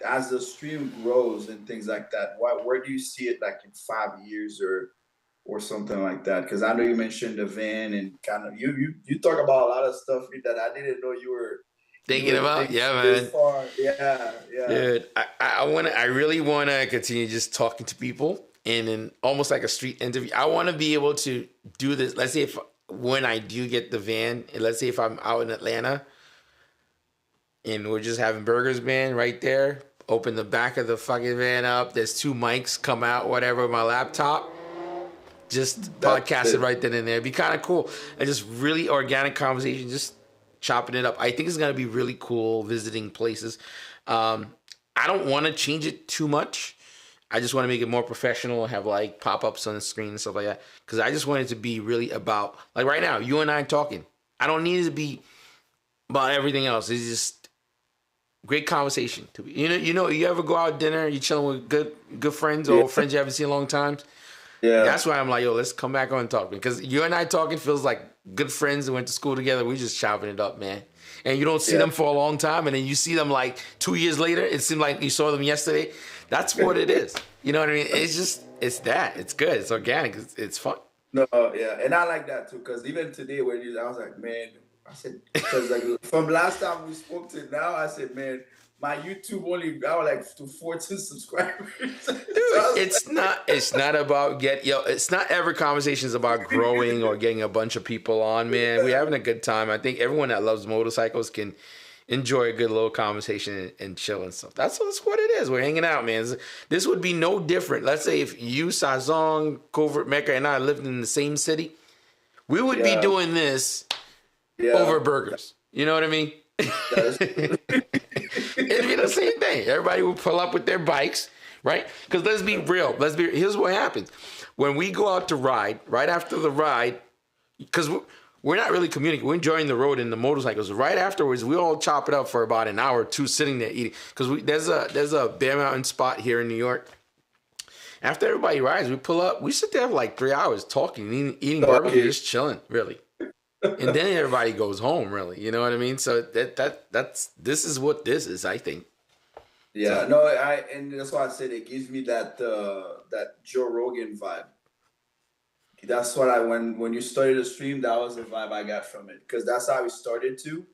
As the stream grows and things like that, where do you see it like in 5 years or something like that? Because I know you mentioned the van and kind of you talk about a lot of stuff that I didn't know you were thinking about. Yeah, man. Far. Yeah. Dude, I really wanna continue just talking to people and then almost like a street interview. I want to be able to do this. Let's say when I do get the van, and let's say if I'm out in Atlanta and we're just having burgers, man, right there. Open the back of the fucking van up. There's 2 mics come out, whatever, my laptop. Just podcast it right then and there. It'd be kind of cool. And just really organic conversation, just chopping it up. I think it's going to be really cool visiting places. I don't want to change it too much. I just want to make it more professional, have like pop-ups on the screen and stuff like that. Because I just want it to be really about, like right now, you and I talking. I don't need it to be about everything else. It's just great conversation. You ever go out to dinner, you chilling with good friends or friends you haven't seen in a long time? Yeah. That's why I'm like, yo, let's come back on and talk. Because you and I talking feels like good friends that went to school together. We just chopping it up, man. And you don't see them for a long time. And then you see them like 2 years later. It seemed like you saw them yesterday. That's what it is. You know what I mean? It's that. It's good. It's organic. It's fun. No, yeah. And I like that too. Because even today I was like, man, because like from last time we spoke to now, I said, man, my YouTube only got like to 14 subscribers. Dude, it's not about it's not every conversation is about growing or getting a bunch of people on, man. We're having a good time. I think everyone that loves motorcycles can enjoy a good little conversation and chill and stuff. That's what it is. We're hanging out, man. This would be no different. Let's say if you, Sazong, Covert Mecca, and I lived in the same city, we would be doing this over burgers. You know what I mean? It'd be the same thing. Everybody would pull up with their bikes, right? Because let's be real. Here's what happens. When we go out to ride, right after the ride, because we're not really communicating. We're enjoying the road and the motorcycles. Right afterwards, we all chop it up for about an hour or two sitting there eating. Because there's a Bear Mountain spot here in New York. After everybody rides, we pull up. We sit there for like 3 hours talking, eating barbecue, just chilling, really. And then everybody goes home, really. You know what I mean? So this is what this is, I think. Yeah, So no, and that's why I said it gives me that Joe Rogan vibe. That's what when you started the stream, that was the vibe I got from it. Because that's how it started too.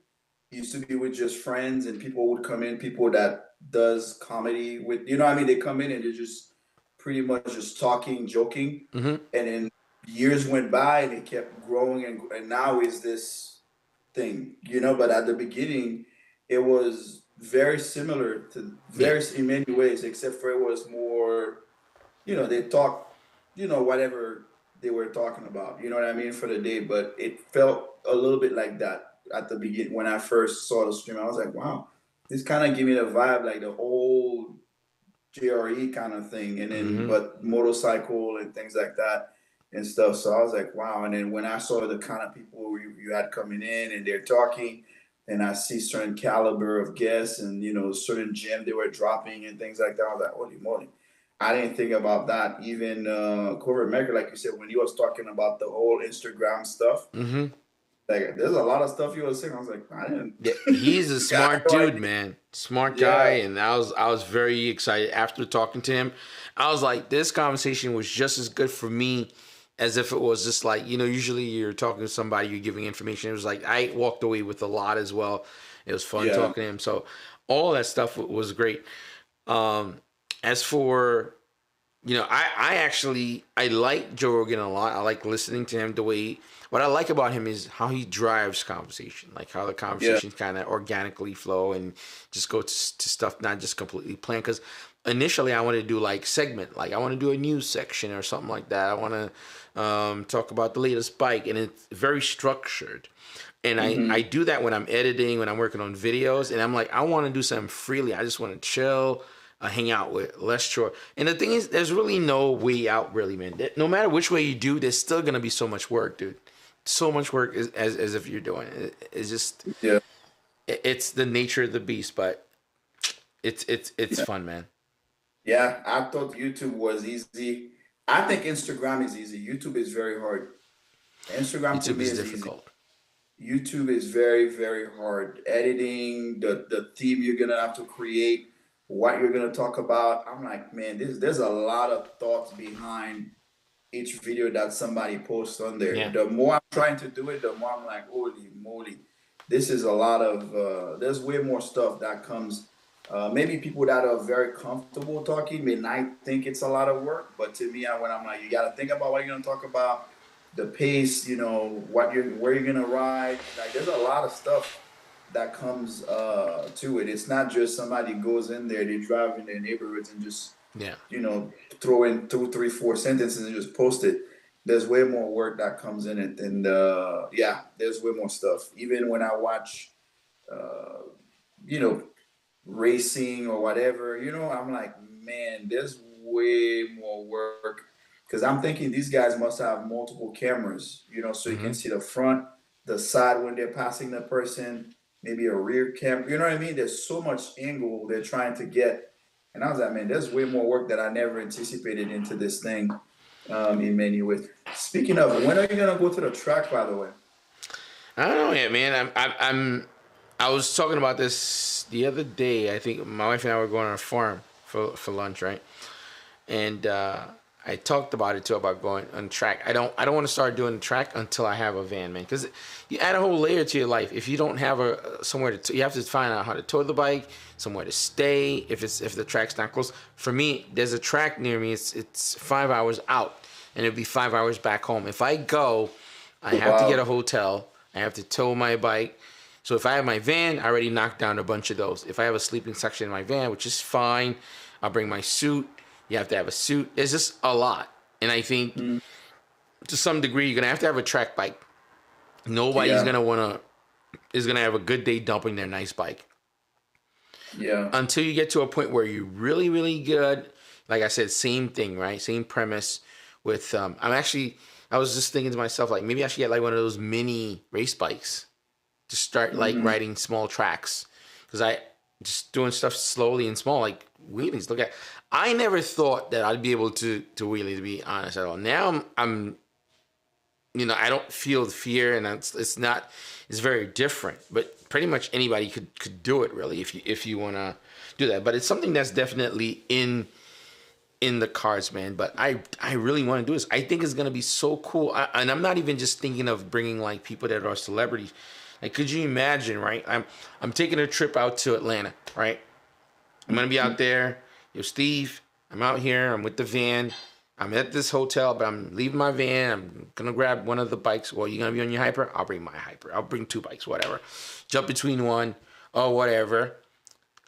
It used to be with just friends and people would come in, people that does comedy with, you know what I mean? They come in and they're just pretty much just talking, joking. mhm. And then years went by and it kept growing and now is this thing, you know, but at the beginning it was very similar to Yeah, very in many ways, except for it was more, you know, they talk, you know, whatever they were talking about, you know what I mean, for the day. But it felt a little bit like that at the beginning when I first saw the stream. I was like, wow, this kind of gave me the vibe like the old JRE kind of thing, and then mhm. but motorcycle and things like that and stuff. So I was like, wow. And then when I saw the kind of people you had coming in and they're talking, and I see certain caliber of guests and you know certain gem they were dropping and things like that, I was like, holy moly. I didn't think about that. Even Covert Maker, like you said, when he was talking about the whole Instagram stuff, Mhm. like there's a lot of stuff he was saying. I was like, I didn't. Yeah, he's a I had smart no dude, idea. man. Smart guy, Yeah. and I was very excited after talking to him. I was like, this conversation was just as good for me as if it was just like, usually you're talking to somebody, you're giving information. It was like I walked away with a lot as well. It was fun Yeah. talking to him. So all that stuff was great. As for I like Joe Rogan a lot. I like listening to him. What I like about him is how he drives conversation, like how the Yeah. conversations kind of organically flow and just go to stuff not just completely planned. Because initially I wanted to do like segment, like I want to do a news section or something like that. I want to talk about the latest bike, and it's very structured. And I Hmm. do that when I'm editing, when I'm working on videos, and I'm like, I want to do something freely. I just want to chill, hang out with less chore. And the thing is, there's really no way out, really, man. No matter which way you do, there's still gonna be so much work, dude. So much work as if you're doing it. It's just Yeah. it's the nature of the beast, but it's fun, man. Yeah, I thought YouTube was easy. I think Instagram is easy. YouTube is very hard. Instagram to YouTube me is is easy. difficult. YouTube is very, very hard. Editing, the theme you're gonna have to create, what you're gonna talk about. I'm like, man, there's a lot of thoughts behind each video that somebody posts on there. Yeah. The more I'm trying to do it, the more I'm like, holy moly, this is a lot of. There's way more stuff that comes. Maybe people that are very comfortable talking may not think it's a lot of work, but to me, when I'm like, you got to think about what you're gonna talk about, the pace, you know, where you're gonna ride. Like, there's a lot of stuff that comes to it. It's not just somebody goes in there, they drive in their neighborhoods and just Yeah. you know, throw in two, three, four sentences and just post it. There's way more work that comes in it, and yeah, there's way more stuff. Even when I watch, uh, you know, racing or whatever, you know, I'm like, man, there's way more work because I'm thinking these guys must have multiple cameras, you know, so you can Hmm. see the front, the side when they're passing the person, maybe a rear camera. You know what I mean? There's so much angle they're trying to get, and I was like, man, there's way more work that I never anticipated into this thing, in many ways. Speaking of, when are you gonna go to the track, by the way? I don't know yet, man. I was talking about this the other day. I think my wife and I were going on a farm for lunch, right? And I talked about it too, about going on track. I don't want to start doing track until I have a van, man, because you add a whole layer to your life. If you don't have a somewhere you have to find out how to tow the bike, somewhere to stay. If the track's not close, for me, there's a track near me. It's 5 hours out, and it'll be 5 hours back home. If I go, I have to get a Wow. hotel. I have to tow my bike. So if I have my van, I already knocked down a bunch of those. If I have a sleeping section in my van, which is fine, I'll bring my suit. You have to have a suit. It's just a lot. And I think Mm, to some degree, you're going to have a track bike. Nobody's yeah, going to is going to have a good day dumping their nice bike. yeah. Until you get to a point where you're really, really good. Like I said, same thing, right? Same premise with, I was just thinking to myself, like, maybe I should get like one of those mini race bikes to start like Hmm. riding small tracks. Because I just doing stuff slowly and small, like wheelies. I never thought that I'd be able to wheelie, to be honest at all. Now I don't feel the fear, and it's very different. But pretty much anybody could do it, really, if you want to do that. But it's something that's definitely in the cards, man. But I really want to do this. I think it's gonna be so cool. And I'm not even just thinking of bringing like people that are celebrities. Like, could you imagine, right? I'm taking a trip out to Atlanta, right? I'm gonna be out there. Yo, Steve, I'm out here. I'm with the van. I'm at this hotel, but I'm leaving my van. I'm gonna grab one of the bikes. Well, you gonna be on your hyper? I'll bring my hyper. I'll bring 2 bikes, whatever. Jump between one or whatever.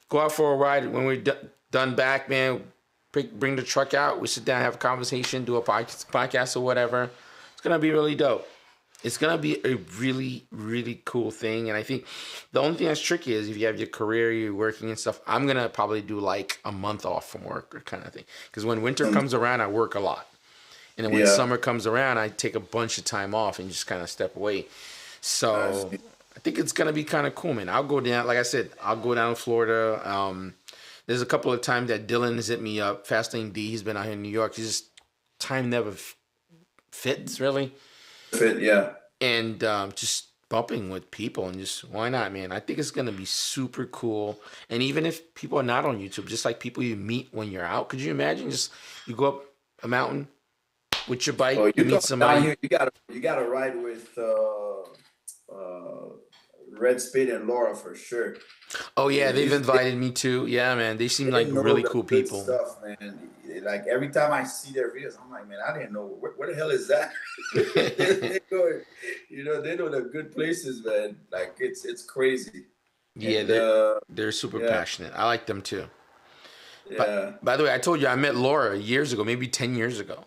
Go out for a ride. When we're done back, man, bring the truck out. We sit down, have a conversation, do a podcast or whatever. It's gonna be really dope. It's gonna be a really, really cool thing. And I think the only thing that's tricky is if you have your career, you're working and stuff. I'm gonna probably do like a month off from work or kind of thing. Because when winter comes around, I work a lot. And then when summer comes around, I take a bunch of time off and just kind of step away. So I think it's gonna be kind of cool, man. I'll go down, like I said, I'll go down to Florida. There's a couple of times that Dylan has hit me up. Fastlane D, he's been out here in New York. He's just, time never fits, really. Yeah. And just bumping with people and just, why not, man? I think it's going to be super cool. And even if people are not on YouTube, just like people you meet when you're out, could you imagine just, you go up a mountain with your bike, you meet somebody. Here, you gotta ride with Red Spade and Laura for sure. Oh yeah, they've invited me too. Yeah, man, they seem like really cool people. Stuff, man. Like every time I see their videos, I'm like, man, I didn't know where the hell is that. they know the good places, man. Like it's crazy. Yeah, and, they're super passionate. I like them too. Yeah. By the way, I told you I met Laura years ago, maybe 10 years ago.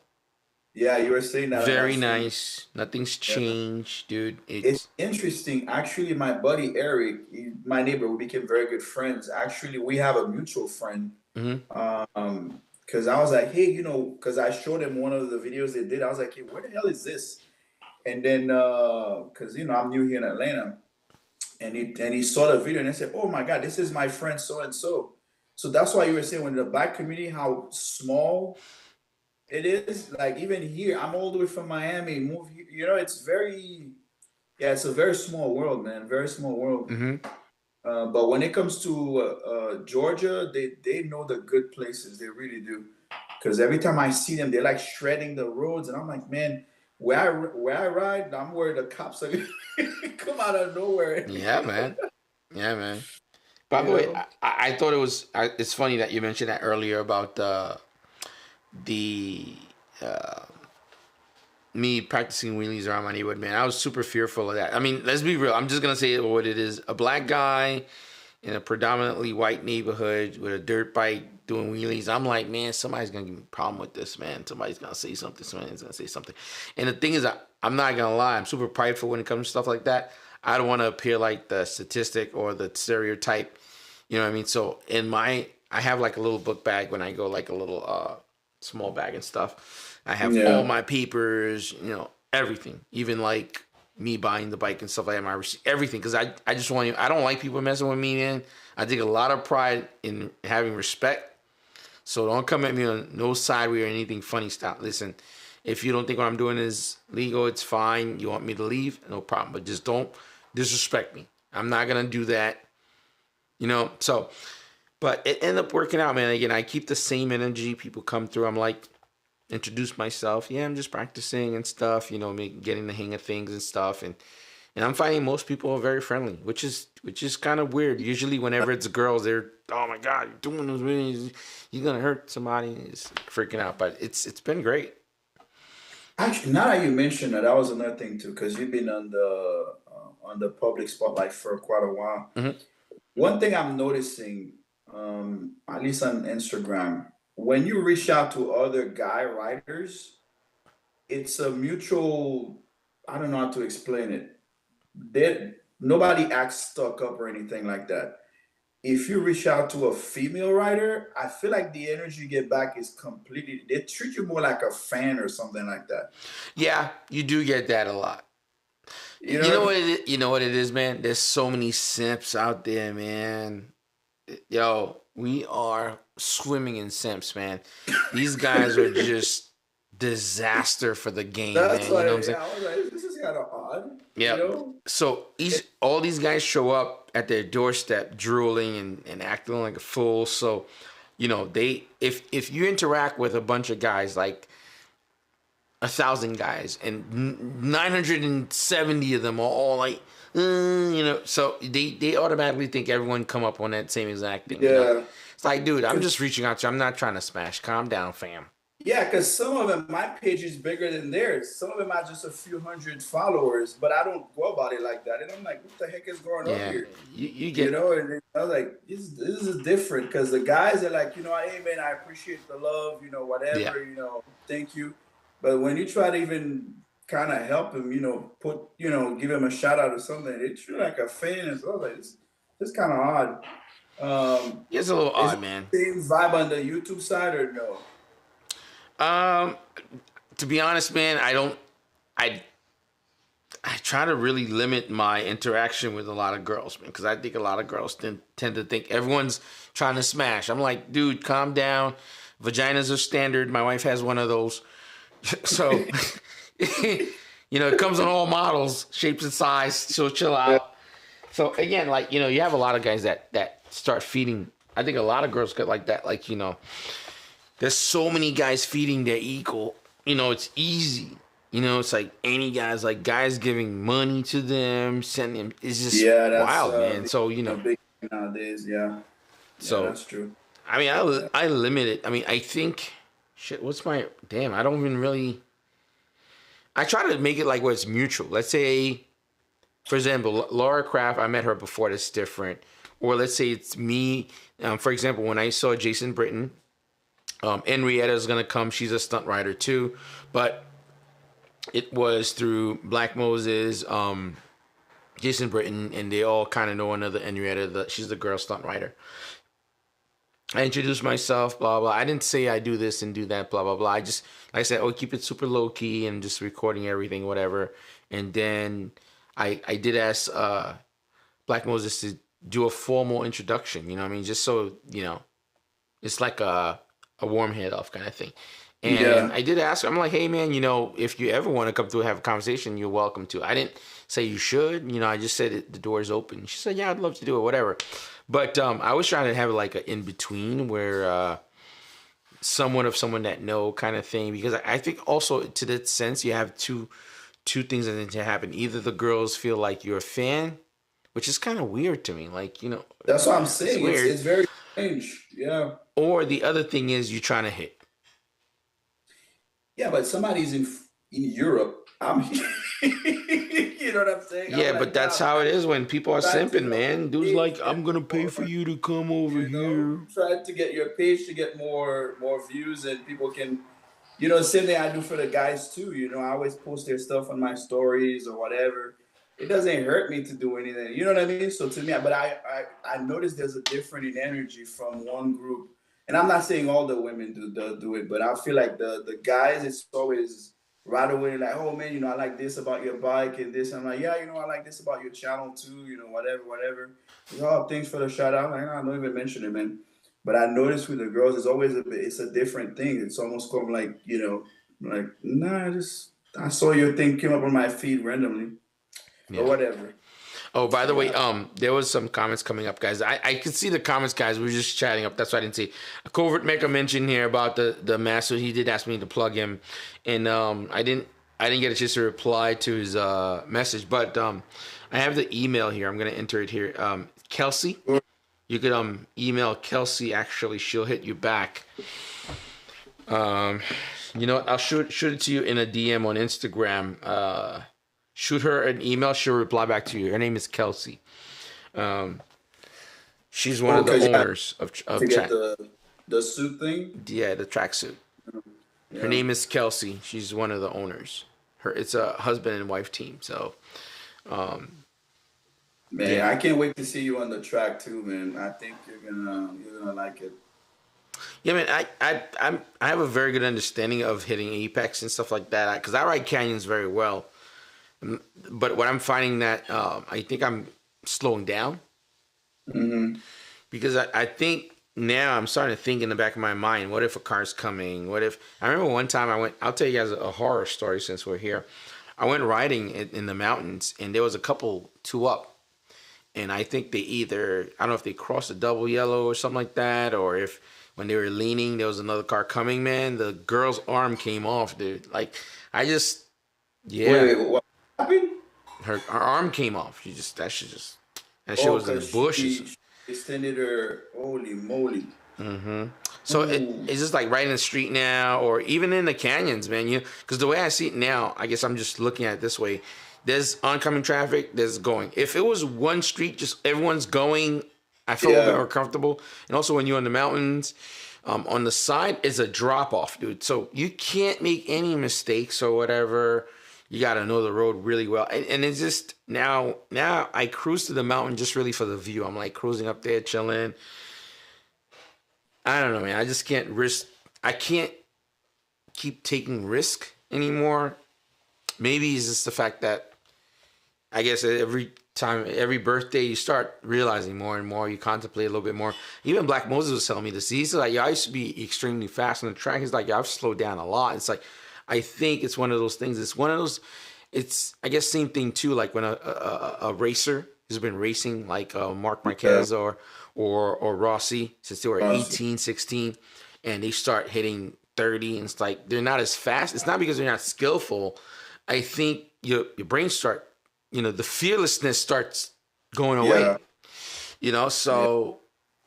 Yeah, you were saying that. Very nice. Nothing's changed, dude. It's interesting. Actually, my buddy Eric, my neighbor, we became very good friends. Actually, we have a mutual friend. Because I was like, hey, because I showed him one of the videos they did. I was like, hey, where the hell is this? And then, because I'm new here in Atlanta, and he saw the video and I said, oh my God, this is my friend so and so. So that's why you were saying when the Black community, how small it is. Like even here, I'm all the way from Miami. Move here, it's it's a very small world, man. Very small world. But when it comes to Georgia, they know the good places. They really do. Because every time I see them, they're like shredding the roads, and I'm like, man, where I ride, I'm where the cops are gonna come out of nowhere. Yeah, man. Yeah, man. By the way, I thought it's funny that you mentioned that earlier about me practicing wheelies around my neighborhood, man. I was super fearful of that. I mean, let's be real. I'm just going to say what it is. A black guy in a predominantly white neighborhood with a dirt bike doing wheelies. I'm like, man, somebody's going to give me a problem with this, man. Somebody's going to say something. Somebody's going to say something. And the thing is, I'm not going to lie. I'm super prideful when it comes to stuff like that. I don't want to appear like the statistic or the stereotype. You know what I mean? So I have like a little book bag when I go, like a little small bag and stuff. I have all my papers, everything, even like me buying the bike and stuff like that, my receipt, everything. Because I just I don't like people messing with me, man. I take a lot of pride in having respect. So don't come at me on no side way or anything funny style. Listen, if you don't think what I'm doing is legal, it's fine. You want me to leave? No problem. But just don't disrespect me. I'm not going to do that. So, but it ended up working out, man. Again, I keep the same energy. People come through. I'm like, introduce myself. Yeah, I'm just practicing and stuff, getting the hang of things and stuff. And I'm finding most people are very friendly, which is kind of weird. Usually whenever it's girls, they're, oh my God, you're doing those videos, you're going to hurt somebody. It's freaking out, but it's been great. Actually, now that you mentioned that was another thing too, because you've been on the public spotlight for quite a while. One thing I'm noticing, at least on Instagram, when you reach out to other guy riders, it's a mutual, I don't know how to explain it. Nobody acts stuck up or anything like that. If you reach out to a female rider, I feel like the energy you get back is completely, they treat you more like a fan or something like that. Yeah, you do get that a lot. You know what it is, man? There's so many simps out there, man. Yo, we are swimming in simps, man. These guys are just disaster for the game, That's man. You why, know what I'm saying? yeah, I was like, this is kind of odd. Yeah. You know? So all these guys show up at their doorstep drooling and acting like a fool. So, you know, if you interact with a bunch of guys, like 1,000 guys, and 970 of them are all like, you know, so they automatically think everyone come up on that same exact thing. Yeah. You know? It's like, dude, I'm just reaching out to you. I'm not trying to smash. Calm down, fam. Yeah, because some of them, my page is bigger than theirs. Some of them are just a few hundred followers, but I don't go about it like that. And I'm like, what the heck is going on here? You get, You know, and I was like, this is different because the guys are like, you know, hey man, I appreciate the love, you know, whatever, you know, thank you. But when you try to even kind of help him, you know, give him a shout out or something, they treat you like a fan. And so I was like, this kind of odd. it's a little Is odd, it man. the same vibe on the YouTube side or no? To be honest, man, I try to really limit my interaction with a lot of girls, man, because I think a lot of girls tend to think everyone's trying to smash. I'm like, dude, calm down. Vaginas are standard. My wife has one of those. So, you know, it comes in all models, shapes and size. So chill out. So again, like, you know, you have a lot of guys that start feeding. I think a lot of girls get like that. Like, you know, there's so many guys feeding their ego. You know, it's easy. You know, it's like any guys, like guys giving money to them, sending them. It's just That's wild, man. So, you know, big nowadays. Yeah, so that's true. I mean, I limit it. I mean, I think, shit, what's my, damn, I don't even really, I try to make it like where it's mutual. Let's say, for example, Laura Craft, I met her before, that's different. Or let's say it's me, for example, when I saw Jason Britton, Henrietta's gonna come. She's a stunt rider too, but it was through Black Moses, Jason Britton, and they all kind of know another Henrietta. She's the girl stunt rider. I introduced myself, blah blah. I didn't say I do this and do that, blah blah blah. I just, like I said, keep it super low key and just recording everything, whatever. And then I did ask Black Moses to do a formal introduction. You know what I mean? Just so you know, it's like a warm head off kind of thing. And I did ask her, I'm like, hey man, you know, if you ever want to come through and have a conversation, you're welcome to. I didn't say you should, you know, I just said the door's open. She said, yeah, I'd love to do it, whatever. But I was trying to have like an in-between where someone that know kind of thing, because I think also to that sense, you have two things that need to happen. Either the girls feel like you're a fan, which is kind of weird to me. Like, you know. That's what I'm saying. It's, it's very strange. Yeah. Or the other thing is you're trying to hit. Yeah, but somebody's in Europe. I'm you know what I'm saying? Yeah, I'm but like, that's nah, how it is when people are trying to simping, man. Dude's like, I'm gonna pay more, for you to come over you know, here. try to get your page to get more views and people can, you know, same thing I do for the guys too. You know, I always post their stuff on my stories or whatever. It doesn't hurt me to do anything. You know what I mean? So to me, but I noticed there's a difference in energy from one group. And I'm not saying all the women do it, but I feel like the guys, it's always right away like, oh man, you know, I like this about your bike and this. I'm like, yeah, you know, I like this about your channel too, you know, whatever. Oh, thanks for the shout out. Like, I don't even mention it, man. But I noticed with the girls, it's always it's a different thing. It's almost come like, you know, like, nah, I saw your thing came up on my feed randomly or whatever. Oh, by the way, there was some comments coming up, guys. I could see the comments, guys. We were just chatting up. That's why I didn't see. Covert make a mention here about the master. He did ask me to plug him, and I didn't get a chance to reply to his message. But I have the email here. I'm gonna enter it here. Kelsey, you could email Kelsey. Actually, she'll hit you back. You know what? I'll shoot it to you in a DM on Instagram. Shoot her an email. She'll reply back to you. Her name is Kelsey. She's one of the owners of to get the suit thing. Yeah, the tracksuit. Her name is Kelsey. She's one of the owners. It's a husband and wife team. So, man, I can't wait to see you on the track too, man. I think you're gonna like it. Yeah, man. I have a very good understanding of hitting apex and stuff like that because I ride canyons very well. But what I'm finding that I think I'm slowing down because I think now I'm starting to think in the back of my mind, what if a car's coming? What if, I remember one time I'll tell you guys a horror story since we're here. I went riding in the mountains, and there was a couple two up. And I think they either, I don't know if they crossed a double yellow or something like that, or if when they were leaning, there was another car coming, man. The girl's arm came off, dude. Like, I just, yeah. Wait, what happened? Her arm came off. That shit was in the bushes. She extended her, holy moly. Mm-hmm. So it's just like right in the street now, or even in the canyons, man. Because the way I see it now, I guess I'm just looking at it this way. There's oncoming traffic, there's going. If it was one street, just everyone's going, I feel a little bit more comfortable. And also when you're in the mountains, on the side is a drop off, dude. So you can't make any mistakes or whatever. You got to know the road really well. And it's just now I cruise to the mountain just really for the view. I'm like cruising up there, chilling. I don't know, man. I just can't risk. I can't keep taking risk anymore. Maybe it's just the fact that I guess every birthday you start realizing more and more. You contemplate a little bit more. Even Black Moses was telling me this. He's like, I used to be extremely fast on the track. He's like, I've slowed down a lot. It's like, I think it's one of those things. It's one of those. It's I guess same thing too. Like when a racer who's been racing, like Mark Marquez or Rossi, since they were 18, 16, and they start hitting 30, and it's like they're not as fast. It's not because they're not skillful. I think your brain start, the fearlessness starts going away. So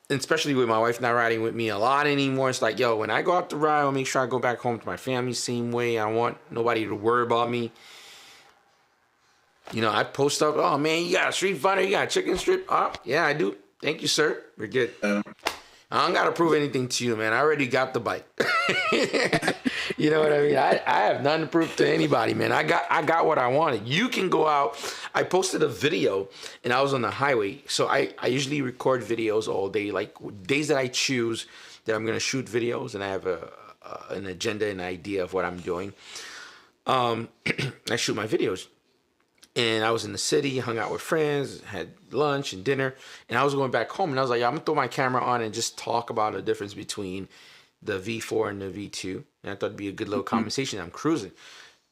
and especially with my wife not riding with me a lot anymore. It's like, yo, when I go out to ride, I'll make sure I go back home to my family same way. I don't want nobody to worry about me. I post up, oh man, you got a street fighter, you got a chicken strip? Oh, yeah, I do. Thank you, sir. We're good. I don't gotta prove anything to you, man. I already got the bike. You know what I mean? I have nothing to prove to anybody, man. I got what I wanted. You can go out. I posted a video, and I was on the highway. So I usually record videos all day, like days that I choose that I'm gonna shoot videos, and I have an agenda and idea of what I'm doing. I shoot my videos. And I was in the city, hung out with friends, had lunch and dinner, and I was going back home, and I was like, I'm gonna throw my camera on and just talk about the difference between the V4 and the V2. And I thought it'd be a good little conversation. I'm cruising.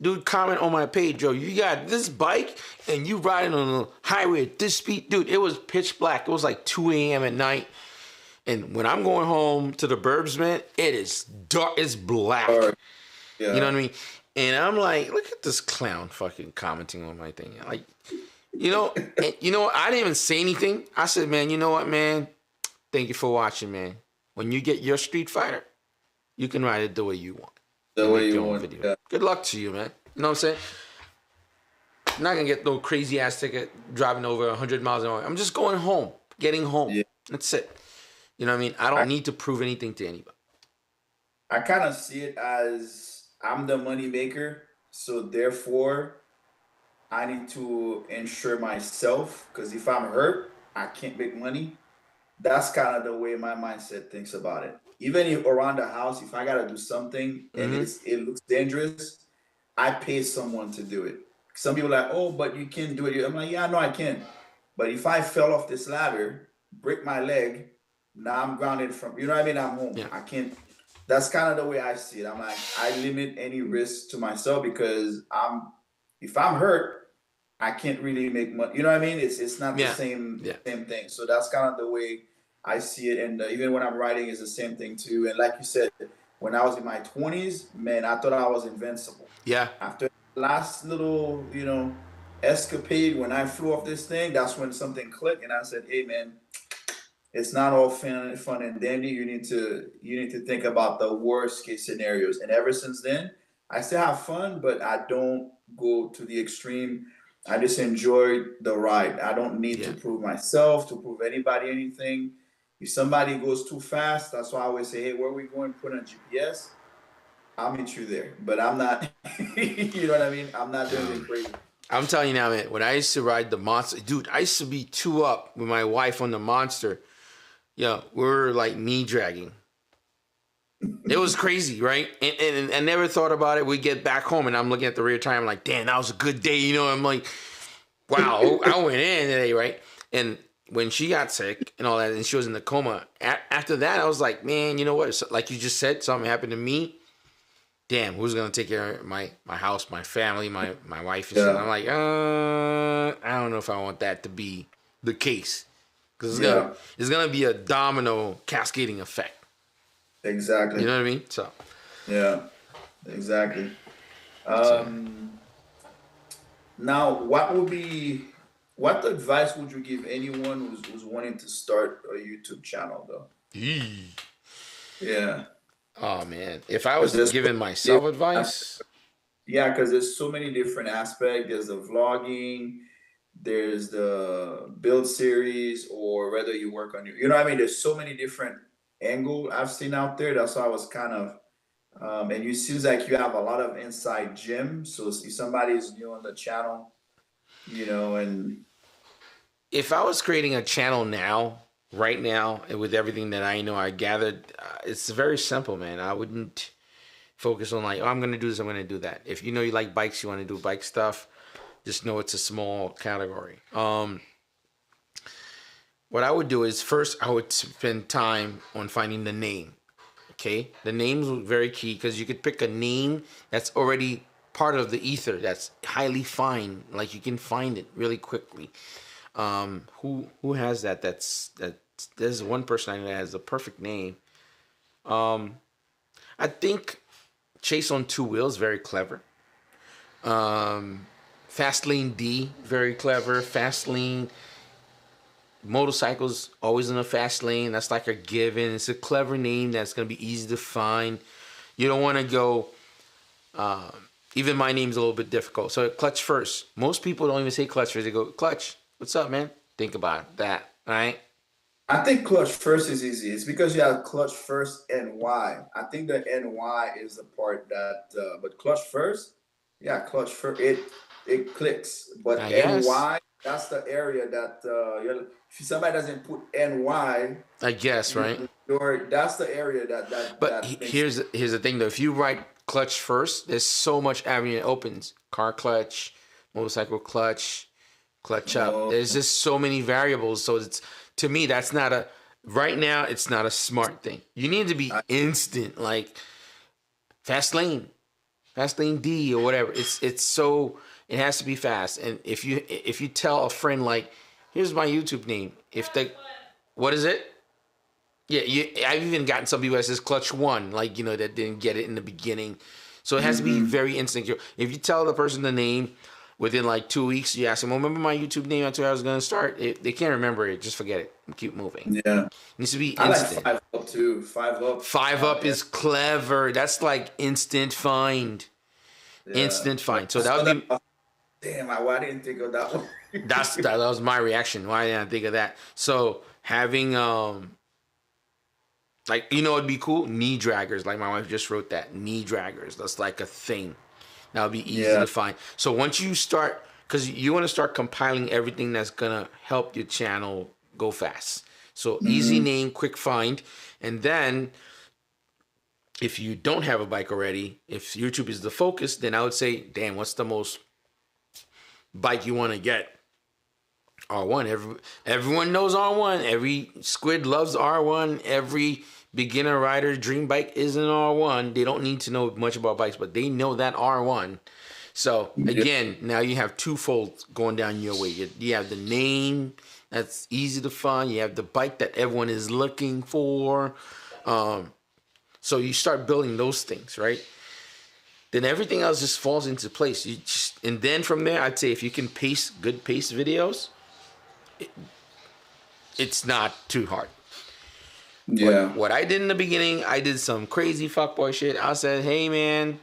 Dude, comment on my page, Joe, you got this bike and you riding on the highway at this speed. Dude, it was pitch black. It was like 2 a.m. at night. And when I'm going home to the burbs, man, it is dark. It's black. You know what I mean? And I'm like, look at this clown fucking commenting on my thing. Like, and I didn't even say anything. I said, man, you know what, man? Thank you for watching, man. When you get your Street Fighter, you can ride it the way you want. The way you want. Yeah. Good luck to you, man. You know what I'm saying? I'm not going to get no crazy ass ticket driving over 100 miles an hour. I'm just going home, getting home. Yeah. That's it. You know what I mean? I don't need to prove anything to anybody. I kind of see it as I'm the money maker, so therefore I need to insure myself, because if I'm hurt, I can't make money. That's kind of the way my mindset thinks about it. Even if around the house, if I gotta do something and it looks dangerous, I pay someone to do it. Some people are like, oh, but you can't do it. I'm like, yeah, I know I can. But if I fell off this ladder, break my leg, now I'm grounded from, you know what I mean? I'm home. Yeah. I can't. That's kind of the way I see it. I'm like, I limit any risk to myself, because if I'm hurt, I can't really make money. You know what I mean? It's not the same thing. So that's kind of the way I see it. And even when I'm writing, it's the same thing too. And like you said, when I was in my 20s, man, I thought I was invincible. Yeah. After the last little, escapade, when I flew off this thing, that's when something clicked, and I said, hey, man, it's not all fun and dandy. You need to think about the worst case scenarios. And ever since then, I still have fun, but I don't go to the extreme. I just enjoy the ride. I don't need to prove myself, to prove anybody anything. If somebody goes too fast, that's why I always say, hey, where are we going? Put on GPS. I'll meet you there. But I'm not, you know what I mean? I'm not doing anything crazy. I'm telling you now, man, when I used to ride the Monster, dude, I used to be 2 up with my wife on the Monster. Yeah, we're like knee dragging. It was crazy, right? And I never thought about it. We get back home, and I'm looking at the rear tire. I'm like, damn, that was a good day. I'm like, wow, I went in today, right? And when she got sick and all that, and she was in the coma, after that, I was like, man, you know what? Like you just said, something happened to me. Damn, who's gonna take care of my house, my family, my wife and shit? I'm like, I don't know if I want that to be the case, because it's gonna be a domino cascading effect. Exactly. You know what I mean? So. Yeah, exactly. Now, what advice would you give anyone who's wanting to start a YouTube channel, though? Yeah. Oh man, if I was giving myself advice, yeah, because there's so many different aspects. There's the vlogging, there's the build series, or whether you work on you know what I mean. There's so many different angles I've seen out there. That's why I was kind of, and you seems like you have a lot of inside gem. So if somebody is new on the channel, you know, and if I was creating a channel right now, and with everything that I know, I gathered, it's very simple, man. I wouldn't focus on like, oh, I'm going to do this, I'm going to do that. If you know you like bikes, you want to do bike stuff, just know it's a small category. What I would do is first I would spend time on finding the name. Okay, the name's very key, because you could pick a name that's already part of the ether, that's highly fine, like you can find it really quickly. Who has that? There's one person I know that has a perfect name. I think Chase on Two Wheels, very clever. Fastlane D, very clever. Fastlane motorcycles, always in a fast lane. That's like a given. It's a clever name that's going to be easy to find. You don't want to go, even my name's a little bit difficult. So Clutch First. Most people don't even say Clutch First. They go, Clutch, what's up, man? Think about that, right? I think Clutch First is easy. It's because you have Clutch First NY. I think the NY is the part that, but Clutch First, yeah, Clutch First, it clicks. But NY, that's the area that if somebody doesn't put NY, I guess, right? That's the area that. But here's the thing though. If you write Clutch First, there's so much avenue it opens. Car clutch, motorcycle clutch, clutch up. There's just so many variables. So it's, to me, that's not a, right now, it's not a smart thing. You need to be instant, like fast lane D or whatever. It's so, it has to be fast. And if you tell a friend, like, here's my YouTube name, what is it? Yeah, I've even gotten some people that says Clutch One, like, you know, that didn't get it in the beginning. So it has to be very instant. If you tell the person the name within like 2 weeks, you ask them, well, remember my YouTube name? I told you I was going to start. They can't remember it. Just forget it. Keep moving. Yeah. It needs to be I instant. like 5 Up too. 5 Up. 5 Up is clever. That's like instant find. Yeah. Instant find. So that would be... Damn, why didn't think of that one? that was my reaction. Why didn't I think of that? So having... like, you know, it'd be cool. Knee draggers. Like my wife just wrote that. Knee draggers. That's like a thing. That would be easy to find. So once you start, because you want to start compiling everything that's going to help your channel go fast. So easy name, quick find. And then if you don't have a bike already, if YouTube is the focus, then I would say, damn, what's the most bike you want to get? R1. Everyone knows R1. Every squid loves R1. Every beginner rider dream bike is an R1. They don't need to know much about bikes, but they know that R1. So again, now you have twofold going down your way. You have the name that's easy to find. You have the bike that everyone is looking for. So you start building those things, right? Then everything else just falls into place. And then from there, I'd say if you can good pace videos, it's not too hard. Yeah. What I did in the beginning, I did some crazy fuckboy shit. I said, hey man,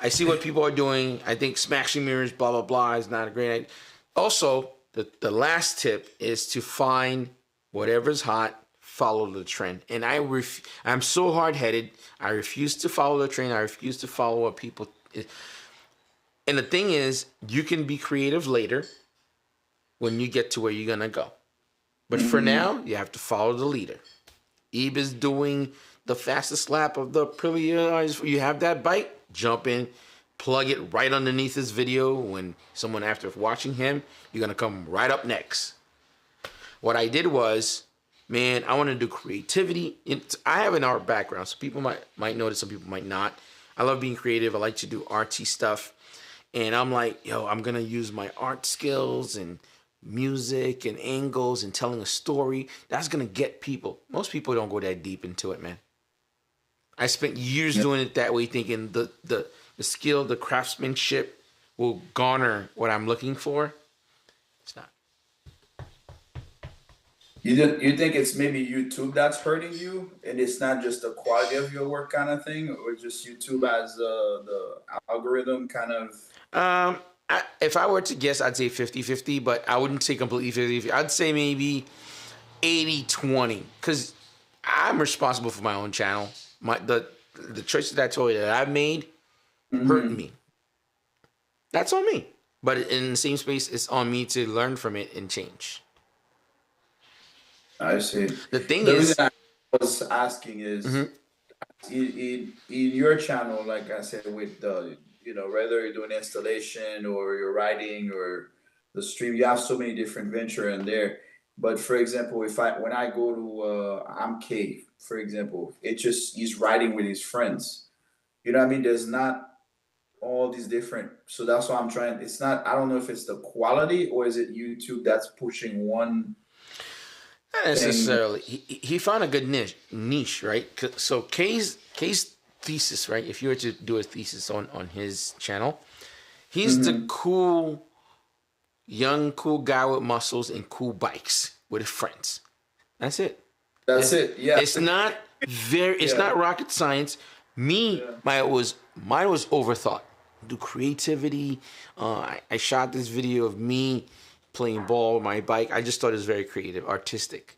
I see what people are doing. I think smashing mirrors, blah, blah, blah is not a great idea. Also, the last tip is to find whatever's hot, follow the trend. And I'm so hard-headed. I refuse to follow the trend. I refuse to follow what people... And the thing is, you can be creative later when you get to where you're going to go. But for now, you have to follow the leader. Ebe is doing the fastest lap of the Aprilia. You have that bike, jump in, plug it right underneath this video. When someone, after watching him, you're going to come right up next. What I did was, man, I want to do creativity. I have an art background, so people might notice, some people might not. I love being creative. I like to do artsy stuff. And I'm like, yo, I'm going to use my art skills and music and angles and telling a story. That's going to get people. Most people don't go that deep into it, man. I spent years doing it that way, thinking the skill, the craftsmanship will garner what I'm looking for. It's not. You think it's maybe YouTube that's hurting you, and it's not just the quality of your work kind of thing, or just YouTube as the algorithm kind of? If I were to guess, I'd say 50-50, but I wouldn't say completely 50-50. I'd say maybe 80-20, because I'm responsible for my own channel. The choices that I told you that I've made hurt me. That's on me. But in the same space, it's on me to learn from it and change. I see. The thing The is, reason I was asking is in your channel, like I said, with the, whether you're doing installation or you're writing or the stream, you have so many different venture in there. But for example, when I go to I'm Cave, for example, he's writing with his friends. You know what I mean? There's not all these different, so that's why I'm trying. It's not, I don't know if it's the quality or is it YouTube that's pushing one. not necessarily. He found a good niche, right? So Kay's thesis, right? If you were to do a thesis on his channel, he's the cool guy with muscles and cool bikes with his friends. That's it. That's it. Yeah. It's not it's not rocket science. Mine was overthought. Do creativity. I shot this video of me playing ball with my bike. I just thought it was very creative, artistic.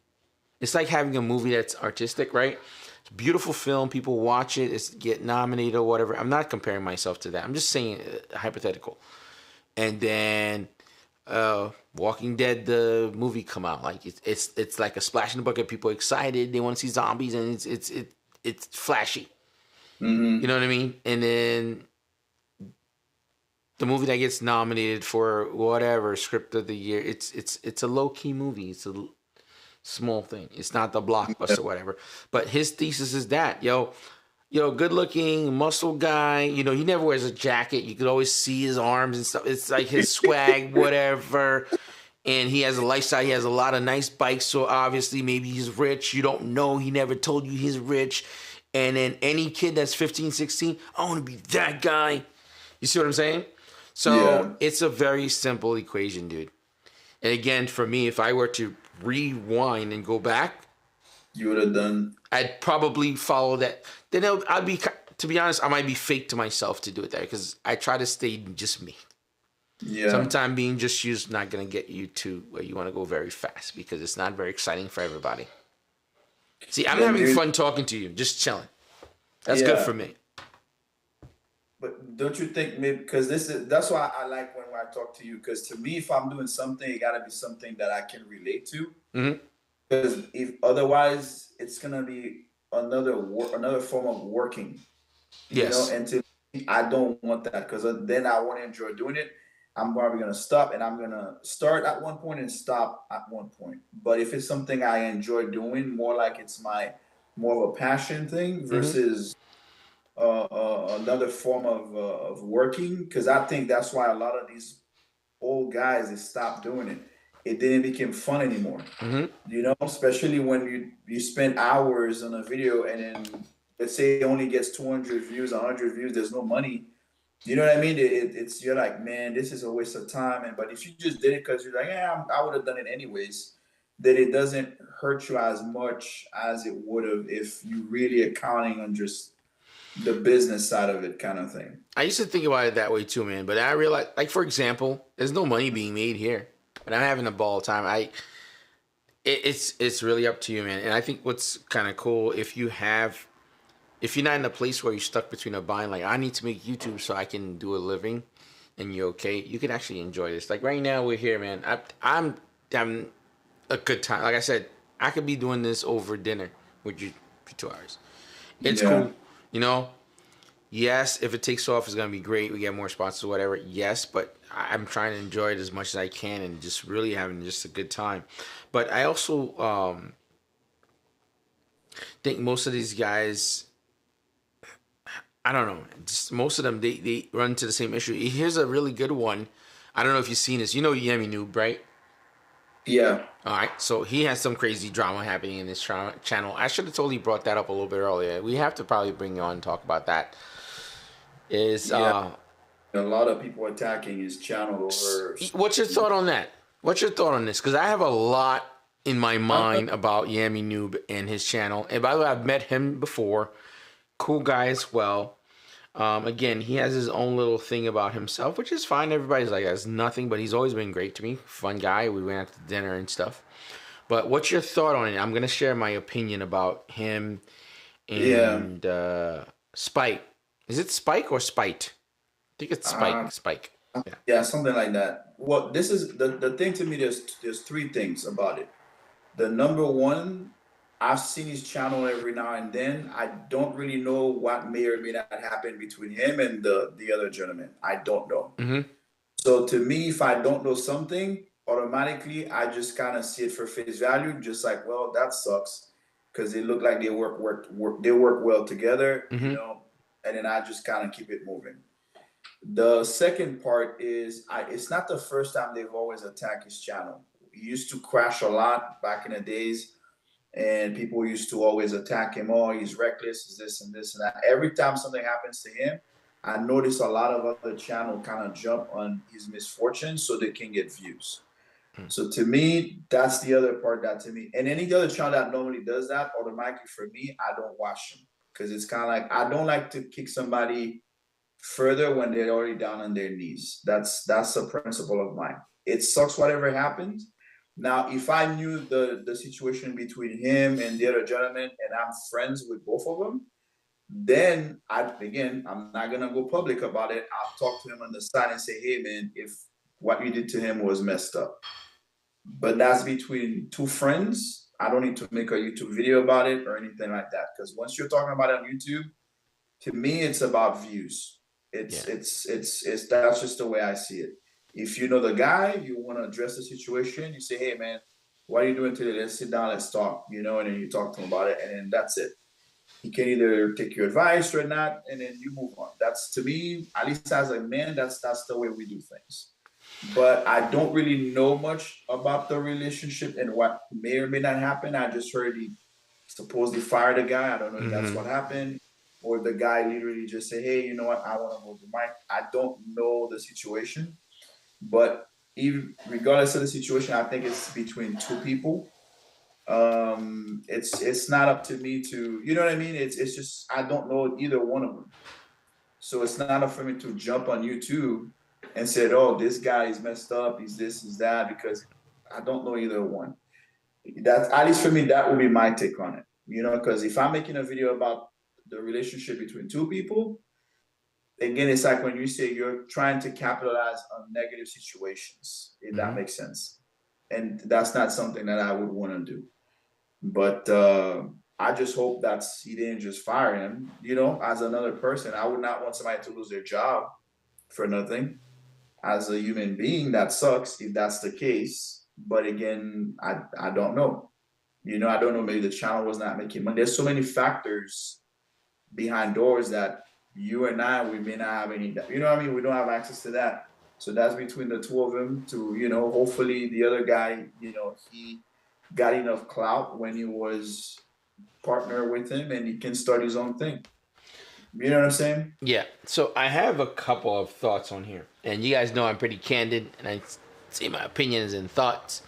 It's like having a movie that's artistic, right? It's a beautiful film. People watch it. It's get nominated or whatever. I'm not comparing myself to that. I'm just saying hypothetical. And then Walking Dead, the movie come out. Like it's like a splash in the bucket. People excited. They want to see zombies, and it's flashy. You know what I mean? And then the movie that gets nominated for whatever script of the year, it's a low key movie. It's a small thing. It's not the blockbuster or whatever. But his thesis is that good looking muscle guy. He never wears a jacket. You could always see his arms and stuff. It's like his swag, whatever. And he has a lifestyle. He has a lot of nice bikes. So obviously maybe he's rich. You don't know. He never told you he's rich. And then any kid that's 15, 16, I want to be that guy. You see what I'm saying? So it's a very simple equation, dude. And again, for me, if I were to rewind and go back, you would have done. I'd probably follow that. Then I'd be, to be honest, I might be fake to myself to do it there because I try to stay just me. Yeah. Sometimes being just you is not going to get you to where you want to go very fast because it's not very exciting for everybody. See, I'm having fun talking to you, just chilling. That's good for me. But don't you think maybe because that's why I like when I talk to you, because to me, if I'm doing something, it gotta be something that I can relate to. Because if otherwise, it's gonna be another form of working. Yes. And to me, I don't want that because then I won't enjoy doing it. I'm probably gonna stop, and I'm gonna start at one point and stop at one point. But if it's something I enjoy doing, more like it's more of a passion thing versus another form of working, because I think that's why a lot of these old guys, they stopped doing it. It didn't become fun anymore. Especially when you spend hours on a video and then let's say it only gets 200 views, 100 views, there's no money. You know what I mean? It's you're like, man, this is a waste of time. But if you just did it because you're like, I would have done it anyways, then it doesn't hurt you as much as it would have if you really are counting on just the business side of it, kind of thing. I used to think about it that way too, man. But I realized, like for example, there's no money being made here, but I'm having a ball time. It's really up to you, man. And I think what's kind of cool if you're not in a place where you're stuck between a bind, like I need to make YouTube so I can do a living, and you're okay, you can actually enjoy this. Like right now we're here, man. I'm having a good time. Like I said, I could be doing this over dinner with you for 2 hours. It's cool. Yes, if it takes off, it's gonna be great. We get more sponsors, whatever. Yes, but I'm trying to enjoy it as much as I can and just really having just a good time. But I also think most of these guys, I don't know, just most of them they run into the same issue. Here's a really good one. I don't know if you've seen this. You know Yemi Noob, right? Yeah. All right, so he has some crazy drama happening in this channel. I should have totally brought that up a little bit earlier. We have to probably bring you on and talk about that. Is Yeah. A lot of people attacking his channel over. What's your thought on that? What's your thought on this? Because I have a lot in my mind about Yami Noob and his channel. And by the way, I've met him before. Cool guy as well. Again, he has his own little thing about himself, which is fine. Everybody's like, that's nothing, but he's always been great to me. Fun guy. We went out to dinner and stuff. But what's your thought on it? I'm going to share my opinion about him and Spike. Is it Spike or Spite? I think it's Spike. Spike. Yeah, something like that. Well, this is the thing to me. There's three things about it. The number one, I've seen his channel every now and then. I don't really know what may or may not happen between him and the other gentleman. I don't know. Mm-hmm. So to me, if I don't know something, automatically I just kind of see it for face value, just like, well, that sucks, because they look like they work well together, Mm-hmm. you know, and then I just kind of keep it moving. The second part is it's not the first time they've always attacked his channel. He used to crash a lot back in the days, and people used to always attack him. Oh, he's reckless, he's this and this and that. Every time something happens to him, I notice a lot of other channel kind of jump on his misfortune so they can get views. So to me, that's the other part that to me, and any other channel that normally does that, automatically for me, I don't watch them, because it's kind of like, I don't like to kick somebody further when they're already down on their knees. That's a principle of mine. It sucks whatever happened. Now, if I knew the situation between him and the other gentleman, and I'm friends with both of them, then I'm not gonna go public about it. I'll talk to him on the side and say, hey man, if what you did to him was messed up. But that's between two friends. I don't need to make a YouTube video about it or anything like that. Because once you're talking about it on YouTube, to me, it's about views. It's that's just the way I see it. If you know the guy, you want to address the situation, you say, hey man, what are you doing today? Let's sit down, let's talk, you know, and then you talk to him about it, and then that's it. He can either take your advice or not, and then you move on. That's, to me, at least as a man, that's the way we do things. But I don't really know much about the relationship and what may or may not happen. I just heard he supposedly fired a guy. I don't know if that's what happened, or the guy literally just said, hey, you know what, I want to hold the mic. I don't know the situation, but even regardless of the situation, I think it's between two people. It's not up to me to, you know what I mean? It's just, I don't know either one of them. So it's not up for me to jump on YouTube and say, oh, this guy is messed up, he's this, he's that, because I don't know either one. That's, at least for me, that would be my take on it. You know, because if I'm making a video about the relationship between two people, again, it's like when you say you're trying to capitalize on negative situations, if that makes sense. And that's not something that I would want to do. But I just hope he didn't just fire him. You know, as another person, I would not want somebody to lose their job for nothing. As a human being, that sucks if that's the case. But again, I don't know. You know, I don't know. Maybe the channel was not making money. There's so many factors behind doors that you and I, we may not have any, you know what I mean? We don't have access to that. So that's between the two of them to, you know, hopefully the other guy, you know, he got enough clout when he was partner with him and he can start his own thing. You know what I'm saying? Yeah. So I have a couple of thoughts on here. And you guys know I'm pretty candid and I say my opinions and thoughts.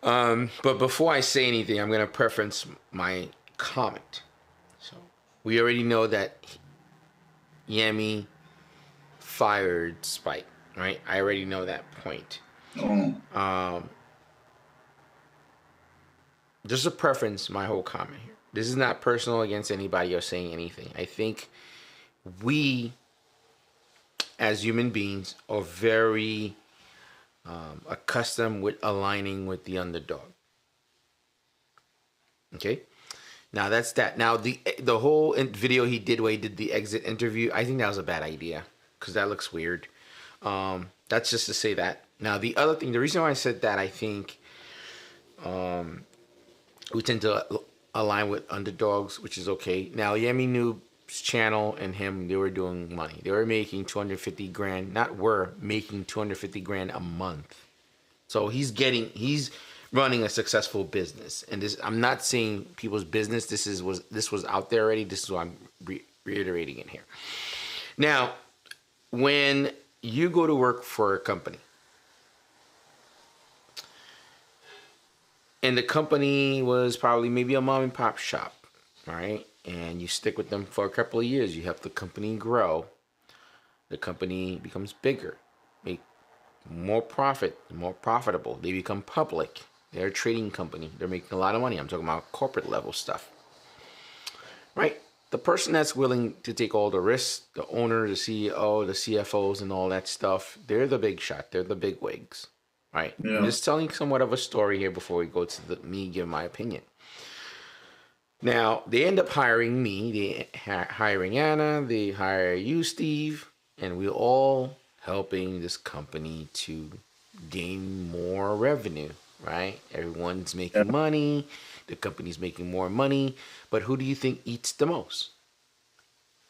But before I say anything, I'm going to preference my comment. So we already know that Yami fired Spike, right? I already know that point. Just a preference, my whole comment here. This is not personal against anybody or saying anything. I think we, as human beings, are very accustomed with aligning with the underdog. Okay? Now that's that. Now the whole video he did where he did the exit interview, I think that was a bad idea because that looks weird. That's just to say that. Now the other thing, the reason why I said that, I think we tend to align with underdogs, which is okay. Now Yami Noob's channel and him, they were doing money. They were making 250 grand. Not were making 250 grand a month. So he's running a successful business, and this, I'm not saying people's business. This was out there already. This is why I'm reiterating it here. Now, when you go to work for a company, and the company was probably maybe a mom and pop shop, right? And you stick with them for a couple of years. You help the company grow. The company becomes bigger, make more profit, more profitable. They become public. They're a trading company. They're making a lot of money. I'm talking about corporate level stuff, right? The person that's willing to take all the risks, the owner, the CEO, the CFOs, and all that stuff, they're the big shot. They're the big wigs, right? Yeah. I'm just telling somewhat of a story here before we go to me give my opinion. Now, they end up hiring me. They hiring Anna. They hire you, Steve, and we're all helping this company to gain more revenue, right? Everyone's making money. The company's making more money. But who do you think eats the most?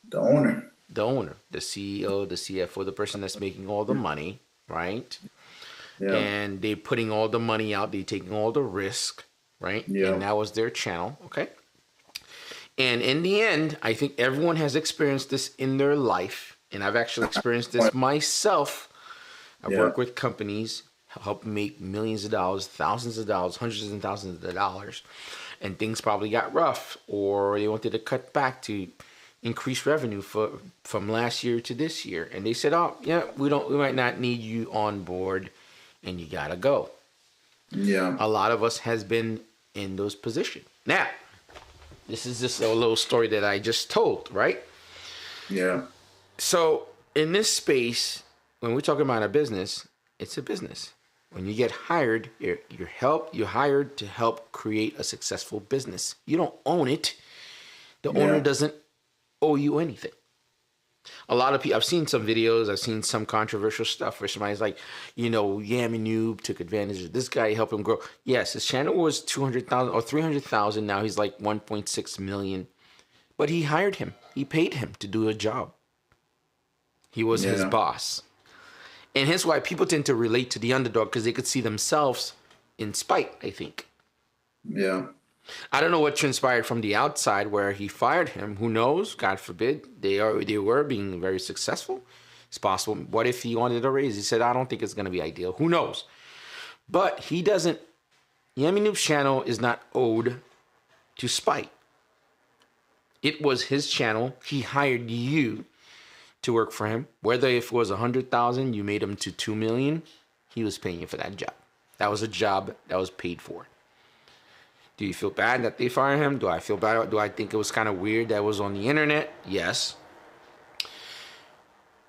The owner. The owner, the CEO, the CFO, the person that's making all the money, right? Yeah. And they're putting all the money out. They're taking all the risk, right? Yeah. And that was their channel, okay? And in the end, I think everyone has experienced this in their life. And I've actually experienced this myself. I've worked with companies, helped make millions of dollars, thousands of dollars, hundreds and thousands of dollars. And things probably got rough, or they wanted to cut back to increase revenue from last year to this year. And they said, oh, yeah, we might not need you on board and you got to go. Yeah. A lot of us has been in those positions. Now, this is just a little story that I just told, right? Yeah. So in this space, when we're talking about a business, it's a business. When you get hired, you're hired to help create a successful business. You don't own it. The owner doesn't owe you anything. A lot of people, I've seen some videos, I've seen some controversial stuff where somebody's like, Yami Noob took advantage of this guy, helped him grow. Yes, his channel was 200,000 or 300,000. Now he's like 1.6 million. But he hired him. He paid him to do a job. He was his boss. And hence why people tend to relate to the underdog, because they could see themselves in spite, I think. Yeah. I don't know what transpired from the outside where he fired him. Who knows? God forbid. They were being very successful. It's possible. What if he wanted a raise? He said, I don't think it's going to be ideal. Who knows? But he doesn't. Yami Noob's channel is not owed to spite. It was his channel. He hired you to work for him. Whether if it was 100,000, you made him to 2 million, he was paying you for that job. That was a job that was paid for. Do you feel bad that they fired him? Do I feel bad? Do I think it was kind of weird that it was on the internet? Yes.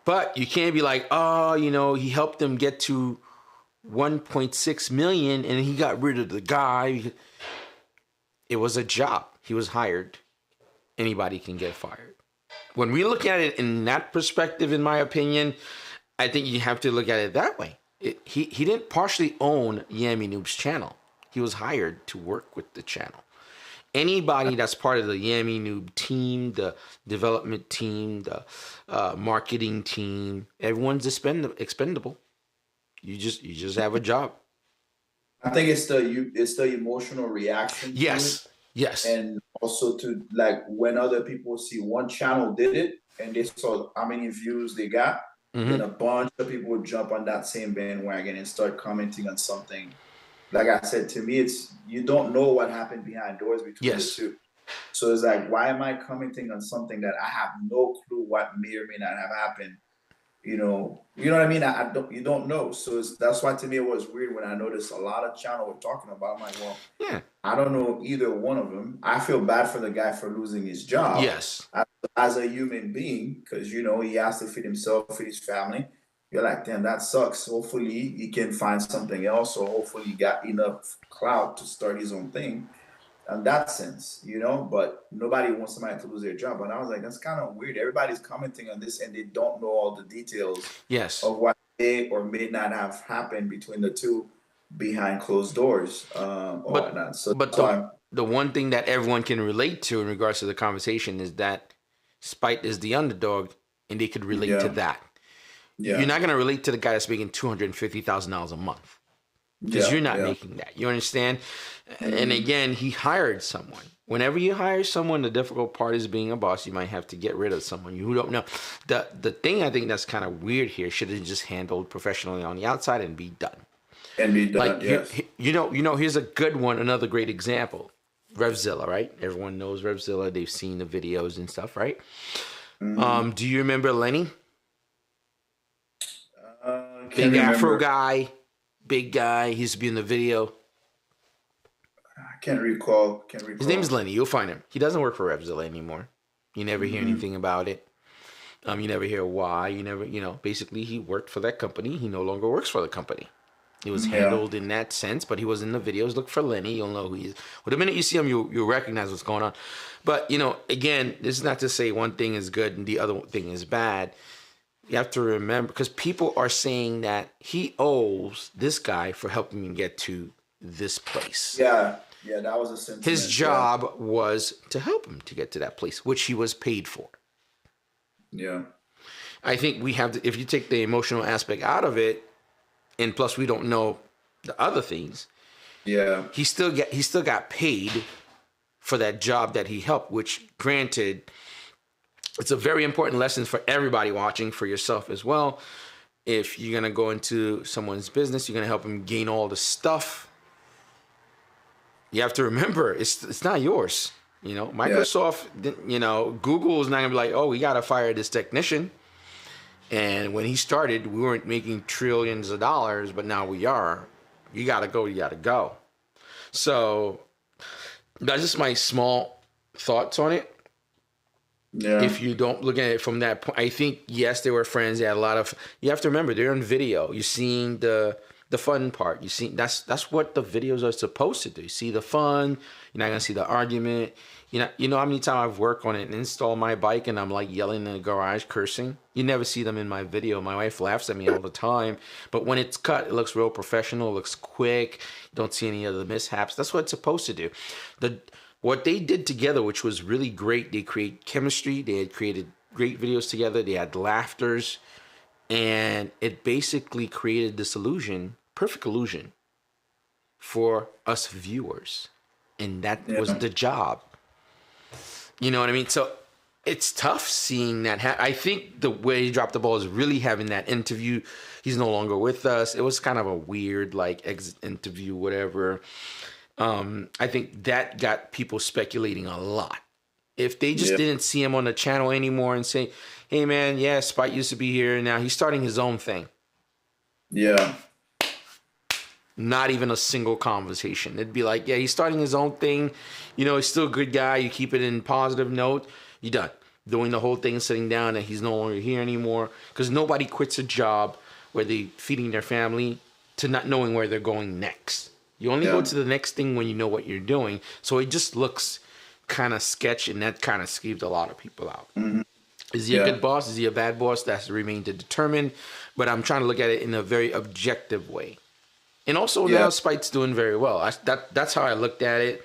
But you can't be like, he helped them get to 1.6 million and he got rid of the guy. It was a job. He was hired. Anybody can get fired. When we look at it in that perspective, in my opinion, I think you have to look at it that way. He didn't partially own Yami Noob's channel. He was hired to work with the channel. Anybody that's part of the Yami Noob team, the development team, the marketing team, everyone's expendable. You just have a job. I think it's the emotional reaction. Yes. Yes. And also to like when other people see one channel did it and they saw how many views they got, then a bunch of people would jump on that same bandwagon and start commenting on something. Like I said, to me, it's you don't know what happened behind doors between the two. So it's like, why am I commenting on something that I have no clue what may or may not have happened? You know what I mean? You don't know. So that's why to me it was weird when I noticed a lot of channel were talking about. I'm like, well, I don't know either one of them. I feel bad for the guy for losing his job. Yes. As a human being, because he has to feed himself, feed his family. You're like, damn, that sucks. Hopefully he can find something else, or hopefully he got enough clout to start his own thing. in that sense, you know, but nobody wants somebody to lose their job. And I was like, that's kind of weird. Everybody's commenting on this and they don't know all the details Yes. of what may or may not have happened between the two behind closed doors, or But whatnot. So but that's why, the one thing that everyone can relate to in regards to the conversation is that Spite is the underdog, and they could relate to yeah, that. You're yeah, not gonna relate to the guy that's making $250,000 a month because yeah, you're not yeah. making that. You understand? And Hmm. again, he hired someone. Whenever you hire someone, the difficult part is being a boss. You might have to get rid of someone you don't know. The thing I think that's kind of weird here should have just handled professionally on the outside and be done. And be done, Like yes. here's a good one, another great example. Revzilla, right? Everyone knows Revzilla. They've seen the videos and stuff, right? Hmm. Do you remember Lenny? Can't Big Afro remember. guy, big guy. He used to be in the video. I can't recall. Can't His name is recall. Lenny. You'll find him. He doesn't work for Revzilla anymore. You never hear Hmm. anything about it. You never hear why. You never, basically he worked for that company. He no longer works for the company. It was Yeah, handled in that sense, but he was in the videos. Look for Lenny. You'll know who he is. Well, the minute you see him, you'll recognize what's going on. But, again, this is not to say one thing is good and the other thing is bad. You have to remember, because people are saying that he owes this guy for helping him get to this place. yeah, yeah. That was a His sentiment. Yeah, job was to help him to get to that place, which he was paid for. yeah, I think we have to, if you take the emotional aspect out of it, and plus we don't know the other things, yeah, he still got paid for that job that he helped, which granted, it's a very important lesson for everybody watching, for yourself as well. If you're gonna go into someone's business, you're gonna help them gain all the stuff. You have to remember, it's not yours. yeah, Microsoft, Google is not gonna be like, oh, we gotta fire this technician. And when he started, we weren't making trillions of dollars, but now we are. You gotta go, you gotta go. So that's just my small thoughts on it. yeah, If you don't look at it from that point, I think yes, they were friends. They had a lot of. You have to remember they're on video. You're seeing the fun part. You see that's what the videos are supposed to do. You see the fun. You're not gonna see the argument. You know how many times I've worked on it and installed my bike and I'm like yelling in the garage, cursing. You never see them in my video. My wife laughs at me all the time. But when it's cut, it looks real professional. It looks quick. You don't see any of the mishaps. That's what it's supposed to do. What they did together, which was really great, they create chemistry. They had created great videos together. They had laughters. And it basically created this illusion, perfect illusion, for us viewers. And that was yeah, the job. You know what I mean? So it's tough seeing that. I think the way he dropped the ball is really having that interview. He's no longer with us. It was kind of a weird, like, exit interview, whatever. I think that got people speculating a lot. If they just yeah, didn't see him on the channel anymore and say, hey, man, yeah, Spike used to be here. Now he's starting his own thing. yeah, Not even a single conversation. It'd be like, yeah, he's starting his own thing. He's still a good guy. You keep it in positive note. You're done. Doing the whole thing, sitting down, and he's no longer here anymore. Because nobody quits a job where they're feeding their family to not knowing where they're going next. You only go yeah, to the next thing when you know what you're doing. So it just looks kind of sketch, and that kind of skeeved a lot of people out. hmm, Is he a yeah, good boss? Is he a bad boss? That's to remain to determine. But I'm trying to look at it in a very objective way. And also now yeah, Spite's doing very well. That's how I looked at it.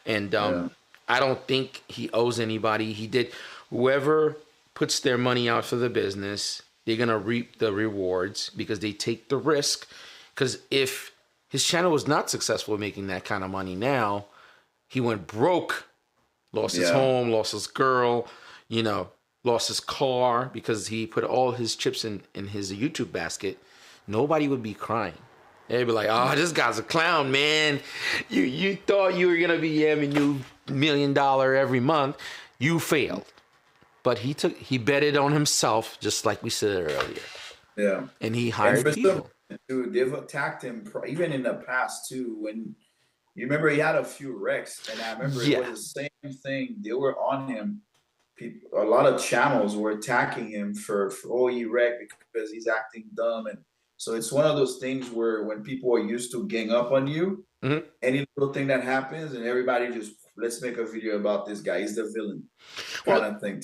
And yeah, I don't think he owes anybody. He did. Whoever puts their money out for the business, they're going to reap the rewards because they take the risk. Because if his channel was not successful making that kind of money now, he went broke, lost his yeah, home, lost his girl, lost his car because he put all his chips in his YouTube basket. Nobody would be crying. They'd be like, "Oh, this guy's a clown, man. You thought you were gonna be having you $1 million every month. You failed." But he betted on himself, just like we said earlier, yeah. and he And hired for some, people. dude, they've attacked him even in the past too. When you remember, he had a few wrecks, and I remember it Yeah, was the same thing. They were on him. People, a lot of channels were attacking him for oh, he wrecked because he's acting dumb, and so it's one of those things where when people are used to gang up on you, hmm any little thing that happens, and everybody just let's make a video about this guy. He's the villain kind of thing.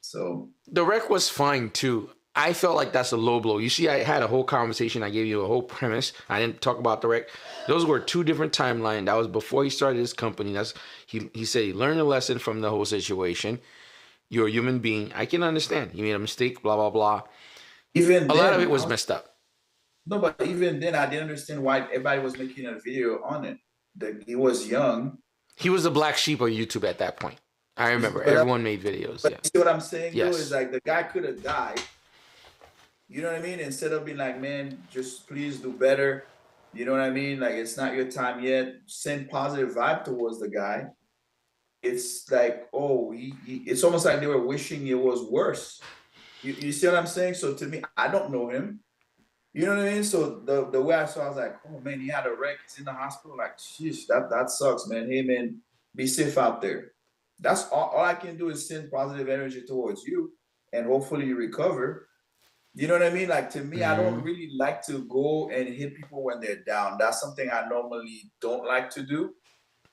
So the wreck was fine too. I felt like that's a low blow. You see, I had a whole conversation. I gave you a whole premise. I didn't talk about the wreck. Those were two different timelines. That was before he started his company. He said he learned a lesson from the whole situation. You're a human being. I can understand. He made a mistake, blah, blah, blah. Even a lot of it was messed up. No, but even then, I didn't understand why everybody was making a video on it. He was young. He was the black sheep of YouTube at that point. I remember. Everyone made videos. But yeah. you see what I'm saying, yes. though, is like the guy could have died. You know what I mean? Instead of being like, man, just please do better. You know what I mean? Like, it's not your time yet. Send positive vibe towards the guy. It's like, oh, it's almost like they were wishing it was worse. You see what I'm saying? So to me, I don't know him. You know what I mean? So the way I saw, I was like, oh man, he had a wreck. He's in the hospital. Like, sheesh, that sucks, man. Hey man, be safe out there. That's all I can do is send positive energy towards you, and hopefully you recover. You know what I mean? Like, to me, I don't really like to go and hit people when they're down. That's something I normally don't like to do.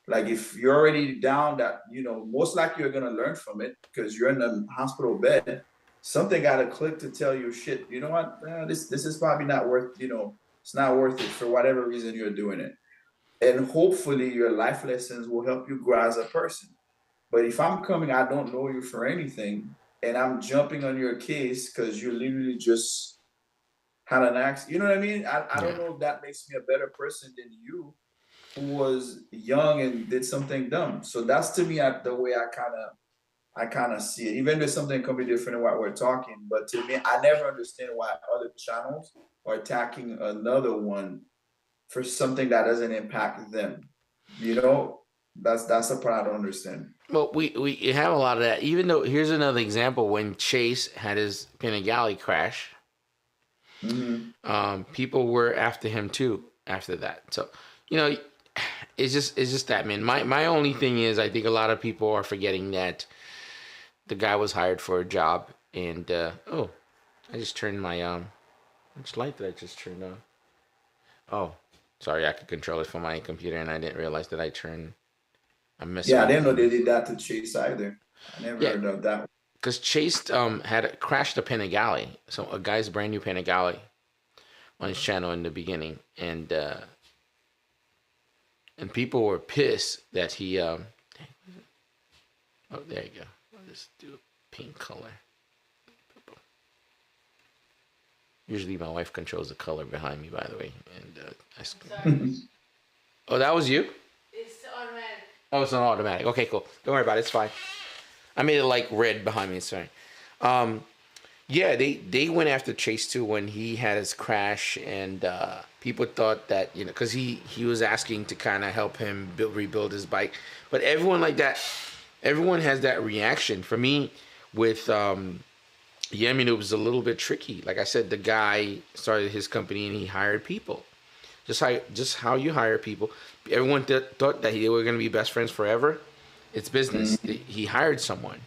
Like, if you're already down, that, you know, most likely you're gonna learn from it because you're in the hospital bed. Something got to click to tell you, shit, you know what? This is probably not worth, you know, it's not worth it for whatever reason you're doing it. And hopefully your life lessons will help you grow as a person. But if I'm coming, I don't know you for anything, and I'm jumping on your case because you literally just had an accident. You know what I mean? I don't know if that makes me a better person than you, who was young and did something dumb. So that's, to me, the way I kind of see it, even though something completely different than what we're talking. But to me, I never understand why other channels are attacking another one for something that doesn't impact them. You know, that's the part I don't understand. Well, we have a lot of that. Even though, here's another example, when Chase had his Panigale crash, people were after him too after that. So, you know, it's just that, man. My only thing is, I think a lot of people are forgetting that the guy was hired for a job, and oh, I just turned my which light did I just turn on? Oh, sorry, I could control it from my computer, and I didn't realize that I'm messing. Yeah, I didn't know they did that to Chase either. I never heard of that. Because Chase had crashed a Panigale, so a guy's brand new Panigale on his channel in the beginning, and people were pissed that he. Oh, there you go. I'll just do a pink color. Usually my wife controls the color behind me, by the way. And oh, that was you? It's automatic. Oh, it's an automatic. Okay, cool. Don't worry about it. It's fine. I made it like red behind me. Sorry. Yeah, they went after Chase too when he had his crash, and people thought that, you know, because he was asking to kind of help him rebuild his bike. But everyone like that, everyone has that reaction. For me, with Yemin, it was a little bit tricky. Like I said, the guy started his company and he hired people. Just how you hire people. Everyone thought that they were going to be best friends forever. It's business. He hired someone.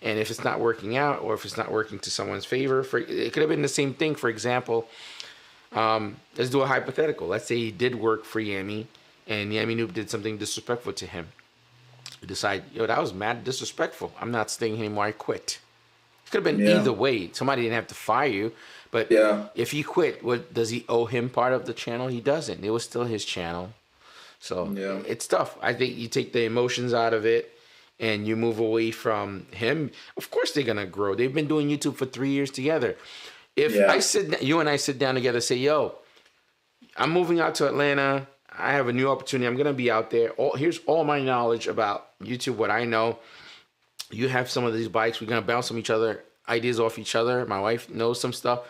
And if it's not working out, or if it's not working to someone's favor, it could have been the same thing. For example, let's do a hypothetical. Let's say he did work for Yami, and Yami Noob did something disrespectful to him. You decide, yo, that was mad disrespectful. I'm not staying anymore. I quit. It could have been either way. Somebody didn't have to fire you, but if he quit, what does he owe him part of the channel? He doesn't. It was still his channel. So it's tough. I think you take the emotions out of it and you move away from him. Of course they're gonna grow. They've been doing YouTube for 3 years together. If you and I sit down together, say, yo, I'm moving out to Atlanta. I have a new opportunity. I'm gonna be out there. Here's all my knowledge about YouTube, what I know. You have some of these bikes. We're gonna bounce from each other, ideas off each other. My wife knows some stuff,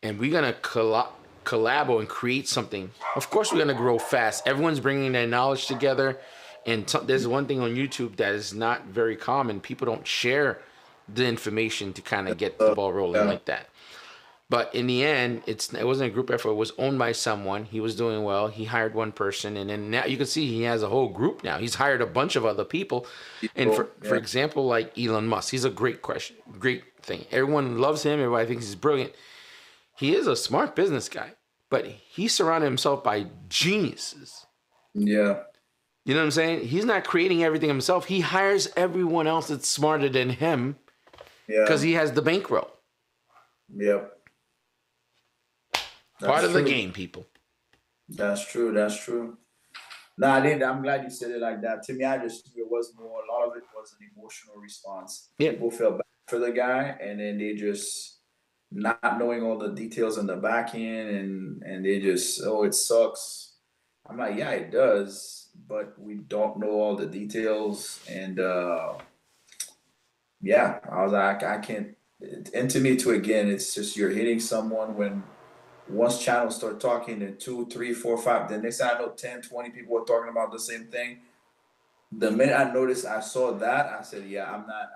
and we're gonna collabo and create something. Of course, we're gonna grow fast. Everyone's bringing their knowledge together, and there's one thing on YouTube that is not very common. People don't share the information to kind of get the ball rolling like that. But in the end, it wasn't a group effort. It was owned by someone. He was doing well. He hired one person, and then now you can see he has a whole group now. He's hired a bunch of other people. And for example, like Elon Musk, he's a great thing. Everyone loves him. Everybody thinks he's brilliant. He is a smart business guy, but he surrounded himself by geniuses. Yeah. You know what I'm saying? He's not creating everything himself. He hires everyone else that's smarter than him because Yeah. he has the bankroll. Yep. Part That's of the true. game, people. That's true. That's true. No, I didn't. I'm glad you said it like that. To me, I just knew it was more. A lot of it was an emotional response. Yeah. People felt bad for the guy, and then they just not knowing all the details in the back end, and they just, oh, it sucks. I'm like, yeah, it does, but we don't know all the details, and yeah, I was like, I can't. And to me, too, again, it's just you're hitting someone when once channels start talking, and two, three, four, five, the next thing I know, 10, 20 people are talking about the same thing. The minute I noticed, I saw that, I said, yeah, I'm not,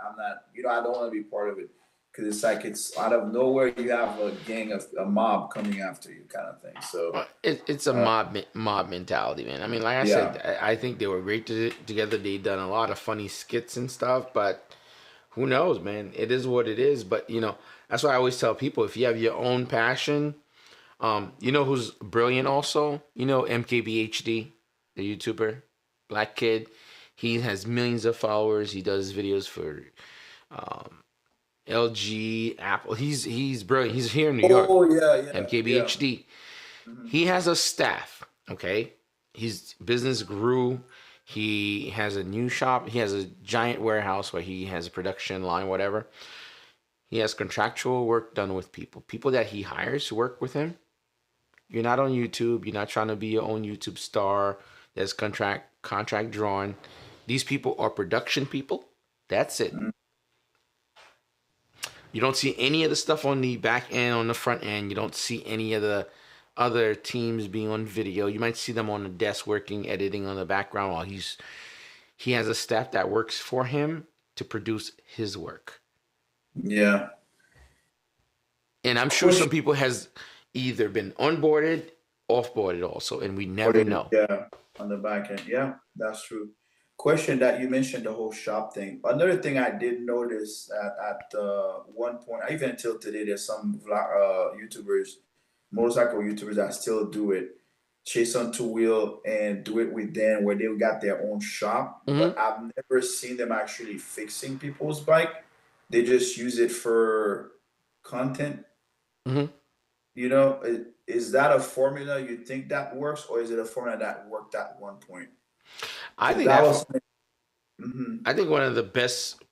I don't want to be part of it. Cause it's like, it's out of nowhere, you have a gang of a mob coming after you kind of thing. So, Well, it's a mob mentality, man. I mean, like I yeah, said, I think they were great together. They done a lot of funny skits and stuff, but who knows, man? It is what it is. But that's why I always tell people: if you have your own passion, you know who's brilliant also? MKBHD, the YouTuber, black kid. He has millions of followers. He does videos for um, LG, Apple. He's brilliant. He's here in New York. oh yeah, yeah, yeah. MKBHD. Hmm. He has a staff. Okay, his business grew. He has a new shop. He has a giant warehouse where he has a production line, whatever. He has contractual work done with people that he hires to work with him. You're not on YouTube. You're not trying to be your own YouTube star. There's contract drawn. These people are production people. That's it. You don't see any of the stuff on the back end, on the front end. You don't see any of the other teams being on video. You might see them on the desk working, editing on the background while he has a staff that works for him to produce his work. Yeah. And I'm sure some people has either been onboarded, offboarded also, and we never know. Yeah, on the back end. Yeah, that's true. Question that you mentioned the whole shop thing. Another thing I did notice at one point, even until today, there's some YouTubers, motorcycle YouTubers that still do it, chase on two wheel and do it with them where they got their own shop. Mm-hmm. But I've never seen them actually fixing people's bike. They just use it for content. Mm-hmm. Is that a formula you think that works, or is it a formula that worked at one point? I think That that. was. Mhm. I think one of the best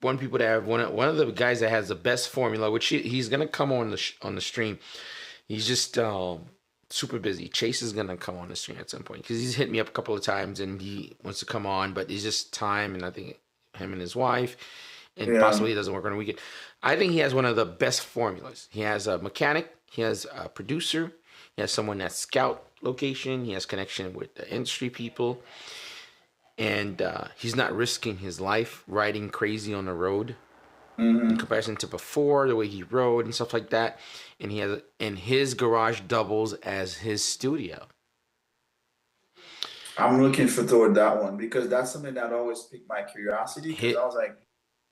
people that have one of the guys that has the best formula, which he's gonna come on the stream. He's just super busy. Chase is gonna come on the stream at some point because he's hit me up a couple of times and he wants to come on, but it's just time, and I think him and his wife, and possibly he doesn't work on a weekend. I think he has one of the best formulas. He has a mechanic, he has a producer, he has someone that scout location, he has connection with the industry people, and he's not risking his life riding crazy on the road in comparison to before, the way he rode and stuff like that. And his garage doubles as his studio. I'm looking for toward that one because that's something that always piqued my curiosity. Because I was like,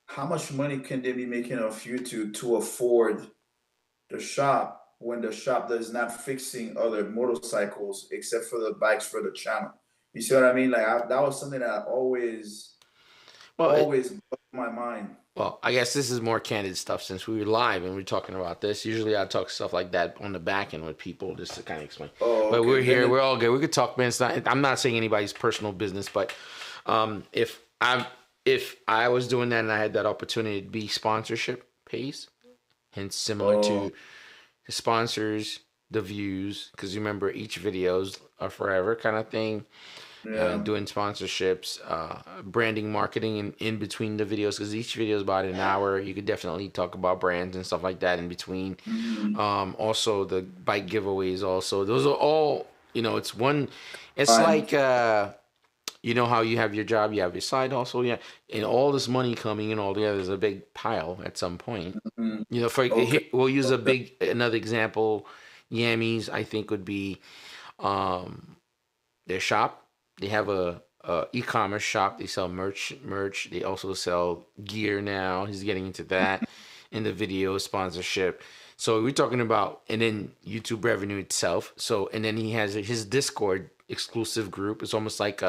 how much money can they be making off YouTube to afford the shop when the shop is not fixing other motorcycles except for the bikes for the channel? You see what I mean? Like that was something that always blew my mind. Well, I guess this is more candid stuff since we were live and we're talking about this. Usually I talk stuff like that on the back end with people just to kind of explain. Oh, but okay. we're here. We're all good. We could talk, man. I'm not saying anybody's personal business, but if I was doing that and I had that opportunity to be sponsorship pays, hence similar to the sponsors, the views, because remember each videos are forever kind of thing. Doing sponsorships, branding, marketing in between the videos, because each video is about an hour. You could definitely talk about brands and stuff like that in between. Also the bike giveaways also, those are all, it's one, it's like you know how you have your job, you have your side hustle, and all this money coming in all together is a big pile at some point. We'll use another example. Yammy's, I think, would be their shop. They have a e-commerce shop. They sell merch. They also sell gear now. He's getting into that in the video sponsorship. So we're talking about, and then YouTube revenue itself. So, and then he has his Discord exclusive group. It's almost like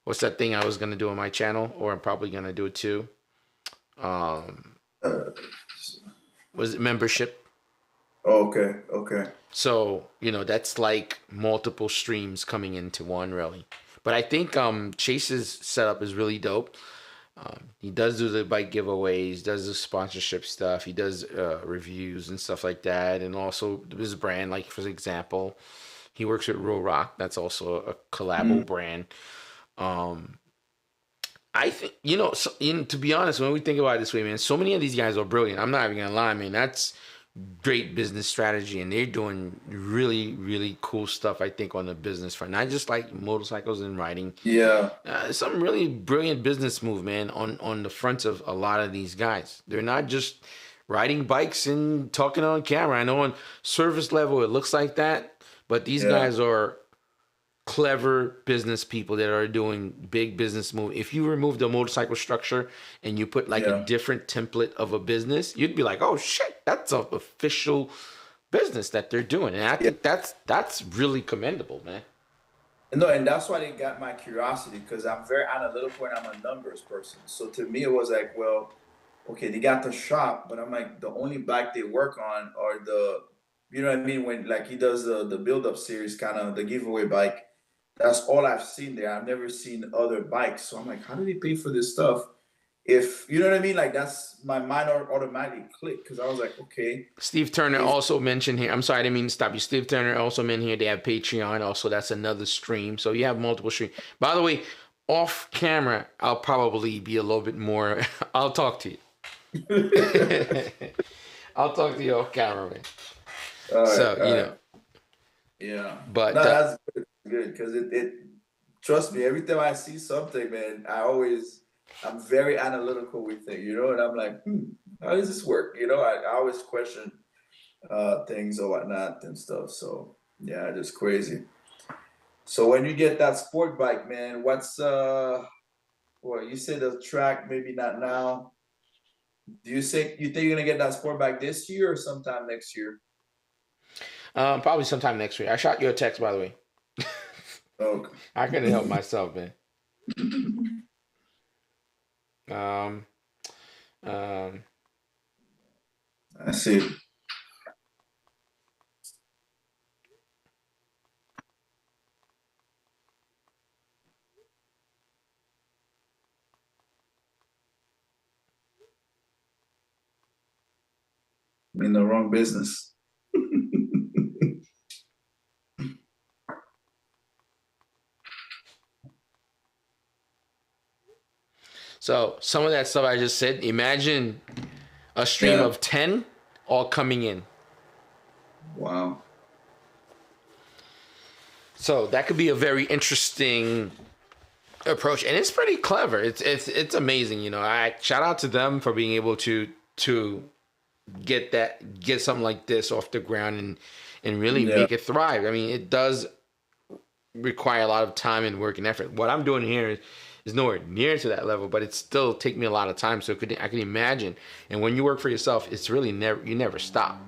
what's that thing I was gonna do on my channel, or I'm probably gonna do it too. Was it membership? Oh, okay, okay. So, you know, that's like multiple streams coming into one, really. But I think Chase's setup is really dope. He does do the bike giveaways, does the sponsorship stuff, he does reviews and stuff like that, and also his brand, like for example, he works with Real Rock. That's also a collabo brand. I think, you know, so, to be honest, when we think about it this way, man, so many of these guys are brilliant. I'm not even gonna lie, man. That's great business strategy, and they're doing really, really cool stuff, I think, on the business front. Not just like motorcycles and riding. Yeah. Some really brilliant business move, man, on the fronts of a lot of these guys. They're not just riding bikes and talking on camera. I know on surface level it looks like that, but these guys are clever business people that are doing big business moves. If you remove the motorcycle structure and you put like a different template of a business, you'd be like, oh shit, that's an official business that they're doing. And I think that's really commendable, man. No, and that's why they got my curiosity, because I'm very analytical and I'm a numbers person. So to me, it was like, well, okay, they got the shop, but I'm like, the only bike they work on are the, you know what I mean? When like he does the build up series, kind of the giveaway bike. That's all I've seen there. I've never seen other bikes. So I'm like, how do they pay for this stuff? If you know what I mean, like that's my mind automatically clicked, because I was like, okay. Steve Turner also mentioned here. I'm sorry, I didn't mean to stop you. Steve Turner also mentioned here they have Patreon. Also, that's another stream. So you have multiple streams. By the way, off camera, I'll probably be a little bit more. I'll talk to you. I'll talk to you off camera, man. So you know. Yeah. But no, that's good because it trust me, every time I see something, man, I'm very analytical with it, you know, and I'm like, how does this work? You know, I always question things or whatnot and stuff. So yeah, just crazy. So when you get that sport bike, man, what's well, you said the track, maybe not now. Do you think you're gonna get that sport bike this year or sometime next year? Probably sometime next week. I shot you a text, by the way. Okay. I couldn't help myself, man. I see. I'm in the wrong business. So some of that stuff I just said, imagine a stream of 10 all coming in. Wow. So that could be a very interesting approach, and it's pretty clever. It's amazing, you know. I shout out to them for being able to get something like this off the ground and really make it thrive. I mean, it does require a lot of time and work and effort. What I'm doing here is nowhere near to that level, but it still take me a lot of time. So I can imagine. And when you work for yourself, it's really you never stop.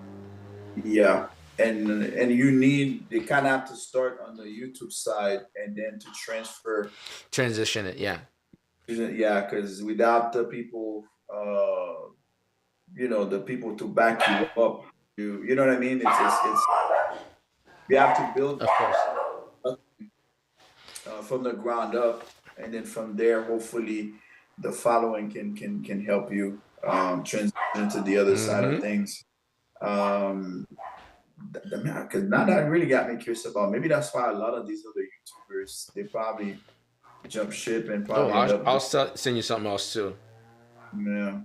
Yeah, and they kind of have to start on the YouTube side and then to transition it. Yeah, because without the people, you know, the people to back you up, you know what I mean. It's you have to build, of course, from the ground up. And then from there, hopefully, the following can help you transition to the other side of things. Because now that really got me curious about. Maybe that's why a lot of these other YouTubers, they probably jump ship and probably. I'll send you something else too. Yeah.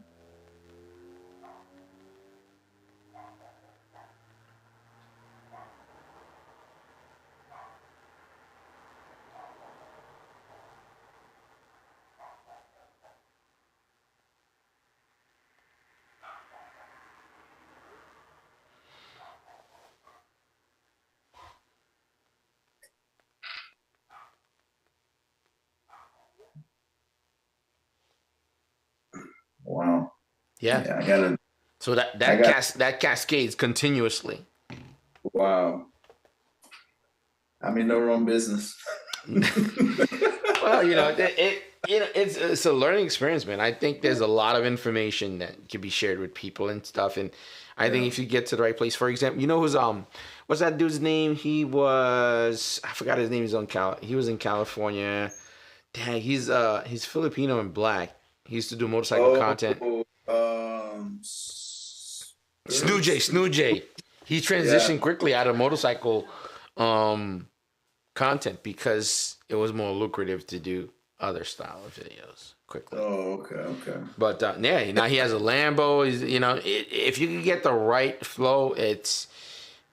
Wow. Yeah. I gotta. So that cascades continuously. Wow. I'm in the wrong business. Well, it's a learning experience, man. I think there's a lot of information that can be shared with people and stuff, and I think if you get to the right place, for example, who's what's that dude's name? I forgot his name. He was in California. Dang, he's Filipino and black. He used to do motorcycle content. Snoo J. He transitioned quickly out of motorcycle content because it was more lucrative to do other style of videos quickly. Oh, okay. But now he has a Lambo. If you can get the right flow,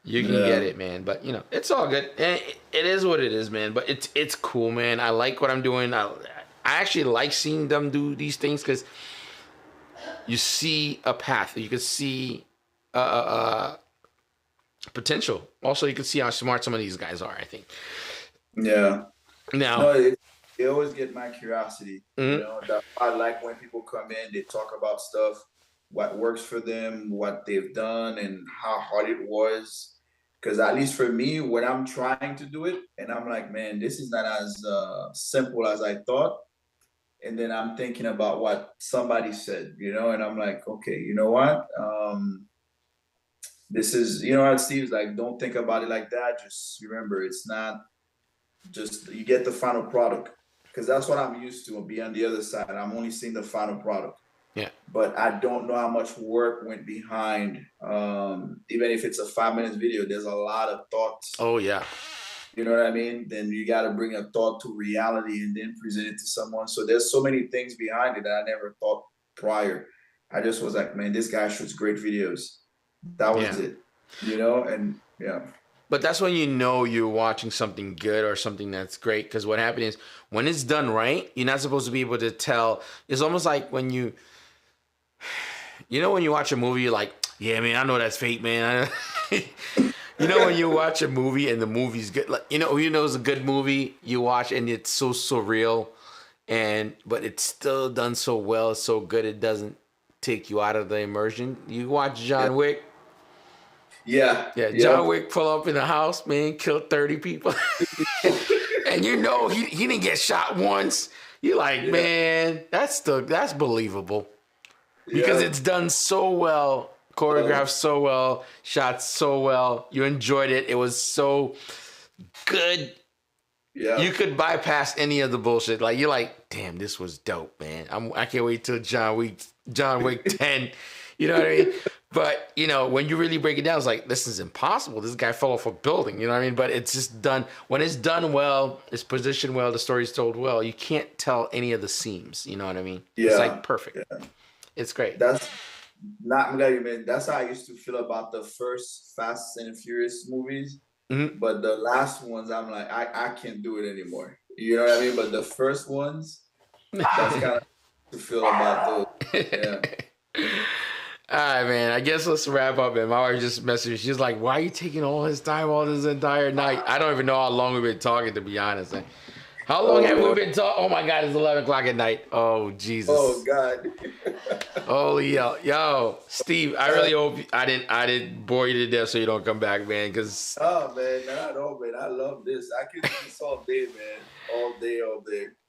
you can get it, man. But it's all good. It is what it is, man. But it's cool, man. I like what I'm doing. I actually like seeing them do these things because you see a path. You can see potential. Also, you can see how smart some of these guys are, I think. Yeah. Now, no, it always get my curiosity. That I like when people come in, they talk about stuff, what works for them, what they've done, and how hard it was. Because at least for me, when I'm trying to do it, and I'm like, man, this is not as simple as I thought. And then I'm thinking about what somebody said, and I'm like, okay, you know what? This is, what Steve's like, don't think about it like that. Just remember, it's not just, you get the final product. Because that's what I'm used to, be on the other side. I'm only seeing the final product. Yeah. But I don't know how much work went behind. Even if it's a 5 minute video, there's a lot of thoughts. Oh, yeah. You know what I mean? Then you got to bring a thought to reality and then present it to someone. So there's so many things behind it that I never thought prior. I just was like, man, this guy shoots great videos. That was it. And yeah. But that's when you're watching something good or something that's great. Because what happened is when it's done right, you're not supposed to be able to tell. It's almost like when when you watch a movie, you're like, yeah, man, I know that's fake, man. When you watch a movie and the movie's good, like, it's a good movie you watch and it's so surreal, but it's still done so well, so good, it doesn't take you out of the immersion. You watch John Wick. Yeah. John Wick pull up in the house, man, kill 30 people. And he didn't get shot once. You're like, man, that's believable. Because it's done so well, choreographed so well, shot so well. You enjoyed it. It was so good. Yeah. You could bypass any of the bullshit. Like, you're like, damn, this was dope, man. I can't wait till John Wick 10. You know what I mean? But, when you really break it down, it's like, this is impossible. This guy fell off a building, you know what I mean? But it's just done. When it's done well, it's positioned well, the story's told well, you can't tell any of the seams, you know what I mean? Yeah. It's like perfect. Yeah. It's great. That's not man. That's how I used to feel about the first Fast and Furious movies. Mm-hmm. But the last ones, I'm like, I can't do it anymore. You know what I mean? But the first ones, that's kind of to feel about those. Yeah. All right, man. I guess let's wrap up, man. My wife just messaged me. She's like, why are you taking all his time all this entire night? I don't even know how long we've been talking, to be honest. How long have we been talking? Oh, my God. It's 11 o'clock at night. Oh, Jesus. Oh, God. Holy hell. Yo, Steve, I really hope I didn't bore you to death so you don't come back, man. Because oh, man. Not all, man. I love this. I could do this all day, man. All day.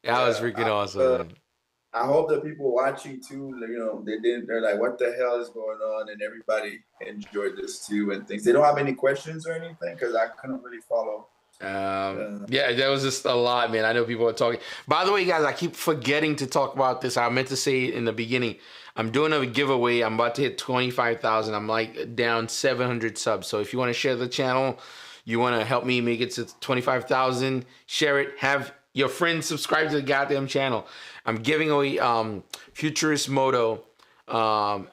That was freaking awesome, man. I hope the people watching too, they're like, what the hell is going on? And everybody enjoyed this too and things. They don't have any questions or anything because I couldn't really follow. Yeah, that was just a lot, man. I know people are talking. By the way, guys, I keep forgetting to talk about this. I meant to say it in the beginning. I'm doing a giveaway. I'm about to hit 25,000. I'm like down 700 subs. So if you want to share the channel, you want to help me make it to 25,000, share it. Have your friends subscribe to the goddamn channel. I'm giving away Futurist Moto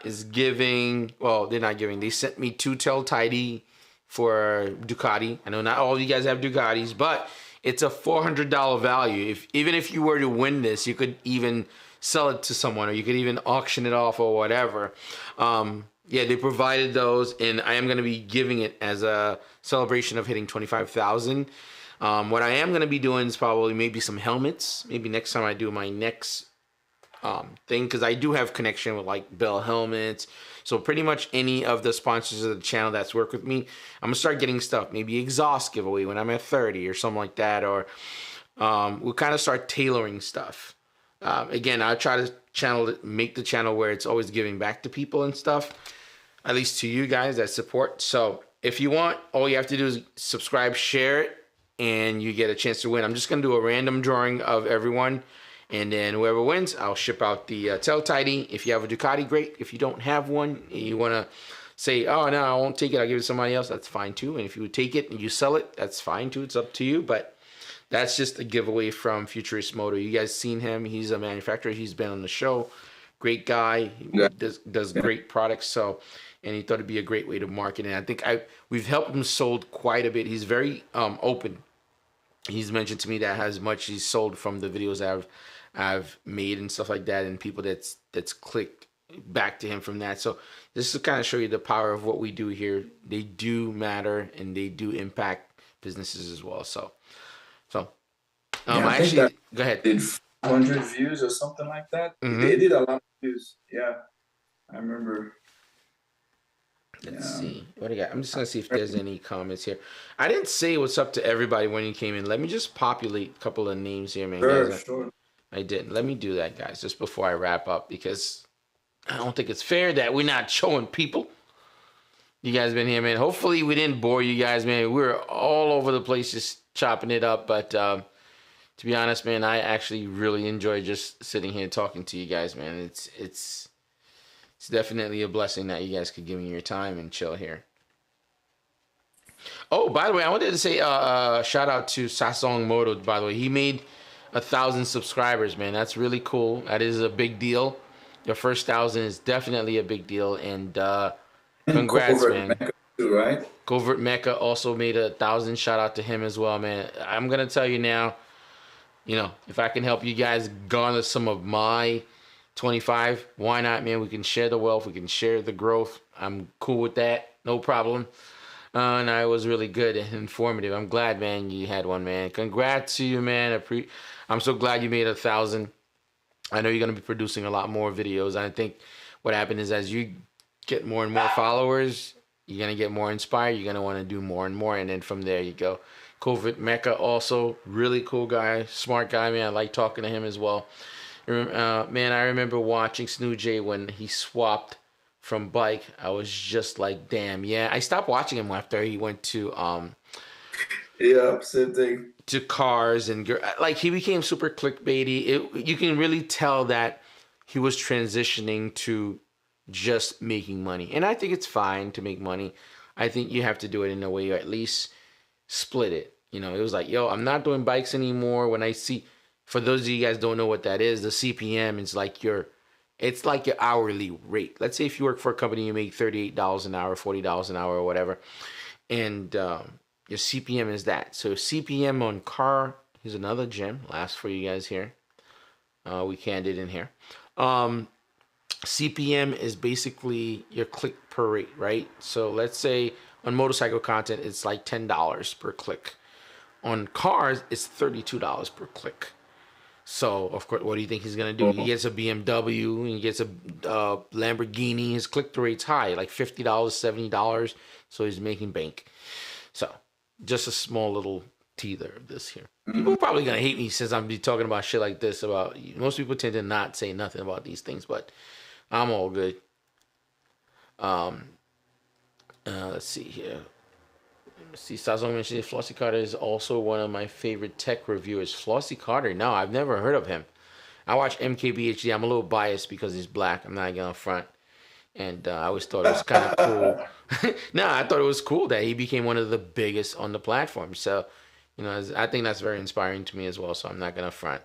is giving, well, they're not giving. They sent me 2 Tel Tidy for Ducati. I know not all of you guys have Ducatis, but it's a $400 value. Even if you were to win this, you could even sell it to someone or you could even auction it off or whatever. Yeah, they provided those, and I am going to be giving it as a celebration of hitting 25,000. What I am going to be doing is probably maybe some helmets. Maybe next time I do my next thing, because I do have connection with like Bell Helmets. So pretty much any of the sponsors of the channel that's worked with me, I'm gonna start getting stuff. Maybe exhaust giveaway when I'm at 30 or something like that, or we'll kind of start tailoring stuff. Again, I try to make the channel where it's always giving back to people and stuff, at least to you guys that support. So if you want, all you have to do is subscribe, share it, and you get a chance to win. I'm just gonna do a random drawing of everyone, and then whoever wins, I'll ship out the tail tidy. If you have a Ducati, great. If you don't have one, you wanna say, oh no, I won't take it, I'll give it to somebody else, that's fine too. And if you would take it and you sell it, that's fine too. It's up to you. But that's just a giveaway from Futurist Moto. You guys seen him? He's a manufacturer. He's been on the show. Great guy. He does great products. So, and he thought it'd be a great way to market it. And I think we've helped him sold quite a bit. He's very open. He's mentioned to me that how much he's sold from the videos I've made and stuff like that, and people that's clicked back to him from that. So this is to kind of show you the power of what we do here. They do matter and they do impact businesses as well. So I think go ahead. Did 400 views or something like that. Mm-hmm. They did a lot of views. Yeah, I remember. Let's see what I got. I'm just gonna see if there's any comments here. I didn't say what's up to everybody when you came in. Let me just populate a couple of names here, man. Sure. I didn't. Let me do that, guys, just before I wrap up, because I don't think it's fair that we're not showing people. You guys been here, man. Hopefully we didn't bore you guys, man. We were all over the place just chopping it up, but to be honest, man, I actually really enjoy just sitting here talking to you guys, man. It's definitely a blessing that you guys could give me your time and chill here. Oh, by the way, I wanted to say shout out to Sasong Moto. By the way, he made 1,000 subscribers, man. That's really cool. That is a big deal. Your first 1,000 is definitely a big deal, and congrats, man. Mecca too, right? Covert Mecca also made 1,000. Shout out to him as well, man. I'm gonna tell you now, you know, if I can help you guys garner some of my 25, why not, man? We can share the wealth, we can share the growth. I'm cool with that, no problem. And I was really good and informative. I'm glad, man, you had one, man. Congrats to you, man. I'm so glad you made 1,000. I know you're gonna be producing a lot more videos. I think what happened is as you get more and more followers, you're gonna get more inspired. You're gonna want to do more and more, and then from there you go. Covert Mecca also really cool guy, smart guy, man. I like talking to him as well. Man, I remember watching Snoo J when he swapped from bike. I was just like, damn, yeah. I stopped watching him after he went to Yeah, same thing. to cars, and like he became super clickbaity. You can really tell that he was transitioning to just making money, and I think it's fine to make money. I think you have to do it in a way, or at least split it. You know, it was like, yo, I'm not doing bikes anymore. When I see, for those of you guys don't know what that is, the CPM is like it's like your hourly rate. Let's say if you work for a company, you make $38 an hour, $40 an hour, or whatever, and your CPM is that. So CPM on car, here's another gem. Last for you guys here. We canned it in here. CPM is basically your click per rate, right? So let's say on motorcycle content, it's like $10 per click. On cars, it's $32 per click. So, of course, what do you think he's going to do? He gets a BMW, he gets a Lamborghini. His click-through rate's high, like $50, $70. So he's making bank. So, just a small little teaser of this here. People are probably going to hate me since I'm be talking about shit like this. Most people tend to not say nothing about these things, but I'm all good. Let's see here. See, Sazong mentioned Flossie Carter is also one of my favorite tech reviewers. Flossie Carter? No, I've never heard of him. I watch MKBHD. I'm a little biased because he's black. I'm not gonna front. And I always thought it was kind of cool. No, I thought it was cool that he became one of the biggest on the platform. So, you know, I think that's very inspiring to me as well. So I'm not gonna front.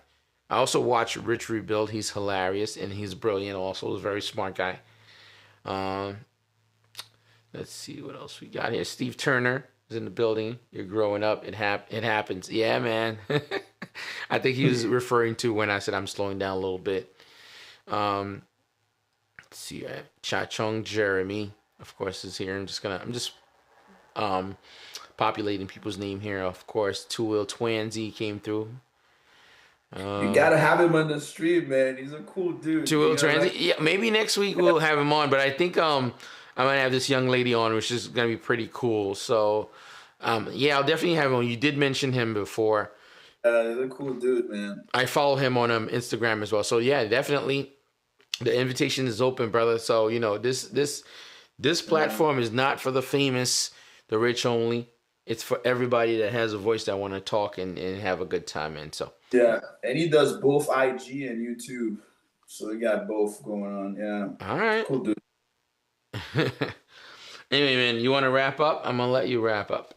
I also watch Rich Rebuild. He's hilarious and he's brilliant. Also, he's a very smart guy. Let's see what else we got here. Steve Turner is in the building. You're growing up. It happens. Yeah, man. I think he was referring to when I said I'm slowing down a little bit. Let's see. Cha Chung Jeremy, of course, is here. I'm just populating people's name here. Of course, Two Wheel Twansy came through. You gotta have him on the stream, man. He's a cool dude. Two-wheel transit. Yeah, maybe next week we'll have him on, but I think I might have this young lady on, which is gonna be pretty cool. So yeah, I'll definitely have him on. You did mention him before. He's a cool dude, man. I follow him on Instagram as well. So yeah, definitely the invitation is open, brother. So this platform is not for the famous, the rich only. It's for everybody that has a voice that want to talk and have a good time, man. So yeah, and he does both IG and YouTube, so he got both going on. Yeah, all right, cool dude. Anyway, man, you want to wrap up? I'm gonna let you wrap up.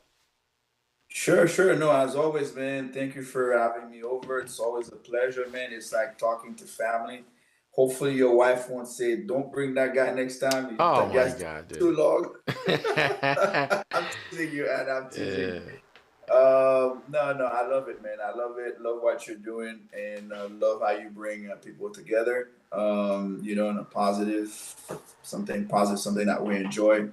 Sure. No, as always, man. Thank you for having me over. It's always a pleasure, man. It's like talking to family. Hopefully, your wife won't say, "Don't bring that guy next time." Oh That my guy's God, dude. too long. I'm teasing you, and I'm teasing. Yeah. No, I love it, man. I love it. Love what you're doing, and love how you bring people together. In a positive, something that we enjoy.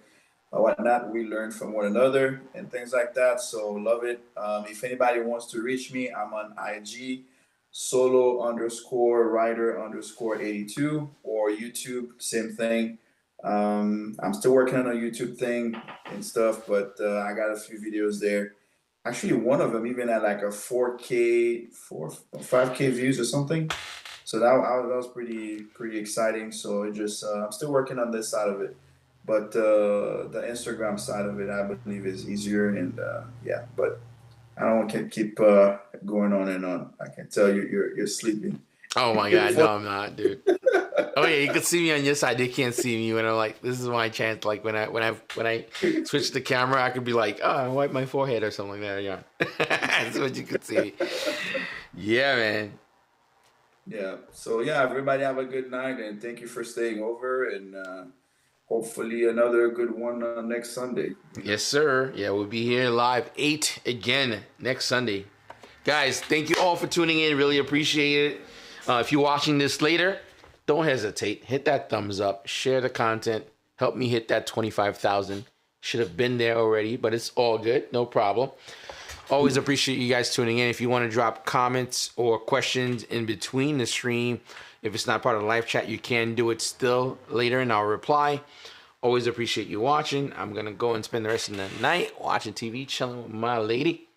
Whatnot, we learn from one another and things like that. So love it. If anybody wants to reach me, I'm on IG, solo_rider_82, or YouTube, same thing. I'm still working on a YouTube thing and stuff, but I got a few videos there. Actually, one of them even had like a 4K, 5K views or something. So that was pretty exciting. So I'm still working on this side of it, but the Instagram side of it, I believe, is easier. And yeah, but I don't want to keep going on and on. I can tell you're sleeping. Oh my God, no, I'm not, dude. Oh yeah, you can see me on your side. They can't see me when I'm like, this is my chance. Like when I switch the camera, I could be like, oh, I wipe my forehead or something like that. Yeah, that's what you could see. Yeah, man. Yeah. So yeah, everybody have a good night, and thank you for staying over, and hopefully another good one next Sunday. Yes, sir. Yeah, we'll be here live 8 again next Sunday. Guys, thank you all for tuning in. Really appreciate it. If you're watching this later, don't hesitate. Hit that thumbs up. Share the content. Help me hit that 25,000. Should have been there already, but it's all good. No problem. Always appreciate you guys tuning in. If you want to drop comments or questions in between the stream, if it's not part of the live chat, you can do it still later and I'll reply. Always appreciate you watching. I'm going to go and spend the rest of the night watching TV, chilling with my lady.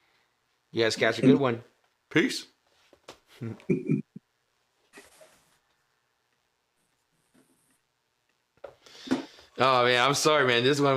You guys catch a good one. Peace. Oh, man, I'm sorry, man. This one